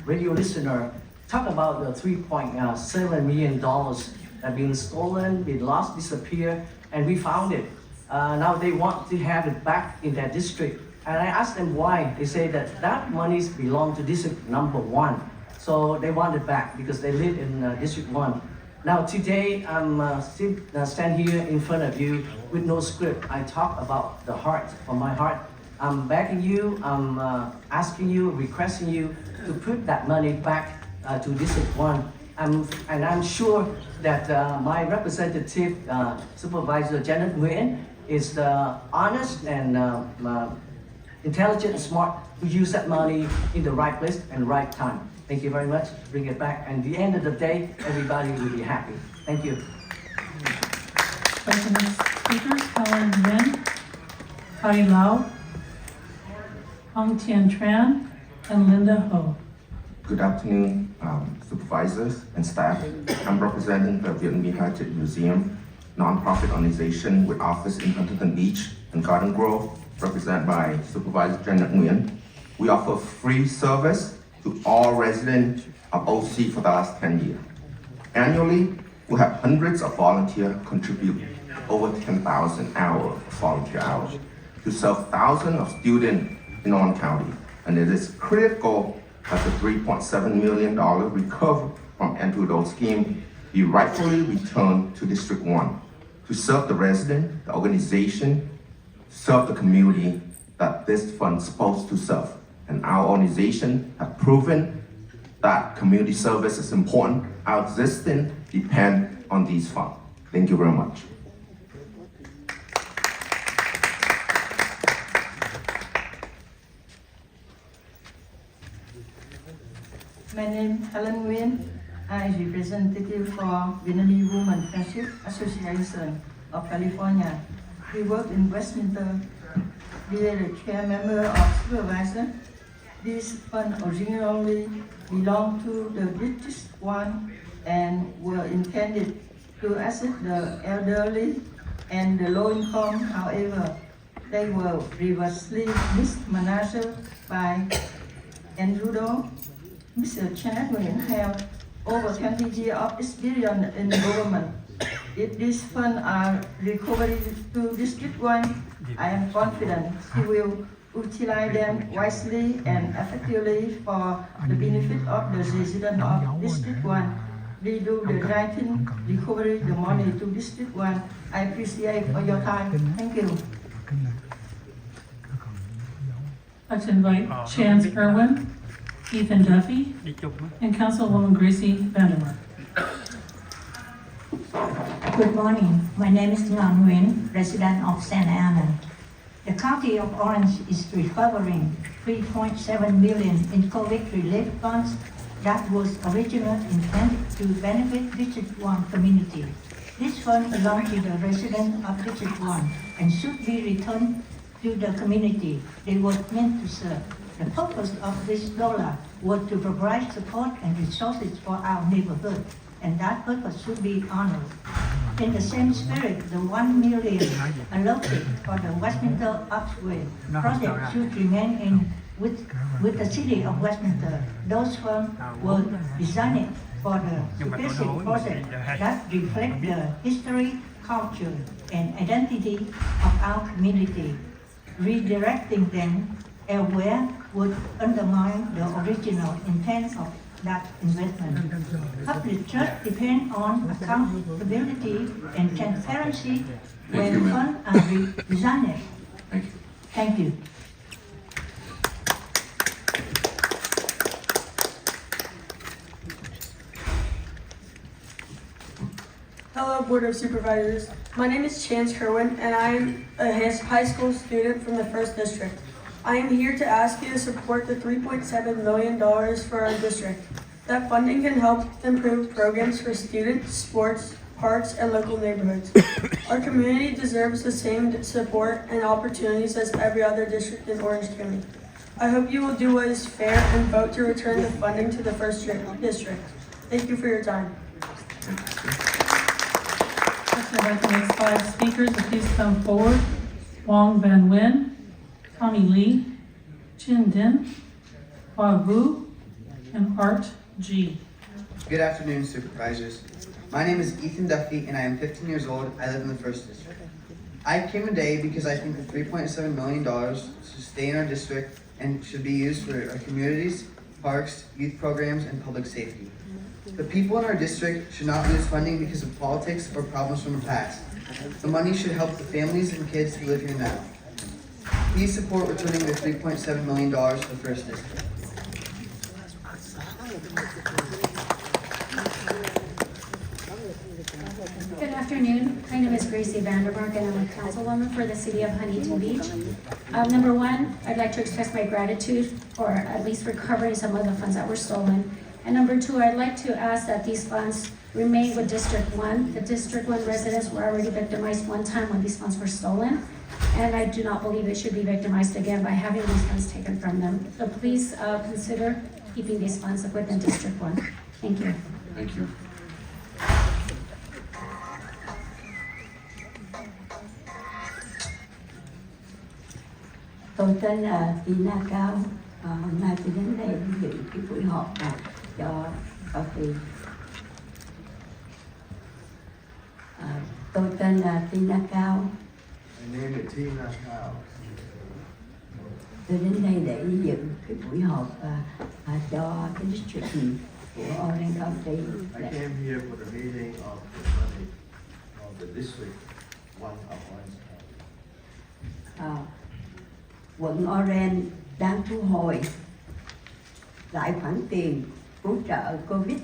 radio listeners talk about the $3.7 million that been stolen, been lost, disappeared, and we found it. Now they want to have it back in their district. And I asked them why. They say that monies belong to district number 1. So they want it back because they live in district 1. Now today, I'm stand here in front of you with no script. I talk about the heart, from my heart. I'm begging you, I'm asking you, requesting you to put that money back to District 1. And I'm sure that my representative, Supervisor Janet Nguyen, is honest and intelligent and smart to use that money in the right place and right time. Thank you very much. Bring it back. And at the end of the day, everybody will be happy. Thank you. The next speakers, Helen Nhân, Hai Lau, Hong Tien Tran, and Linda Ho. Good afternoon, supervisors and staff. I'm representing the Vietnamese Heritage Museum, nonprofit organization with office in Huntington Beach and Garden Grove, represented by Supervisor Janet Nguyen. We offer free service to all residents of OC for the last 10 years. Annually, we have hundreds of volunteers contribute over 10,000 hours of volunteer hours to serve thousands of students in Orange County. And it is critical that the $3.7 million recovered from Andrew Đỗ scheme be rightfully returned to District 1 to serve the resident, the organization, serve the community that this fund is supposed to serve. And our organization have proven that community service is important. Our existence depends on these funds. Thank you very much. My name is Helen Nguyen. I am representative for Vietnamese Women Friendship Association of California. We work in Westminster. We are the chair member of supervisor. This fund originally belonged to the District 1 and were intended to assist the elderly and the low income. However, they were previously mismanaged by Andrew Đỗ. Mr. Chair, we have over 20 years of experience in government. If these funds are recovered to District 1, I am confident he will utilize them wisely and effectively for the benefit of the residents of District 1. We do the right thing, recovery the money to District 1. I appreciate for your time. Thank you. I'd like to invite Chance Irwin, Ethan Duffy, and Councilwoman Gracie Vandermark. Good morning. My name is Ngân Nguyen, resident of St. Anna. The County of Orange is recovering $3.7 million in COVID relief funds that was originally intended to benefit District 1 community. This fund belongs to the residents of District 1 and should be returned to the community they were meant to serve. The purpose of this dollar was to provide support and resources for our neighborhood, and that purpose should be honored. In the same spirit, the $1 million allocated for the Westminster Upsway project should remain with the city of Westminster. Those funds were designed for the specific project that reflect the history, culture, and identity of our community. Redirecting them elsewhere would undermine the original intent of that investment. Public trust depends on accountability and transparency when funds are redesigned. Thank you. Hello, Board of Supervisors. My name is Chance Kerwin, and I'm a high school student from the 1st District. I am here to ask you to support the $3.7 million for our district. That funding can help improve programs for students, sports, parks, and local neighborhoods. Our community deserves the same support and opportunities as every other district in Orange County. I hope you will do what is fair and vote to return the funding to the 1st District. Thank you for your time. I'd like the next 5 speakers to please come forward. Wong Van Nguyen, Tommy Lee, Chin Din, Hoa Vu, and Art G. Good afternoon, supervisors. My name is Ethan Duffy, and I am 15 years old. I live in the 1st District. I came today because I think the $3.7 million should stay in our district and should be used for our communities, parks, youth programs, and public safety. The people in our district should not lose funding because of politics or problems from the past. The money should help the families and kids who live here now. Please support returning the $3.7 million to the 1st District. Good afternoon. My name is Gracie Vandermark, and I'm a councilwoman for the city of Huntington Beach. Number one, I'd like to express my gratitude for at least recovering some of the funds that were stolen. And number two, I'd like to ask that these funds remain with District 1. The District 1 residents were already victimized one time when these funds were stolen, and I do not believe they should be victimized again by having these funds taken from them. So please consider keeping these funds within District 1. Thank you. Thank you. Tôi tên là Tina Cao. Hôm nay tôi đến đây dự cái buổi họp cho Phiên. Tôi tên là Tina Cao. My name is Tina Cao. Tôi đến đây để dự cái buổi họp cho cái district của Orange County. I came here for the meeting of the money of the District 1 of Orange County. Quận Orange đang thu hồi lại khoản tiền cứu trợ COVID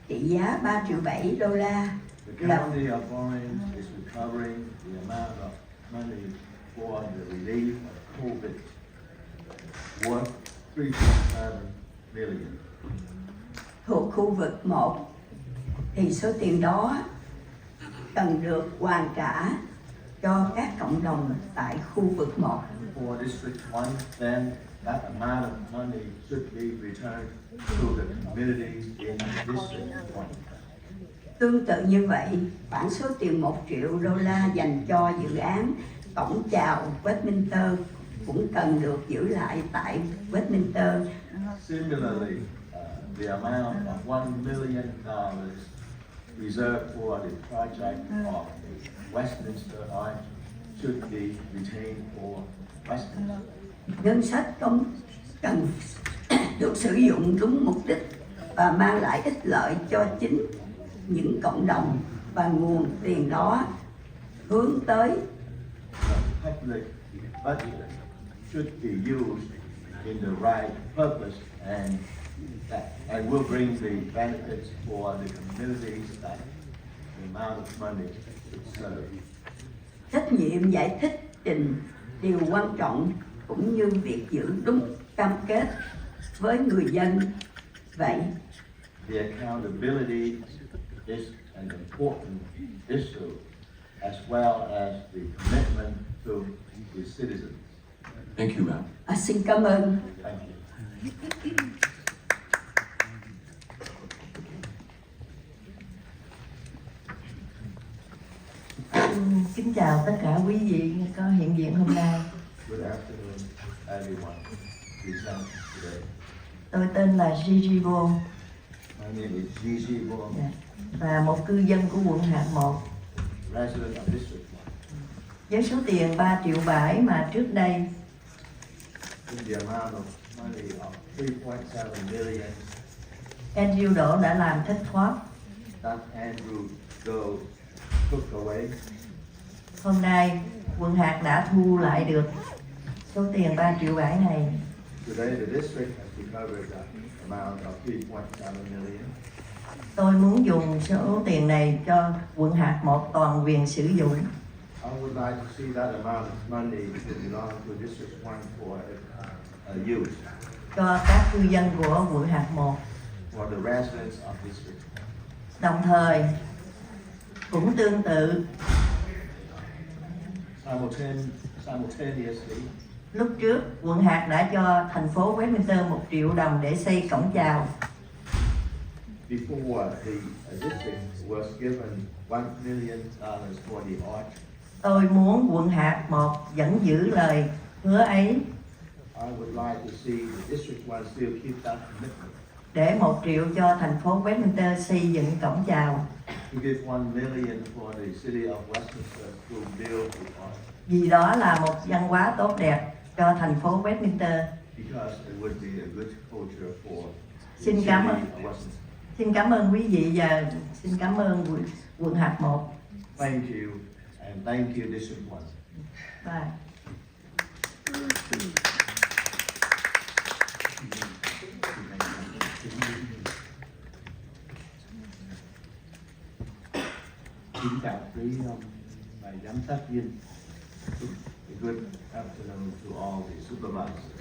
trị giá $3.7 triệu. The County of Orange is recovering the amount of money for the relief of COVID worth $3.7 million. Thuộc khu vực 1 thì số tiền đó cần được hoàn trả cho các cộng đồng tại khu vực 1. For District 1, then that amount of money should be returned to the communities in District 1. Tương tự như vậy, khoản số tiền $1 triệu dành cho dự án cổng chào Westminster cũng cần được giữ lại tại Westminster. Similarly, the amount of $1 million reserved for the project of the Westminster Arch should be retained for Westminster. Ngân sách công cần được sử dụng đúng mục đích và mang lại ích lợi cho chính những cộng đồng, và nguồn tiền đó hướng tới The public budget should be used in the right purpose and will bring the benefits for the communities that the amount of money should serve. trách nhiệm giải thích trình điều quan trọng, cũng như việc giữ đúng cam kết với người dân. Vậy, The accountability is an important issue, as well as the commitment to the citizens. Thank you, ma'am. Xin cảm ơn. Thank you. Kính chào tất cả quý vị có hiện diện hôm nay. Good afternoon, everyone present today. Tôi tên là Gigi Vô. My name is GSV Andrew Và một cư dân của quận Hạt 1. resident of District 1. Với số tiền 3,7 triệu mà trước đây In the amount of money of 3.7 million Andrew Đỗ đã làm thất thoát, that Andrew Đỗ took away, hôm nay quận Hạt đã thu lại được số tiền 3,7 triệu này. today the district has recovered that amount of 3.7 million. Tôi muốn dùng số tiền này cho quận Hạt 1 toàn quyền sử dụng. I would like to see that amount of money to belong to District 1 for use, Cho các cư dân của quận Hạt 1. for the residents of District 1. Đồng thời cũng tương tự, Simultaneously, lúc trước quận Hạt đã cho thành phố Westminster 1 triệu đồng để xây cổng chào. before the district was given $1 million for the arch, Tôi muốn quận Hạt 1 vẫn giữ lời hứa ấy I would like to see the District 1 still keep that commitment. để 1 triệu cho thành phố Westminster xây dựng cổng chào. To give $1 million for the city of Westminster to build the arch, Vì đó là một văn hóa tốt đẹp cho thành phố Westminster. because it would be a good culture for the Xin city cảm of ơn. Westminster. Xin cảm ơn quý vị và xin cảm ơn quận Hạt 1. Thank you, and thank you, District 1. Bye. Kính chào quý và giám sát viên. Good afternoon to all the supervisors.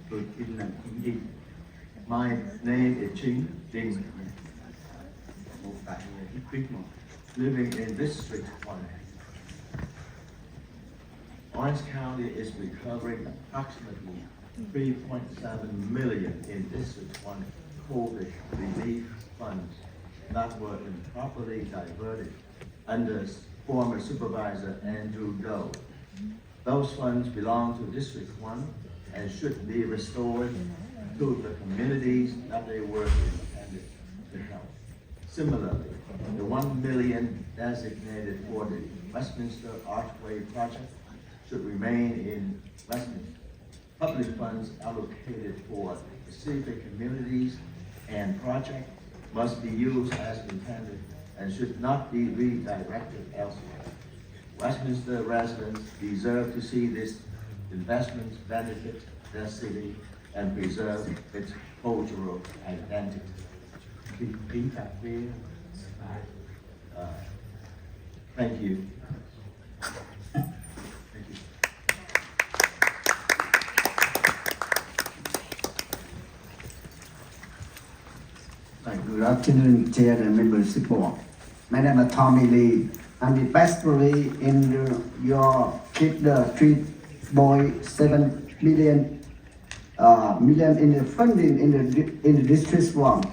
Good evening. My name is Trình, living in District 1. Orange County is recovering approximately $3.7 million in District 1 COVID relief funds that were improperly diverted under former Supervisor Andrew Đỗ. Those funds belong to District 1 and should be restored to the communities that they were intended to help. Similarly, the $1 million designated for the Westminster Archway project should remain in Westminster. Public funds allocated for specific communities and projects must be used as intended and should not be redirected elsewhere. Westminster residents deserve to see this investment benefit their city and preserve its cultural identity. Kính chào quý thank you. Thank you. Good afternoon, Chair and members of the board. My name is Tommy Lee. I'm the pastorally in your keep the 3.7 million in the funding in the district 1.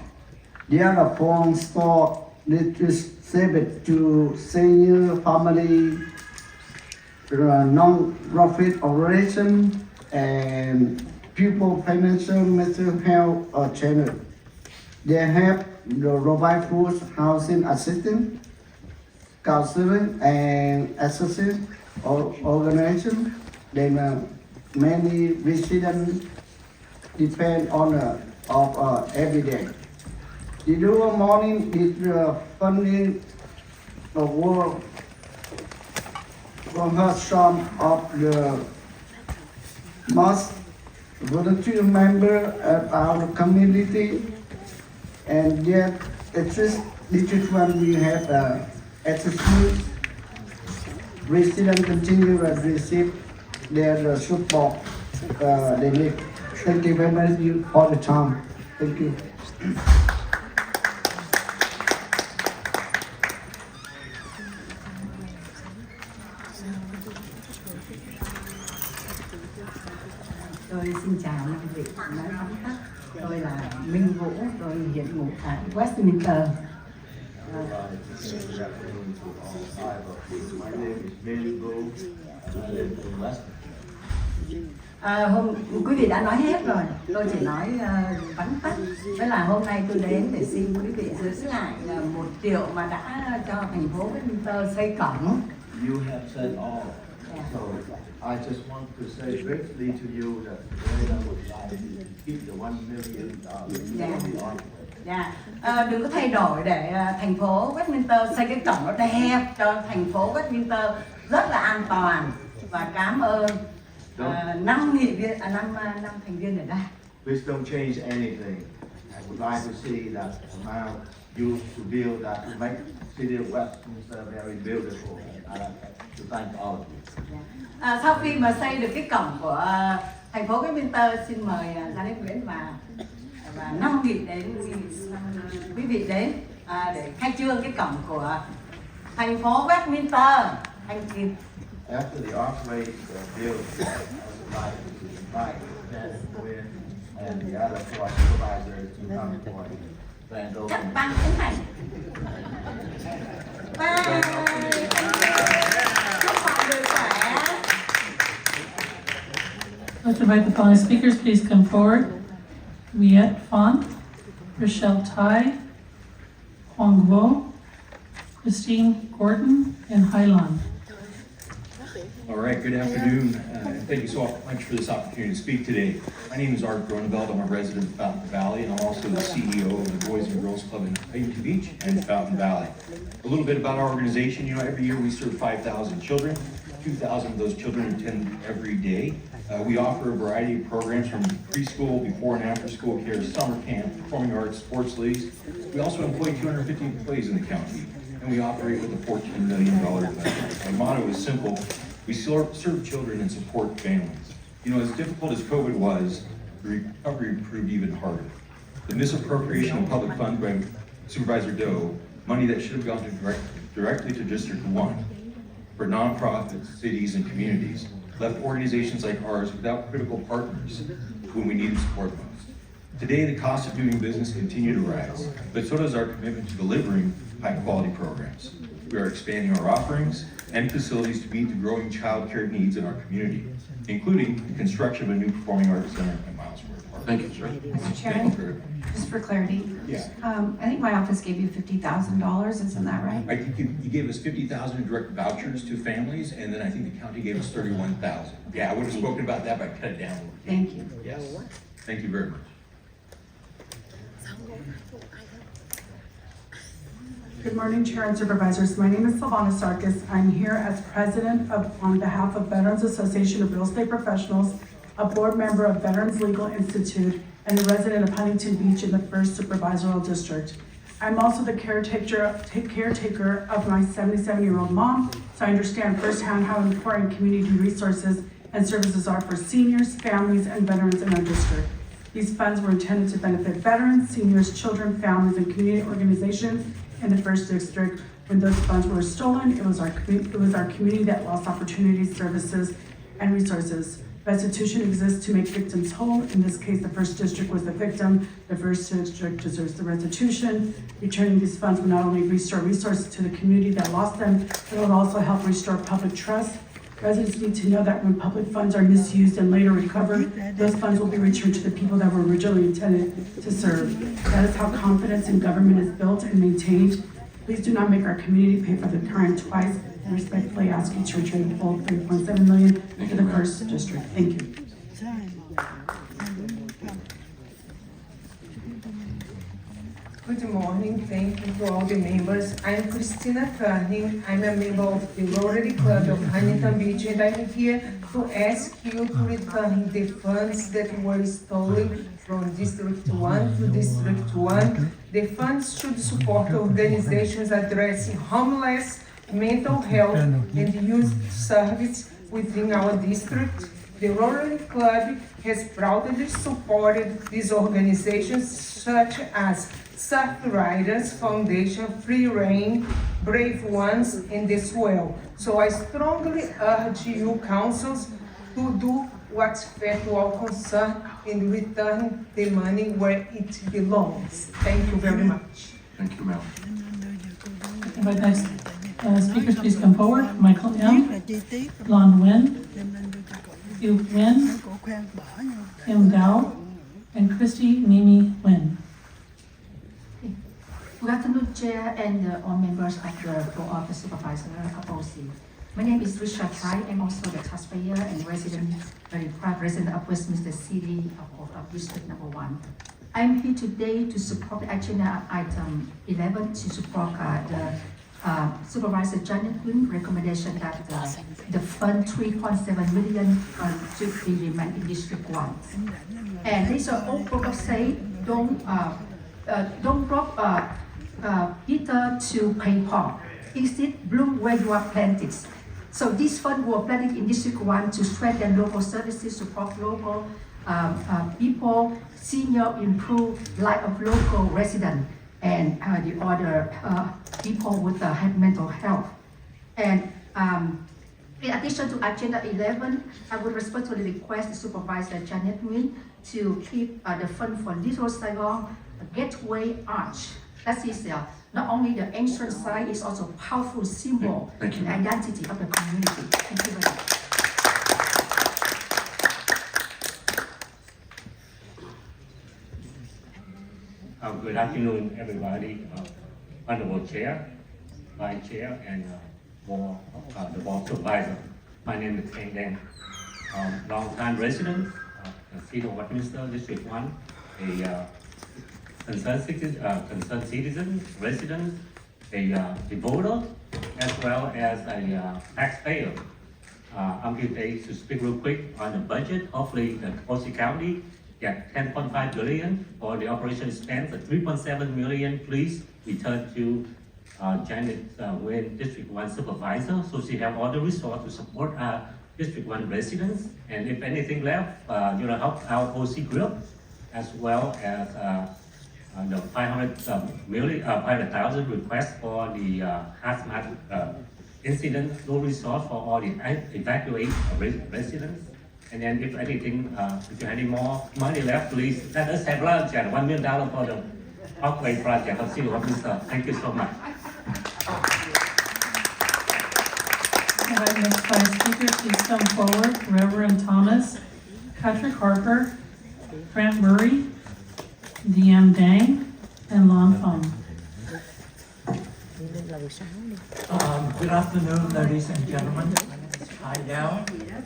There are funds for district 7 to senior family non-profit operation and pupil financial mental health channel. They have provide food, housing assistance, counseling, and association or organization. Then many residents depend on every day. The dual morning is funding the work from her some of the most volunteer member of our community, and yet this is when we have attitude. Residents continue to receive their support they need. Thank you very much for the time. Thank you. Tôi xin chào năm vị, nói phóng tắt. Tôi là Minh Vũ, tôi hiện ngụ tại Westminster. Quý vị đã nói hết rồi, tôi chỉ nói vắn tắt. Với là hôm nay tôi đến để xin quý vị giữ lại 1 triệu mà đã cho thành phố Westminster xây cổng. You have said all. So I just want to say briefly to you that today I would like to keep the $1 million. Đừng có thay đổi để thành phố Westminster xây cái cổng nó đẹp cho thành phố Westminster rất là an toàn, và cảm ơn 5 thành viên ở đây. Please don't change anything. I would like to see that amount used to build that to make city of Westminster very beautiful. And I'd like to thank all of you. Sau khi mà xây được cái cổng của thành phố Westminster, xin mời Gia Đình Nguyễn và 5 vị đến, quý vị đến để khai trương cái cổng của thành phố Westminster. Thank you. After the archway built, I would like to invite Nhân, Phiên, and the other 4 supervisors to come for grand opening. Chắc bằng cái này. Bye. Chúc mọi người khỏe. Let's invite the following speakers, please come forward. Viet, Phóng, Rochelle Tai, Hoang Vo, Christine Gordon, and Hai Lan. All right, good afternoon, and thank you so much for this opportunity to speak today. My name is Art Groneveld. I'm a resident of Fountain Valley, and I'm also the CEO of the Boys and Girls Club in Huntington Beach and Fountain Valley. A little bit about our organization. You know, every year we serve 5,000 children. 2,000 of those children attend every day. We offer a variety of programs from preschool, before and after school care, summer camp, performing arts, sports leagues. We also employ 250 employees in the county, and we operate with a $14 million budget. Our motto is simple: we serve children and support families. You know, as difficult as COVID was, the recovery proved even harder. The misappropriation of public funds by Supervisor Đỗ, money that should have gone directly to District 1 for nonprofits, cities, and communities, left organizations like ours without critical partners when we needed support most. Today, the cost of doing business continue to rise, but so does our commitment to delivering high-quality programs. We are expanding our offerings and facilities to meet the growing child care needs in our community, including the construction of a new performing arts center at Milesworth Park. Thank you, sir. Mr. Chairman, just for clarity, I think my office gave you $50,000, isn't that right? I think you gave us 50,000 in direct vouchers to families, and then I think the county gave us 31,000. Yeah, I would have spoken about that, but I cut it down a little. Thank you. Yes. Thank you very much. Good morning, Chair and Supervisors. My name is Silvana Sarkis. I'm here as President on behalf of Veterans Association of Real Estate Professionals, a board member of Veterans Legal Institute, and a resident of Huntington Beach in the 1st Supervisorial District. I'm also the caretaker of my 77-year-old mom, so I understand firsthand how important community resources and services are for seniors, families, and veterans in our district. These funds were intended to benefit veterans, seniors, children, families, and community organizations in the 1st District. When those funds were stolen, it was our community that lost opportunities, services, and resources. Restitution exists to make victims whole. In this case, the 1st District was the victim. The 1st District deserves the restitution. Returning these funds will not only restore resources to the community that lost them, but it will also help restore public trust Residents need to know that when public funds are misused and later recovered, those funds will be returned to the people that were originally intended to serve. That is how confidence in government is built and maintained. Please do not make our community pay for the crime twice. I respectfully ask you to return the full $3.7 million to the first district. Thank you. Good morning, thank you to all the members. I'm Christina Carney. I'm a member of the Rotary Club of Huntington Beach, and I'm here to ask you to return the funds that were stolen from District 1 to District 1. The funds should support organizations addressing homeless, mental health, and youth service within our district. The Rotary Club has proudly supported these organizations such as Surf Riders Foundation, Free Reign, Brave Ones, and the Swell. So I strongly urge you councils to do what's fair to all concerned and return the money where it belongs. Thank you very much. Thank you, Mel. Invite next speakers, please come forward. Michael M., Lon Nguyen, Yu Nguyen, Kim Dao, and Christy Mimi Nguyen. Good afternoon, Chair and all members of the Board of Supervisors of OC. My name is Richard Chai. I'm also the taxpayer and very proud resident of Westminster City of District Number 1. I'm here today to support the agenda item 11 to support the Supervisor Janet Nguyen recommendation that the fund 3.7 million should be remained in District 1. And there's an old book of say, don't rob Peter to pay Paul. Instead, bloom where you are planted. So this fund was planted in District 1 to strengthen local services, support local people, senior, improve life of local residents, and the other people with mental health. And in addition to Agenda 11, I would respectfully request Supervisor Janet Nguyen to keep the fund for Little Saigon Gateway Arch. That is not only the ancient site, it's also a powerful symbol and identity of the community. Thank you very much. Good afternoon, everybody. Honorable Chair, Vice Chair, and the Board Supervisor. My name is Ken Deng. Long-time resident of the City of Westminster, District 1, a concerned citizen, resident, a voter, as well as a taxpayer. I'm here today to speak real quick on the budget. Hopefully, the OC County get 10.5 billion for the operation expense. 3.7 million, please return to Janet Nguyen, District 1 Supervisor, so she have all the resources to support our District 1 residents. And if anything left, help our OC group, as well as the 500,000 request for the hazmat incident, no resource for all the evacuated residents. And then if anything, if you have any more money left, please let us have lunch at $1 million for the Parkway project of City of Westminster. Thank you so much. All right, next five speakers, please come forward. Reverend Thomas, Patrick Harper, Grant Murray, DM Dang, and Lon Fong. Good afternoon, ladies and gentlemen. Hi, Dell.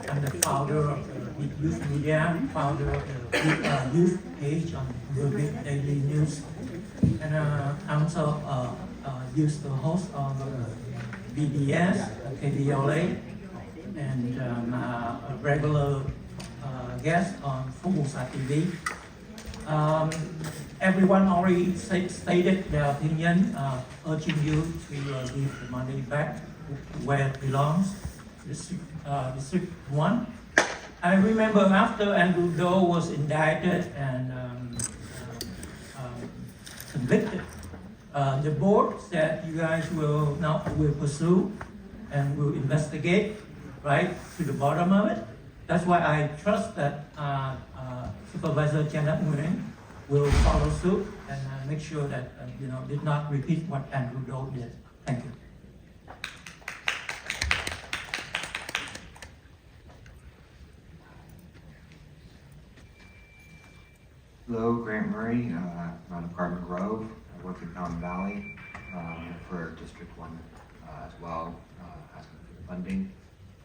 I'm the founder of the Youth Media, founder of the Youth page on the Big Daily News. And I'm also used to host on BDS, KBLA, and a regular guest on Fukusa TV. Everyone already stated their opinion, urging you to give the money back where it belongs. District 1. I remember after Andrew Đỗ was indicted and convicted, the board said you guys will pursue and will investigate right to the bottom of it. That's why I trust that Supervisor Janet Nguyen will follow suit and make sure that did not repeat what Andrew Đỗ did. Thank you. Hello, Grant Murray, around Garden Grove. I work in Mountain Valley for District 1 as well, asking for funding.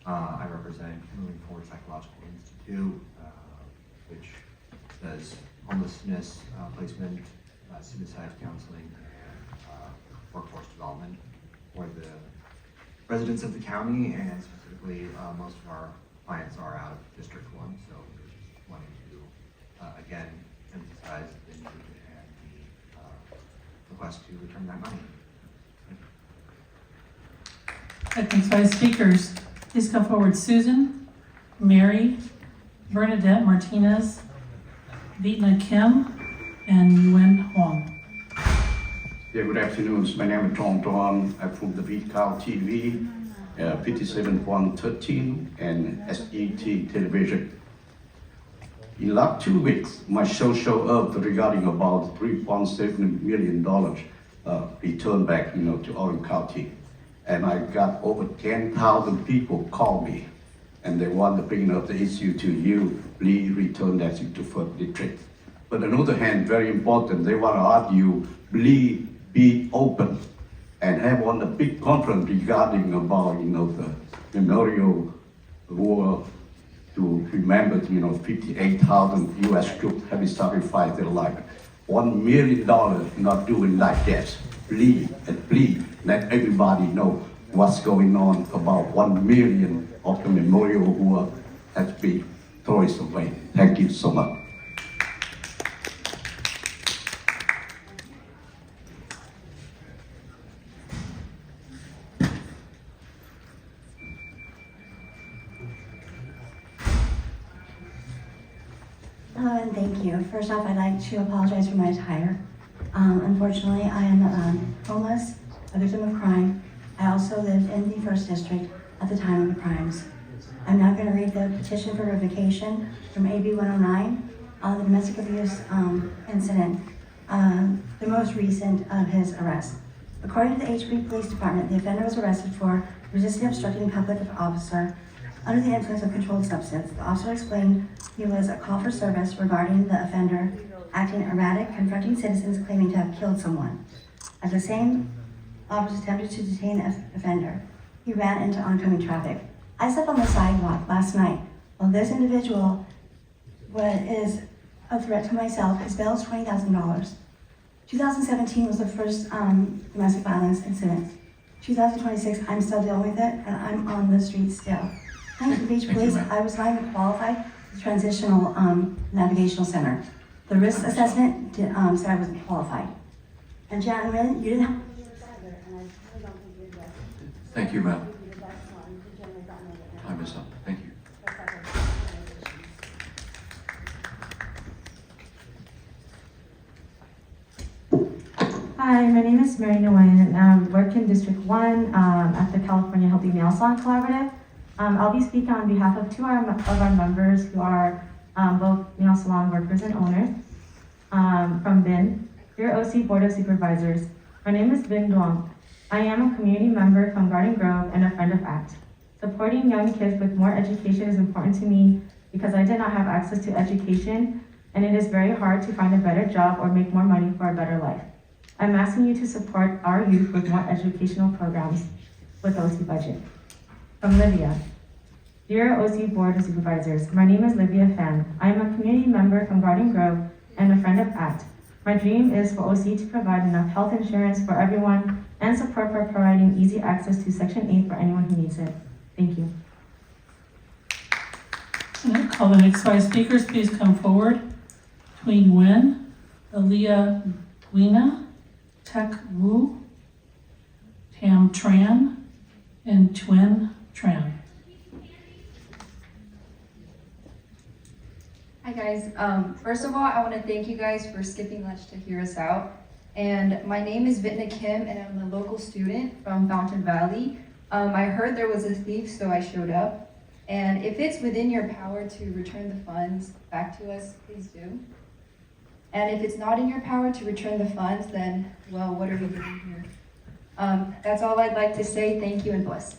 I represent Moving Forward Psychological Institute, which does homelessness placement, suicide counseling, and workforce development for the residents of the county, and specifically most of our clients are out of District 1, so just wanting to again emphasize the need and the request to return that money. That next five speakers, please come forward. Susan, Mary, Bernadette Martinez, Vitna Kim, and Nguyen Huang. Yeah, good afternoon. My name is Tom. I'm from the VCAL TV, 57.13 and SET television. In the last 2 weeks, my show showed up regarding about $3.7 million returned back, to Orange County. And I got over 10,000 people call me, and they want to bring up the issue to you, please return that to first district. But on the other hand, very important, they want to ask you, please be open and have one a big conference regarding about, the memorial war to remember, 58,000 U.S. troops having sacrificed their life. $1 million not doing like that. Please, and please, let everybody know what's going on about 1 million of the memorial war has been thrown away. Thank you so much. Hello and thank you. First off, I'd like to apologize for my attire. Unfortunately, I am homeless, a victim of crime. I also lived in the 1st District at the time of the crimes. I'm now going to read the petition for revocation from AB 109 on the domestic abuse incident, the most recent of his arrest. According to the HB Police Department, the offender was arrested for resisting obstructing public officer under the influence of controlled substance. The officer explained he was a call for service regarding the offender acting erratic, confronting citizens claiming to have killed someone. As the same officer attempted to detain the offender, he ran into oncoming traffic. I slept on the sidewalk last night. While this individual is a threat to myself, his bail is $20,000. 2017 was the first domestic violence incident. 2026, I'm still dealing with it, and I'm on the street still. Huntington Beach Police, I was not even qualified for the Transitional Navigational Center. The risk assessment said I wasn't qualified. And gentlemen, you didn't have to be a driver, and I really don't think you're right. Thank you, ma'am. Time is up. Thank you. Hi, my name is Mary Nguyen, and I work in District 1 at the California Healthy Nail Salon Collaborative. I'll be speaking on behalf of two of our members who are both nail salon workers and owners from VIN, your OC Board of Supervisors. My name is Vinh Duong. I am a community member from Garden Grove and a friend of ACT. Supporting young kids with more education is important to me because I did not have access to education, and it is very hard to find a better job or make more money for a better life. I'm asking you to support our youth with more educational programs with the OC budget. From Livia. Dear OC Board of Supervisors, my name is Livia Fan. I am a community member from Garden Grove and a friend of ACT. My dream is for OC to provide enough health insurance for everyone and support for providing easy access to Section 8 for anyone who needs it. Thank you. And I'll call the next five speakers. Please come forward. Thuy Nguyen, Aaliyah Guina, Tek Wu, Tam Tran, and Twin Tran. Hi guys, first of all, I want to thank you guys for skipping lunch to hear us out. And my name is Vitna Kim, and I'm a local student from Fountain Valley. I heard there was a thief, so I showed up. And if it's within your power to return the funds back to us, please do. And if it's not in your power to return the funds, then, well, what are we doing here? That's all I'd like to say. Thank you and bless.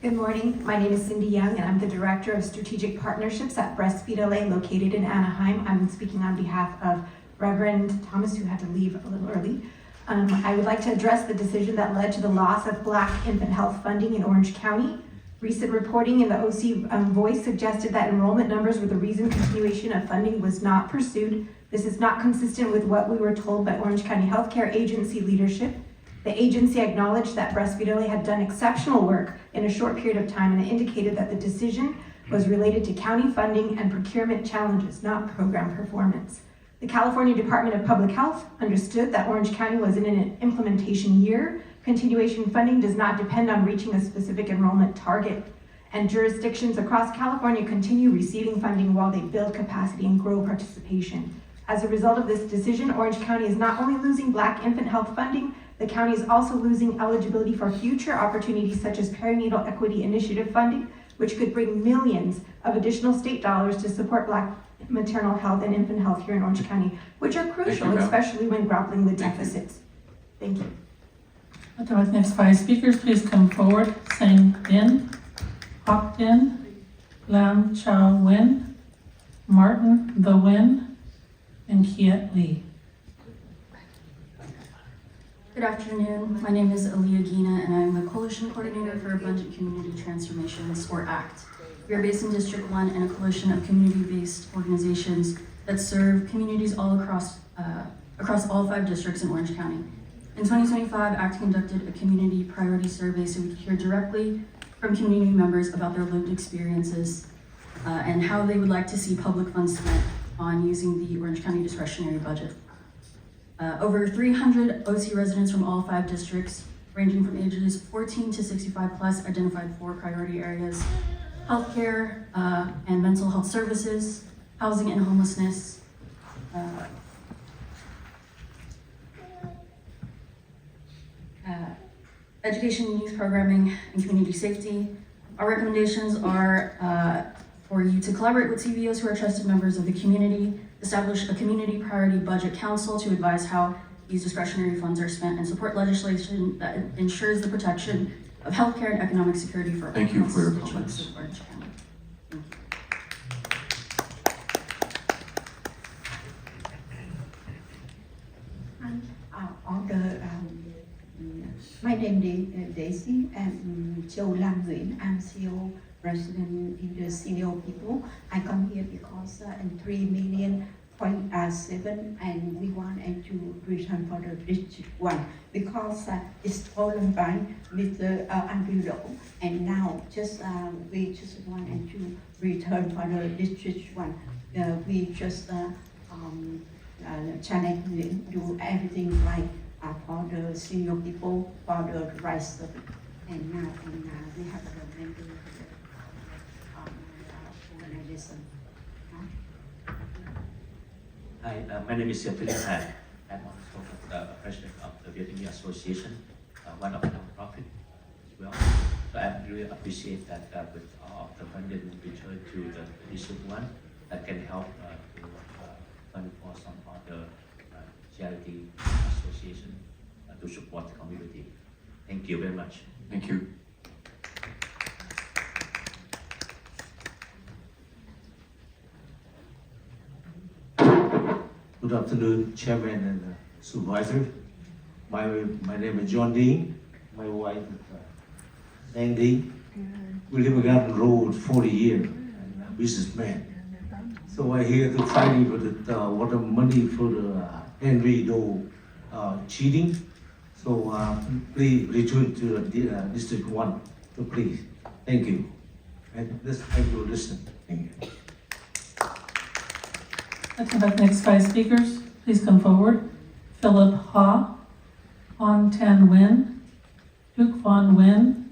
Good morning. My name is Cindy Young, and I'm the Director of Strategic Partnerships at Breastfeed LA, located in Anaheim. I'm speaking on behalf of Reverend Thomas, who had to leave a little early. I would like to address the decision that led to the loss of Black infant health funding in Orange County. Recent reporting in the OC Voice suggested that enrollment numbers were the reason continuation of funding was not pursued. This is not consistent with what we were told by Orange County Healthcare Agency leadership. The agency acknowledged that Breastfeed LA had done exceptional work in a short period of time, and it indicated that the decision was related to county funding and procurement challenges, not program performance. The California Department of Public Health understood that Orange County was in an implementation year. Continuation funding does not depend on reaching a specific enrollment target, and jurisdictions across California continue receiving funding while they build capacity and grow participation. As a result of this decision, Orange County is not only losing Black infant health funding, the county is also losing eligibility for future opportunities such as perinatal equity initiative funding, which could bring millions of additional state dollars to support Black maternal health and infant health here in Orange County, which are crucial, especially when grappling with deficits. Thank you. Okay, with next 5 speakers, please come forward. Sang Din, Hoc Din, Lam Chow Win, Martin The Win, and Kiet Lee. Good afternoon. My name is Aaliyah Gina, and I'm the Coalition Coordinator for Abundant Community Transformations, or ACT. We are based in District 1 and a coalition of community-based organizations that serve communities all across all 5 districts in Orange County. In 2025, ACT conducted a community priority survey so we could hear directly from community members about their lived experiences and how they would like to see public funds spent on using the Orange County discretionary budget. Over 300 OC residents from all 5 districts, ranging from ages 14 to 65 plus, identified 4 priority areas: healthcare and mental health services, housing and homelessness, education and youth programming, and community safety. Our recommendations are for you to collaborate with CBOs who are trusted members of the community, establish a community priority budget council to advise how these discretionary funds are spent, and support legislation that ensures the protection of healthcare and economic security for all Thank you for your constituents comments. of Orange County. My name is Daisy, and Châu Lam Nguyễn. I'm CEO President in the Senior People. I come here because in 3 million point 7, and we want to return for the District 1 because it's stolen by Mr. Andrew Đỗ, and now we just want to return for the District 1. We just challenge do everything right for the senior people, for the rights of it. And now we have a member of the organization. Hi, my name is Phiên. I'm also the president of the Vietnamese Association, one of the non-profit as well. So I really appreciate that with all of the funding returned to the District 1, that can help to fund for some other charity association to support the community. Thank you very much. Thank you. Good afternoon, Chairman and Supervisor. My name is John Dean. My wife is Sandy. We live in Garden Road 40 years, and a businessman. So I here to fight for the water money for the Henry Doe cheating. So please return to District 1. So please, thank you. And thank you for listening. Thank you. Let's invite the next 5 speakers. Please come forward. Philip Ha, On Tan Nguyen, Duc Von Nguyen,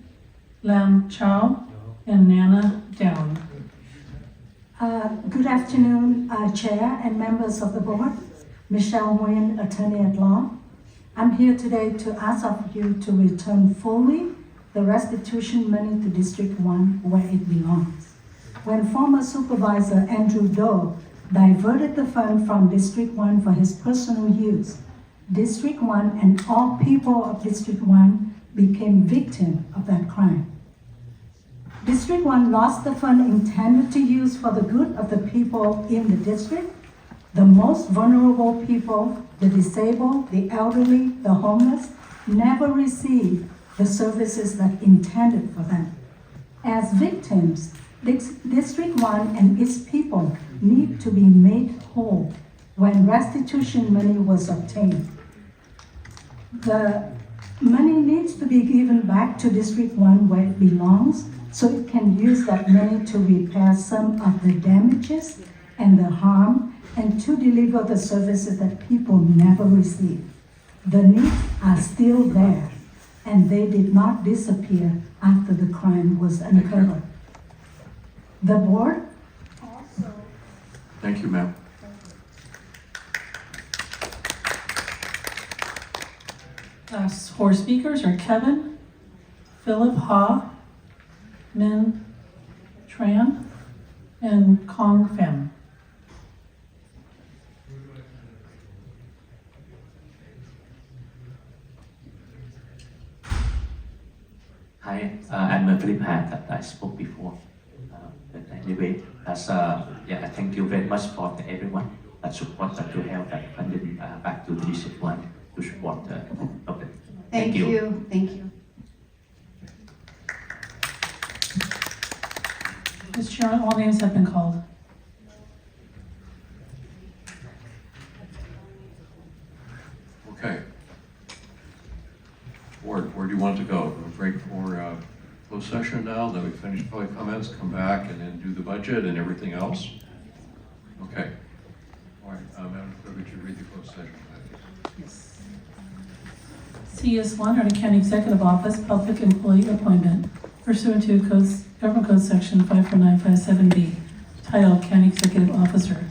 Lam Chow, and Nana Down. Good afternoon, Chair and members of the board. Michelle Nguyen, Attorney at Law. I'm here today to ask of you to return fully the restitution money to District 1 where it belongs. When former Supervisor Andrew Đỗ diverted the fund from District 1 for his personal use, District 1 and all people of District 1 became victims of that crime. District 1 lost the fund intended to use for the good of the people in the district. The most vulnerable people, the disabled, the elderly, the homeless, never received the services that intended for them. As victims, District 1 and its people need to be made whole when restitution money was obtained. The money needs to be given back to District 1 where it belongs, so it can use that money to repair some of the damages and the harm and to deliver the services that people never received. The needs are still there, and they did not disappear after the crime was uncovered. The board. Thank you, ma'am. Last four speakers are Kevin, Philip Ha, Min Tran, and Kong Pham. Hi, I'm Philip Ha that I spoke before. But anyway, I thank you very much for everyone that support that to help that funding back to the District 1 to support the public. Thank you. Thank you. Mr. Chairman, all names have been called. Okay. Board, where do you want to go? We'll break for closed session now, then we finish public comments, come back, and then do the budget and everything else? Okay. All right, Madam Clerk, would you read the closed session, please? CS1, Hardin County Executive Office, Public Employee Appointment, pursuant to Government Code Section 54957B, titled County Executive Officer.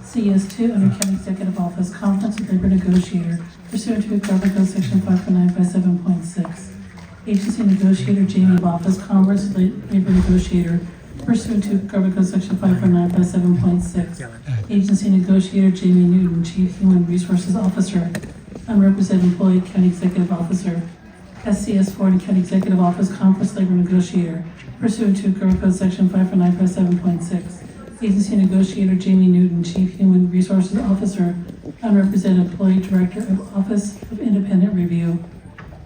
CS2, under County Executive Office, Conference with Labor Negotiator, pursuant to Government Code Section 54957.6. Agency Negotiator Jamie Office, Conference with Labor Negotiator, pursuant to Government Code Section 54957.6. Agency Negotiator Jamie Newton, Chief Human Resources Officer, Unrepresented Employee, County Executive Officer. SCS4 and County Executive Office, Conference Labor Negotiator, pursuant to Government Code Section 54957.6. Agency Negotiator Jamie Newton, Chief Human Resources Officer, Unrepresented Employee, Director of Office of Independent Review.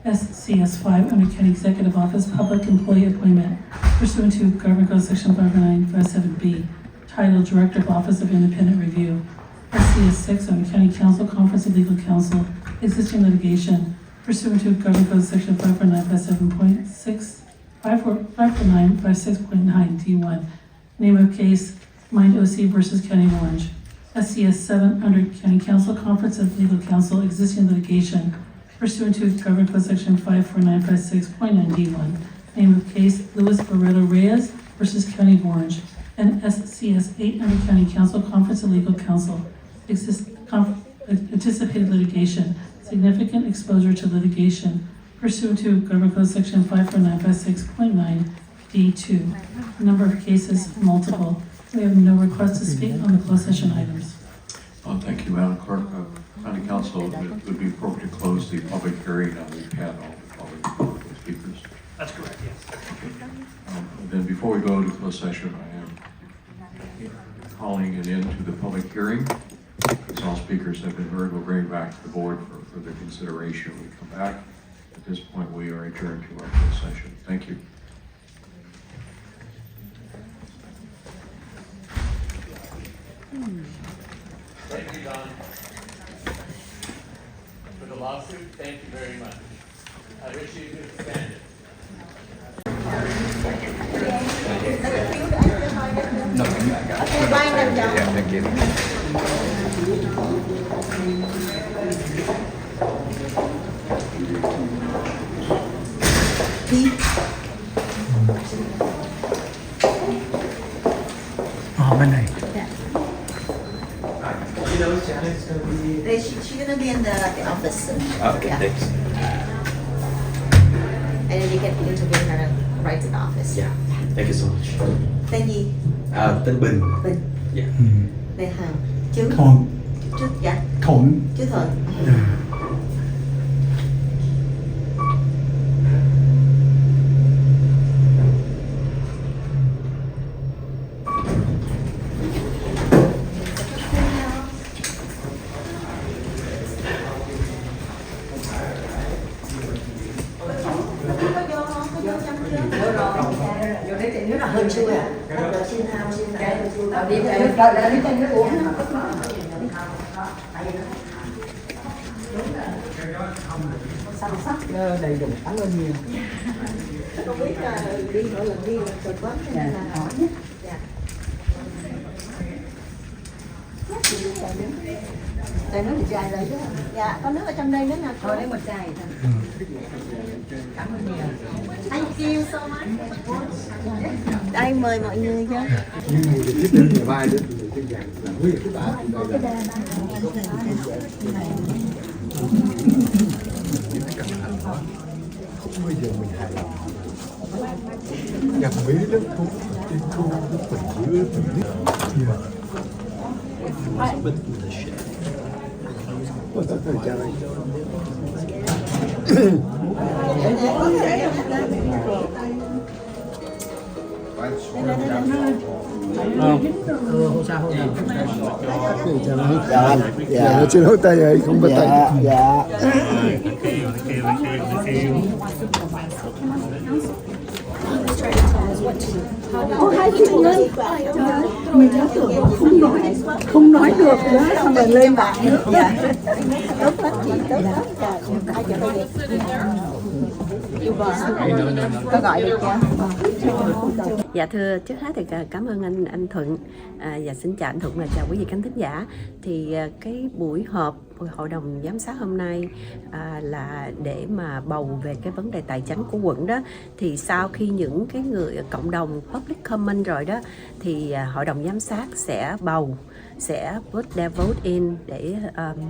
SCS5 under County Executive Office, Public Employee Appointment, pursuant to Government Code Section 54957B, titled Director of Office of Independent Review. SCS6 under County Council, Conference of Legal Counsel, existing litigation, pursuant to Government Code Section 54957.6, 54956.9 D1. Name of case, Mind OC versus County of Orange. SCS7 under County Council, Conference of Legal Counsel, existing litigation, pursuant to Government Code Section 54956.9 D1. Name of case, Luis Barreto Reyes versus County of Orange. And SCS8 under County Council, Conference of Legal Counsel, anticipated litigation, significant exposure to litigation, pursuant to Government Code Section 54956.9 D2. Number of cases, multiple. We have no request to speak on the closed session items. Thank you, Madam Clerk. County Council, it would be appropriate to close the public hearing now we've had all the public speakers. That's correct, yes. Then before we go to closed session, I am calling it into the public hearing. As all speakers have been heard, we'll bring it back to the board for further consideration when we come back. At this point, we are adjourned to our closed session. Thank you. Thank you, Don. For the lawsuit, thank you very much. I wish you could stand it. No, I got it. Okay, bye, yeah, thank you. Bên này. She's gonna be in the office. Okay, yeah. thanks. And then you can interview her right to the office. Yeah, thank you so much. Tên gì? Tên Bình. Bình. Yeah. Tên Hằng. Chứ? Thuận. Chứ, dạ. Thuận. Chứ Thuận. Nếu là hơi chua à? Xin đi cho nước uống. Săn sắc đầy đủ, cảm ơn nhiều. Không biết đi mỗi lần đi là cực quá nên là hỏi nhé. Đây nước một chai đây chứ. Dạ, có nước ở trong đây nữa nè. Thôi lấy một chai thôi. Cảm ơn nhiều. Thank you so much. Đây mời mọi người cho. Nhưng người tiếp đến ngày mai đó thì cái dạng là nguyên cái bà thì đây là không bao giờ mình hài lòng. Gặp mấy lớp thuốc trên khu phần dưới phần nước thì mà không sao. Dạ anh, dạ xin hối tay ơi, không bắt tay. Dạ. Ô hai chị Ngân, mình đã tưởng không nói được nữa, xong rồi lên bảng nữa. Tốt lắm chị, tốt lắm. Ai cho đây có gọi được chưa? Dạ thưa, trước hết thì cảm ơn anh Thuận và xin chào anh Thuận và chào quý vị khán thính giả. Thì cái buổi họp hội đồng giám sát hôm nay là để mà bầu về cái vấn đề tài chính của quận đó. Thì sau khi những cái người cộng đồng public comment rồi đó thì hội đồng giám sát sẽ put their vote in để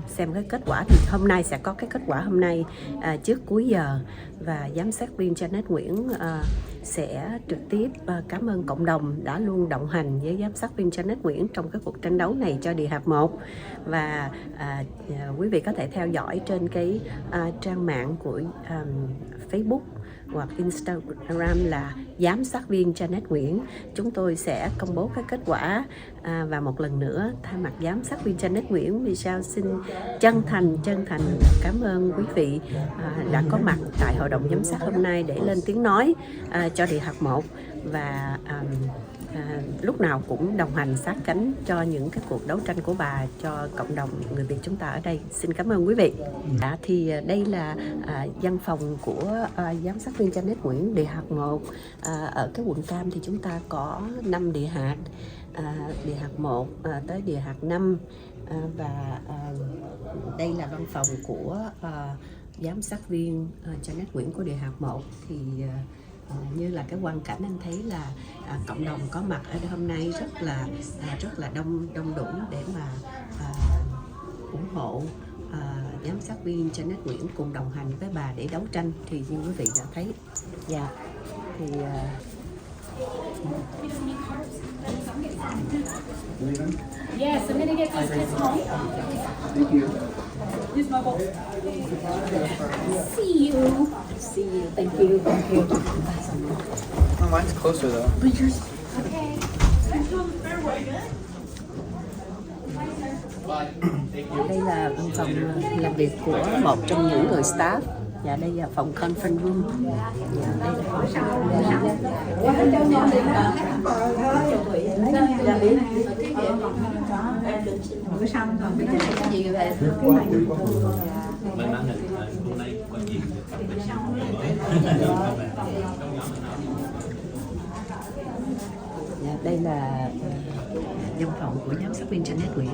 xem cái kết quả. Thì hôm nay sẽ có cái kết quả hôm nay trước cuối giờ, và giám sát viên Janet Nguyễn sẽ trực tiếp cảm ơn cộng đồng đã luôn đồng hành với giám sát viên Janet Nguyễn trong cái cuộc tranh đấu này cho địa hạt 1. Và quý vị có thể theo dõi trên cái trang mạng của Facebook hoặc Instagram là giám sát viên Janet Nguyễn. Chúng tôi sẽ công bố cái kết quả và một lần nữa thay mặt giám sát viên Janet Nguyễn, Michelle xin chân thành cảm ơn quý vị đã có mặt tại hội đồng giám sát hôm nay để lên tiếng nói cho địa hạt 1 và lúc nào cũng đồng hành sát cánh cho những cái cuộc đấu tranh của bà cho cộng đồng người Việt chúng ta ở đây. Xin cảm ơn quý vị. Thì đây là văn phòng của giám sát viên Janet Nguyễn địa hạt 1. Ở cái quận Cam thì chúng ta có 5 địa hạt, địa hạt 1 tới địa hạt 5, và đây là văn phòng của giám sát viên Janet Nguyễn của địa hạt 1. Thì như là cái quan cảnh anh thấy là cộng đồng có mặt ở đây hôm nay rất là đông đủ để mà ủng hộ giám sát viên Janet Nguyễn cùng đồng hành với bà để đấu tranh. Thì như quý vị đã thấy, dạ thì Yes, I'm gonna get these kids home. Thank you. Use my bowl. See you. See you. Thank you. Thank you. Oh, mine's closer though. But yours. Okay. đây là văn phòng làm việc của một trong những người staff. Dạ đây là phòng conference room. Dạ đây là phòng bữa sau còn cái gì về May mắn là hôm nay có gì dạ đây là văn phòng của giám sát viên Janet Nguyễn.